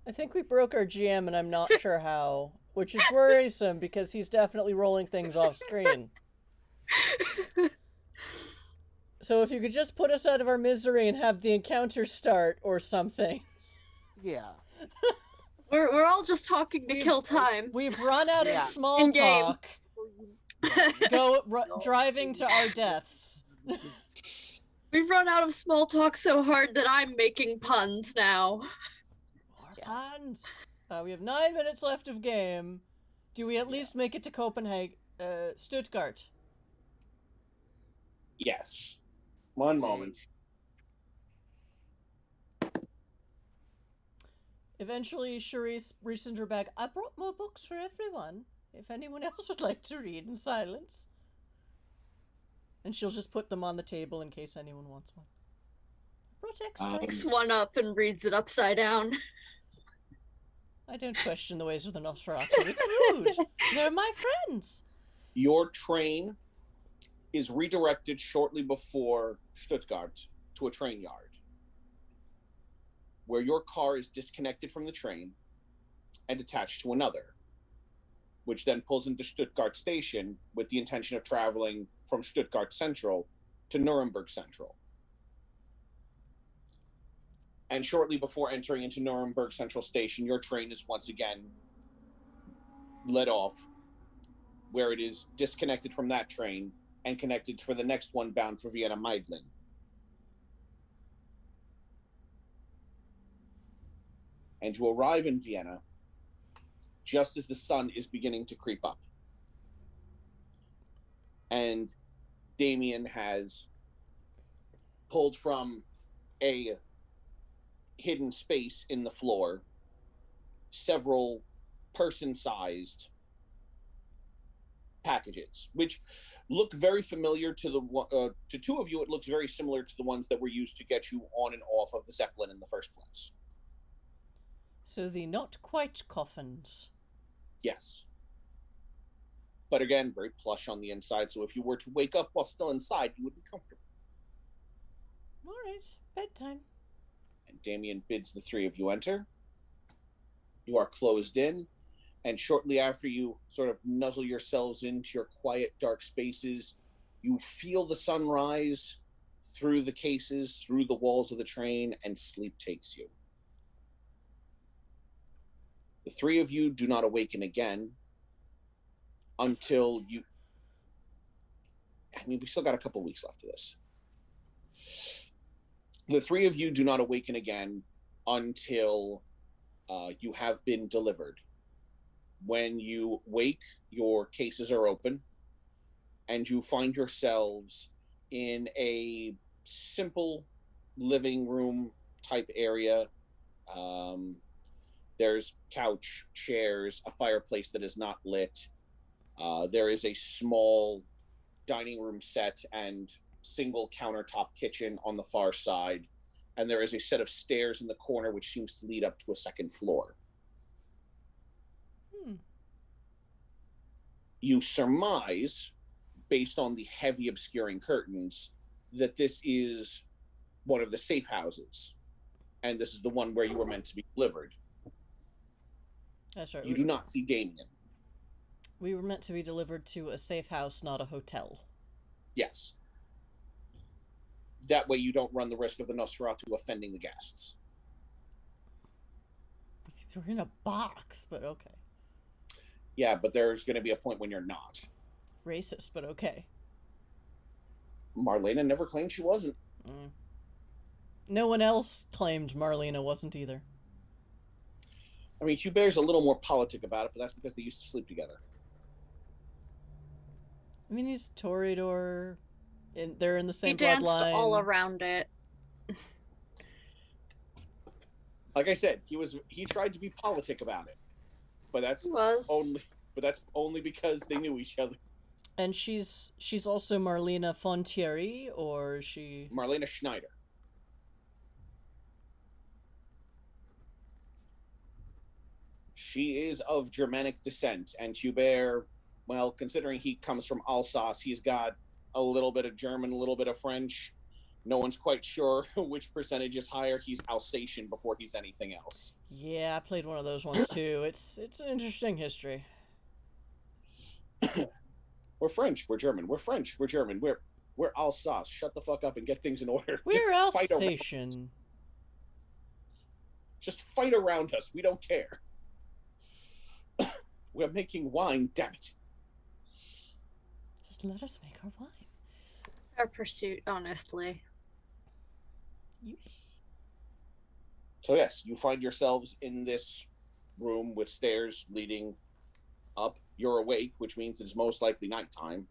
I think we broke our GM and I'm not sure how, which is worrisome because he's definitely rolling things off screen. So if you could just put us out of our misery and have the encounter start or something. Yeah. We're all just talking to kill time. We've run out of small In-game. talk. Driving to our deaths. We've run out of small talk so hard that I'm making puns now. More puns. We have 9 minutes left of game. Do we at least make it to Copenhagen? Stuttgart. Yes. One moment. Eventually, Charisse reaches into her bag. I brought more books for everyone. If anyone else would like to read in silence. And she'll just put them on the table in case anyone wants one. I brought extra. Picks one up and reads it upside down. I don't question the ways of the Nosferatu. It's rude. They're my friends. Your train is redirected shortly before Stuttgart to a train yard, where your car is disconnected from the train and attached to another, which then pulls into Stuttgart Station with the intention of traveling from Stuttgart Central to Nuremberg Central. And shortly before entering into Nuremberg Central Station, your train is once again let off, where it is disconnected from that train and connected for the next one bound for Vienna Meidling. And you arrive in Vienna just as the sun is beginning to creep up. And Damien has pulled from a hidden space in the floor several person-sized packages, which look very familiar to to two of you. It looks very similar to the ones that were used to get you on and off of the Zeppelin in the first place. So the not quite coffins. Yes. But again, very plush on the inside, so if you were to wake up while still inside, you would be comfortable. All right, bedtime. And Damien bids the three of you enter. You are closed in, and shortly after you sort of nuzzle yourselves into your quiet, dark spaces, you feel the sun rise through the cases, through the walls of the train, and sleep takes you. The three of you do not awaken again until you... I mean, we still got a couple weeks left of this. The three of you do not awaken again until you have been delivered. When you wake, your cases are open, and you find yourselves in a simple living room type area. There's couch, chairs, a fireplace that is not lit. There is a small dining room set and single countertop kitchen on the far side. And there is a set of stairs in the corner which seems to lead up to a second floor. you surmise, based on the heavy obscuring curtains, that this is one of the safe houses, and this is the one where you were meant to be delivered. That's right. You do not see Damien. We were meant to be delivered to a safe house, not a hotel. Yes. That way you don't run the risk of the Nosferatu offending the guests. We're in a box, but okay. Yeah, but there's going to be a point when you're not. Racist, but okay. Marlena never claimed she wasn't. No one else claimed Marlena wasn't either. I mean, Hubert's a little more politic about it, but that's because they used to sleep together. I mean, he's Toreador. They're in the same He danced bloodline. all around it. Like I said, he tried to be politic about it, but that's only because they knew each other. And she's also Marlena Fontieri, or is she Marlena Schneider? She is of Germanic descent, and Hubert, well, considering he comes from Alsace, he's got a little bit of German, a little bit of French. No one's quite sure which percentage is higher. He's Alsatian before he's anything else. Yeah, I played one of those ones too. It's an interesting history. We're French, we're German. We're French, we're German. We're Alsace. Shut the fuck up and get things in order. We're Alsatian. Just fight around us. We don't care. We're making wine, damn it. Just let us make our wine. Our pursuit, honestly. So yes, you find yourselves in this room with stairs leading up. You're awake, which means it's most likely nighttime.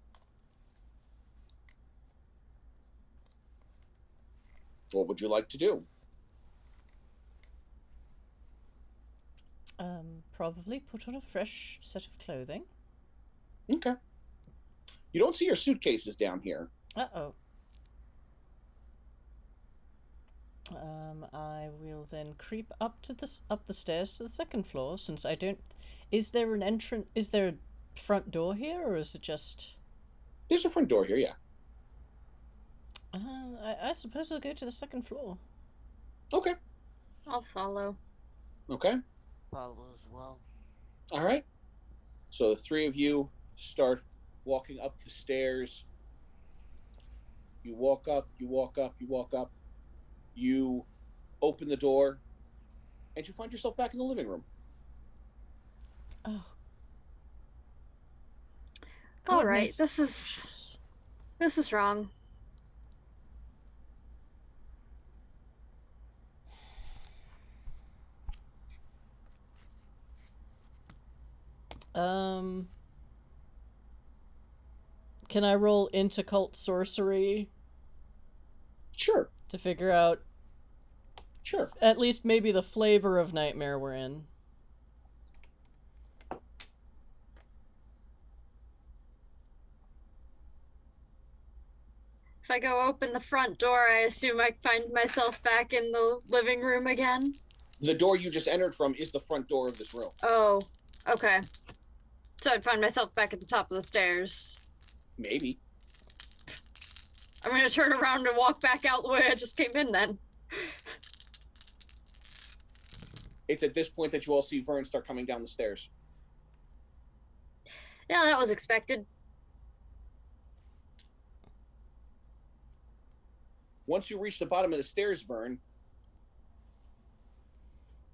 What would you like to do? Probably put on a fresh set of clothing. Okay. You don't see your suitcases down here. Uh-oh. I will then creep up the stairs to the second floor, since I don't... Is there an entrance... Is there a front door here, or is it just... There's a front door here, yeah. I suppose I'll go to the second floor. Okay. I'll follow. Okay. Follow as well. All right. So the three of you start walking up the stairs. You walk up, you walk up, you walk up. You open the door, and you find yourself back in the living room. Oh. All right, Goodness. this is wrong. Can I roll into cult sorcery? Sure. To figure out... Sure. At least maybe the flavor of nightmare we're in. If I go open the front door, I assume I find myself back in the living room again? The door you just entered from is the front door of this room. Oh, okay. So I'd find myself back at the top of the stairs. Maybe. I'm gonna turn around and walk back out the way I just came in then. It's at this point that you all see Vern start coming down the stairs. Yeah, that was expected. Once you reach the bottom of the stairs, Vern,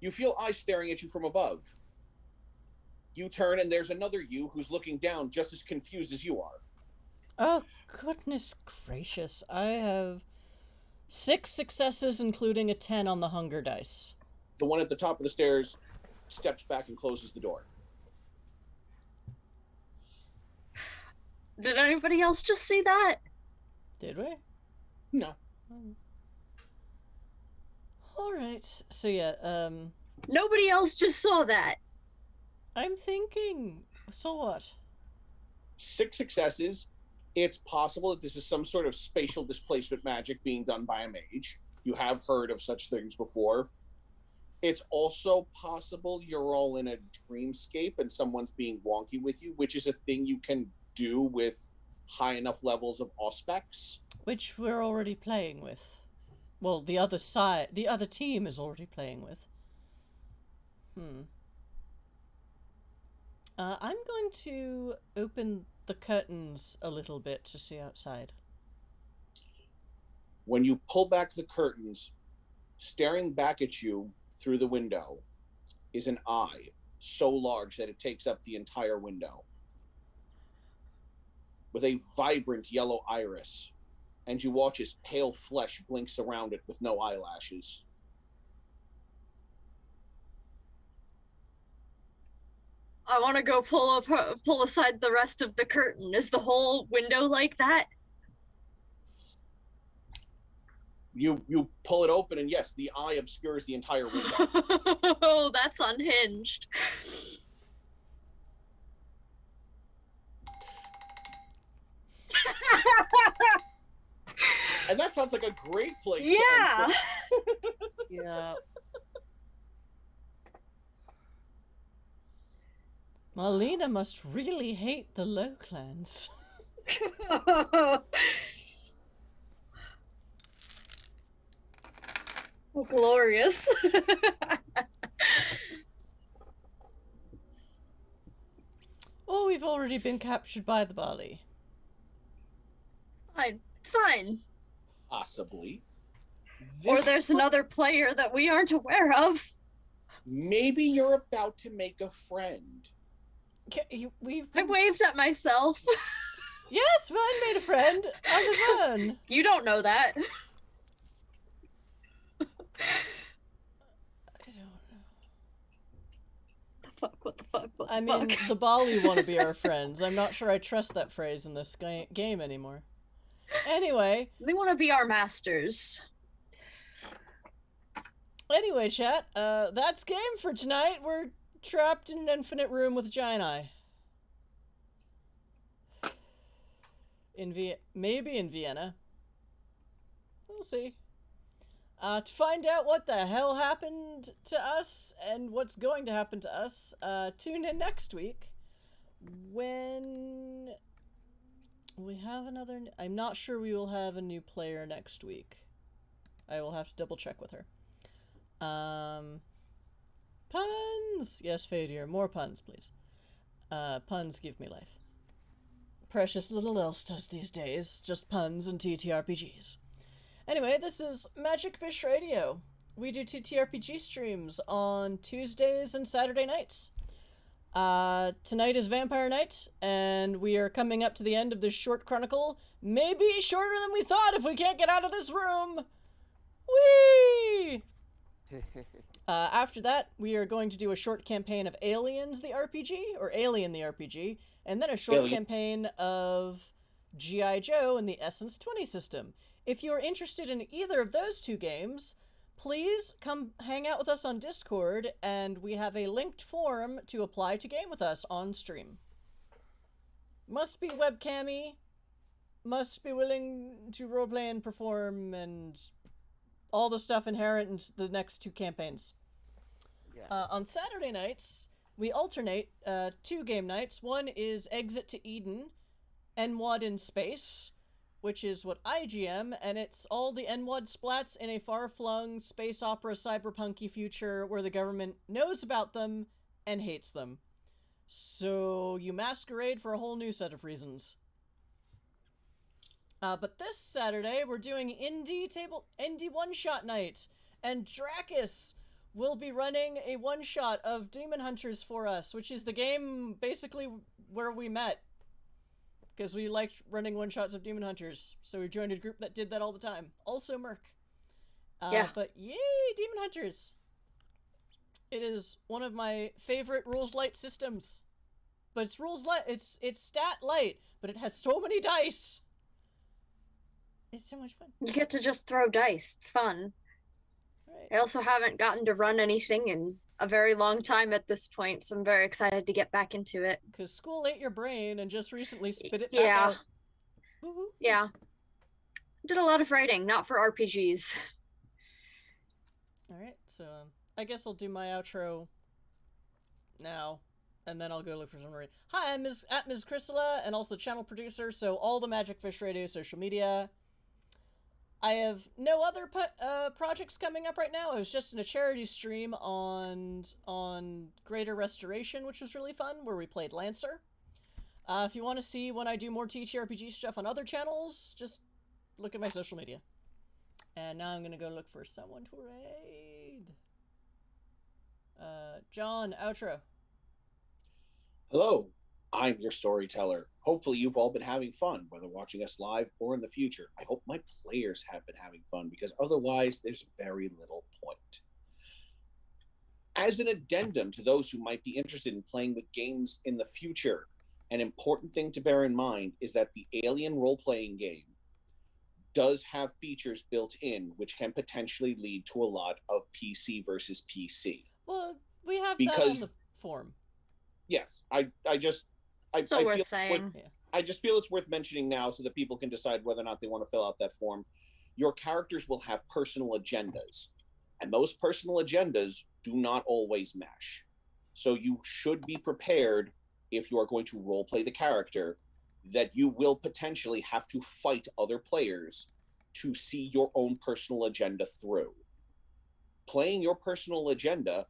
you feel eyes staring at you from above. You turn and there's another you who's looking down just as confused as you are. Oh, goodness gracious. I have 6 successes, including a 10 on the hunger dice. The one at the top of the stairs steps back and closes the door. Did anybody else just see that? Did we? No. Alright, so yeah, Nobody else just saw that. I'm thinking, so what? 6 successes. It's possible that this is some sort of spatial displacement magic being done by a mage. You have heard of such things before. It's also possible you're all in a dreamscape and someone's being wonky with you, which is a thing you can do with high enough levels of auspex. Which we're already playing with. Well, the other team is already playing with. I'm going to open the curtains a little bit to see outside. When you pull back the curtains, staring back at you through the window is an eye so large that it takes up the entire window, with a vibrant yellow iris, and you watch as pale flesh blinks around it with no eyelashes. I want to go pull aside the rest of the curtain. Is the whole window like that? You pull it open, and yes, the eye obscures the entire window. Oh, that's unhinged. And that sounds like a great place. Yeah. To end Yeah. Marlena must really hate the Lowlands. Glorious. Oh, we've already been captured by the Bali. Fine. It's fine. Possibly. Or there's another player that we aren't aware of. Maybe you're about to make a friend. I waved at myself. Yes, Vern made a friend. Other Vern. You don't know that. I don't know. What the fuck? I mean, the Bali want to be our friends. I'm not sure I trust that phrase in this game anymore. Anyway. They want to be our masters. Anyway, chat, that's game for tonight. We're trapped in an infinite room with a giant eye. Maybe in Vienna. We'll see. To find out what the hell happened to us and what's going to happen to us, tune in next week when we have another... I'm not sure we will have a new player next week. I will have to double check with her. Puns! Yes, Fadir, more puns, please. Puns give me life. Precious little else does these days, just puns and TTRPGs. Anyway, this is Magic Fish Radio. We do TTRPG streams on Tuesdays and Saturday nights. Tonight is Vampire Night, and we are coming up to the end of this short chronicle. Maybe shorter than we thought if we can't get out of this room! Whee! After that, we are going to do a short campaign of Aliens the RPG, or Alien the RPG, and then a short campaign of G.I. Joe in the Essence 20 system. If you are interested in either of those two games, please come hang out with us on Discord, and we have a linked form to apply to game with us on stream. Must be webcammy, must be willing to roleplay and perform, and all the stuff inherent in the next two campaigns. Yeah. On Saturday nights, we alternate 2 game nights. One is Exit to Eden, NWAD in Space, which is what I GM, and it's all the NWAD splats in a far-flung space opera cyberpunky future where the government knows about them and hates them. So you masquerade for a whole new set of reasons. But this Saturday, we're doing indie one-shot night, and Dracus will be running a one-shot of Demon Hunters for us, which is the game basically where we met. Because we liked running one-shots of Demon Hunters, so we joined a group that did that all the time. Also Merc. Yeah. But yay, Demon Hunters! It is one of my favorite rules light systems. But it's rules light, it's stat light, but it has so many dice! It's so much fun. You get to just throw dice. It's fun. Right. I also haven't gotten to run anything in a very long time at this point, so I'm very excited to get back into it. Because school ate your brain and just recently spit it back Yeah. out. Woo-hoo. Yeah. Did a lot of writing, not for RPGs. Alright, so I guess I'll do my outro now, and then I'll go look for some read. Hi, I'm Ms. Chrysala, and also the channel producer, so all the Magic Fish Radio social media. I have no other projects coming up right now. I was just in a charity stream on Greater Restoration, which was really fun, where we played Lancer. If you want to see when I do more TTRPG stuff on other channels, just look at my social media. And now I'm gonna go look for someone to raid. John, outro. Hello, I'm your storyteller. Hopefully you've all been having fun, whether watching us live or in the future. I hope my players have been having fun, because otherwise there's very little point. As an addendum to those who might be interested in playing with games in the future, an important thing to bear in mind is that the Alien role-playing game does have features built in which can potentially lead to a lot of PC versus PC. Well, we have that on the form. Yes, I just worth saying. I just feel it's worth mentioning now so that people can decide whether or not they want to fill out that form. Your characters will have personal agendas, and those personal agendas do not always mesh. So you should be prepared, if you are going to role play the character, that you will potentially have to fight other players to see your own personal agenda through. Playing your personal agenda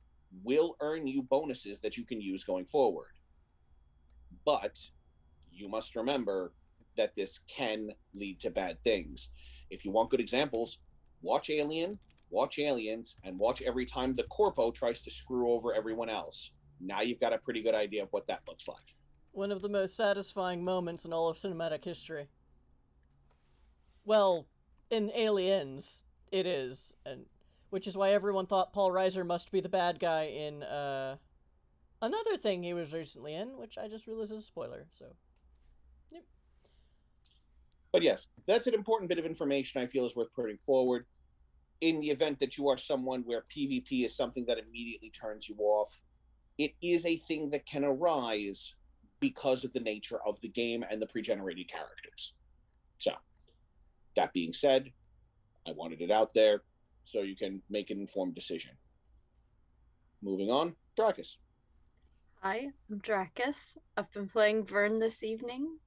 will earn you bonuses that you can use going forward. But you must remember that this can lead to bad things. If you want good examples, watch Alien, watch Aliens, and watch every time the Corpo tries to screw over everyone else. Now you've got a pretty good idea of what that looks like. One of the most satisfying moments in all of cinematic history. Well, in Aliens, it is, and which is why everyone thought Paul Reiser must be the bad guy in another thing he was recently in, which I just realized is a spoiler, so. Yep. But yes, that's an important bit of information I feel is worth putting forward. In the event that you are someone where PvP is something that immediately turns you off, it is a thing that can arise because of the nature of the game and the pre-generated characters. So, that being said, I wanted it out there so you can make an informed decision. Moving on, Dracus. Hi, I'm Dracus. I've been playing Vern this evening.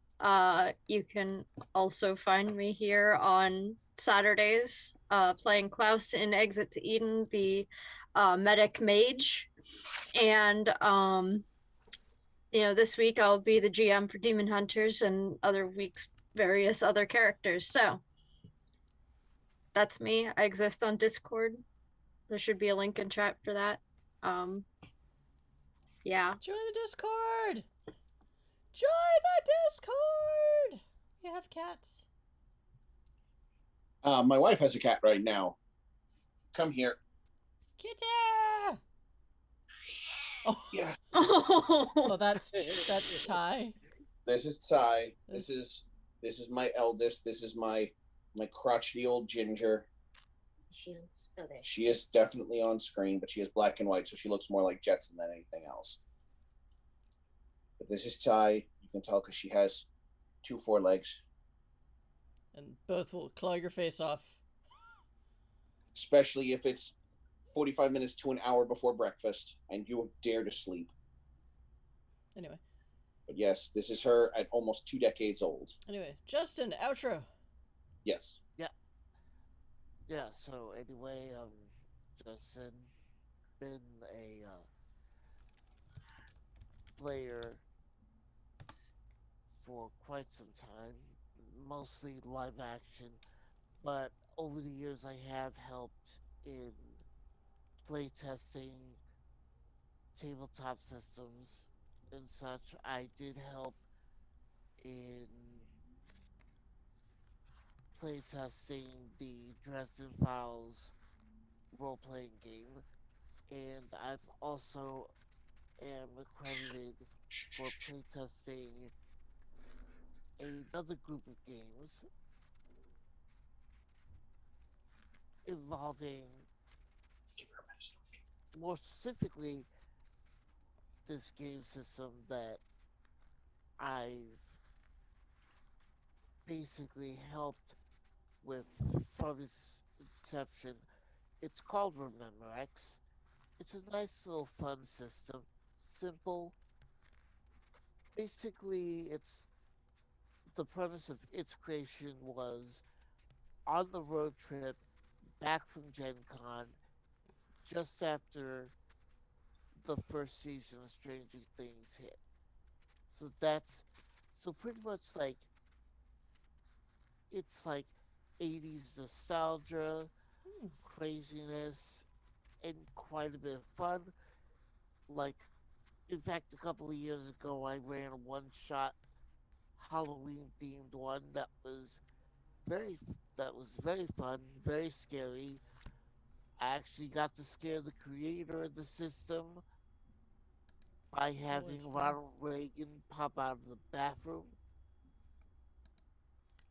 You can also find me here on Saturdays, playing Klaus in Exit to Eden, the medic mage. And this week I'll be the GM for Demon Hunters, and other weeks various other characters. So that's me. I exist on Discord. There should be a link in chat for that. Yeah. Join the Discord! Join the Discord! You have cats. My wife has a cat right now. Come here. Kitty! Oh, Yeah. oh, that's Ty. This is Ty. This is my eldest. This is my crotchety old ginger. She is definitely on screen, but she is black and white, so she looks more like Jetson than anything else. But this is Ty. You can tell because she has 2 forelegs. And both will claw your face off. Especially if it's 45 minutes to an hour before breakfast and you dare to sleep. Anyway. But yes, this is her at almost 2 decades old. Anyway, Justin, outro. Yes. Yeah, so anyway, Justin, been a player for quite some time, mostly live action, but over the years I have helped in playtesting tabletop systems and such. I did help in playtesting the Dresden Files role-playing game, and I've also am accredited for playtesting another group of games involving, more specifically, this game system that I've basically helped with from its inception. It's called Remember X, it's a nice little fun system. Simple. Basically, it's the premise of its creation was on the road trip back from Gen Con just after the first season of Stranger Things hit. So that's so pretty much like it's like 80s nostalgia, Hmm. craziness, and quite a bit of fun. Like, in fact, a couple of years ago, I ran a one shot Halloween themed one very that was very fun, very scary. I actually got to scare the creator of the system by It's always having fun. Ronald Reagan pop out of the bathroom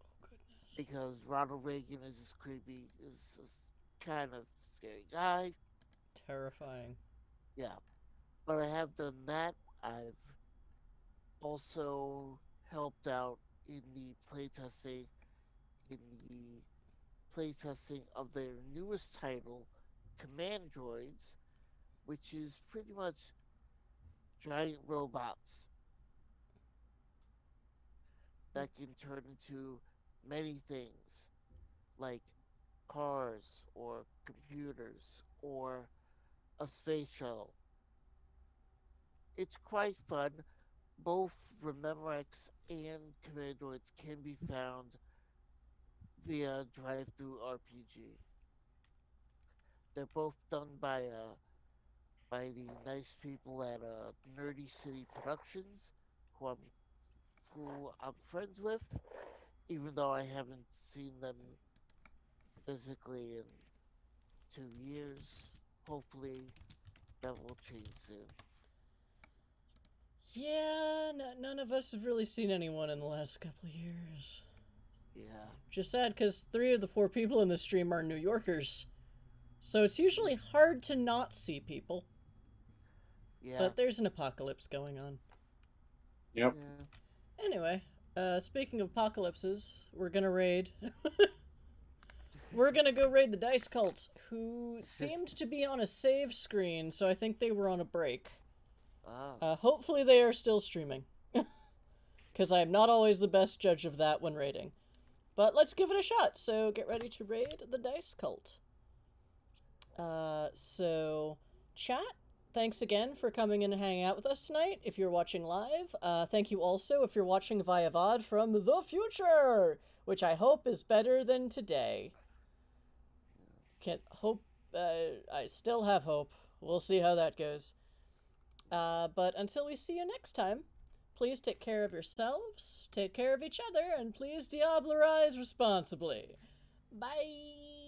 Oh, goodness. because Ronald Reagan is this creepy, is this kind of scary guy. Terrifying. Yeah, but I have done that. I've also helped out in the playtesting in the playtesting of their newest title, Command Droids, which is pretty much giant robots that can turn into many things, like cars or computers or a space shuttle. It's quite fun. Both Rememrex and Commandroids can be found via Drive Through RPG. They're both done by the nice people at Nerdy City Productions, who I'm who I'm friends with, even though I haven't seen them physically in 2 years. Hopefully, that will change soon. Yeah, none of us have really seen anyone in the last couple of years. Yeah, Just sad because 3 of the 4 people in the stream are New Yorkers. So it's yeah, usually hard to not see people. yeah, But there's an apocalypse going on. Yep. yeah. Anyway, speaking of apocalypses, we're gonna raid. We're gonna go raid the Dice Cult, who seemed to be on a save screen, so I think they were on a break. Ah, Hopefully they are still streaming. Because I am not always the best judge of that when raiding. But let's give it a shot, so get ready to raid the Dice Cult. So, chat, thanks again for coming in and hanging out with us tonight if you're watching live. Thank you also if you're watching via VOD from the future, which I hope is better than today. Can't hope, I still have hope. We'll see how that goes. But until we see you next time, please take care of yourselves, take care of each other, and please diablerize responsibly. Bye!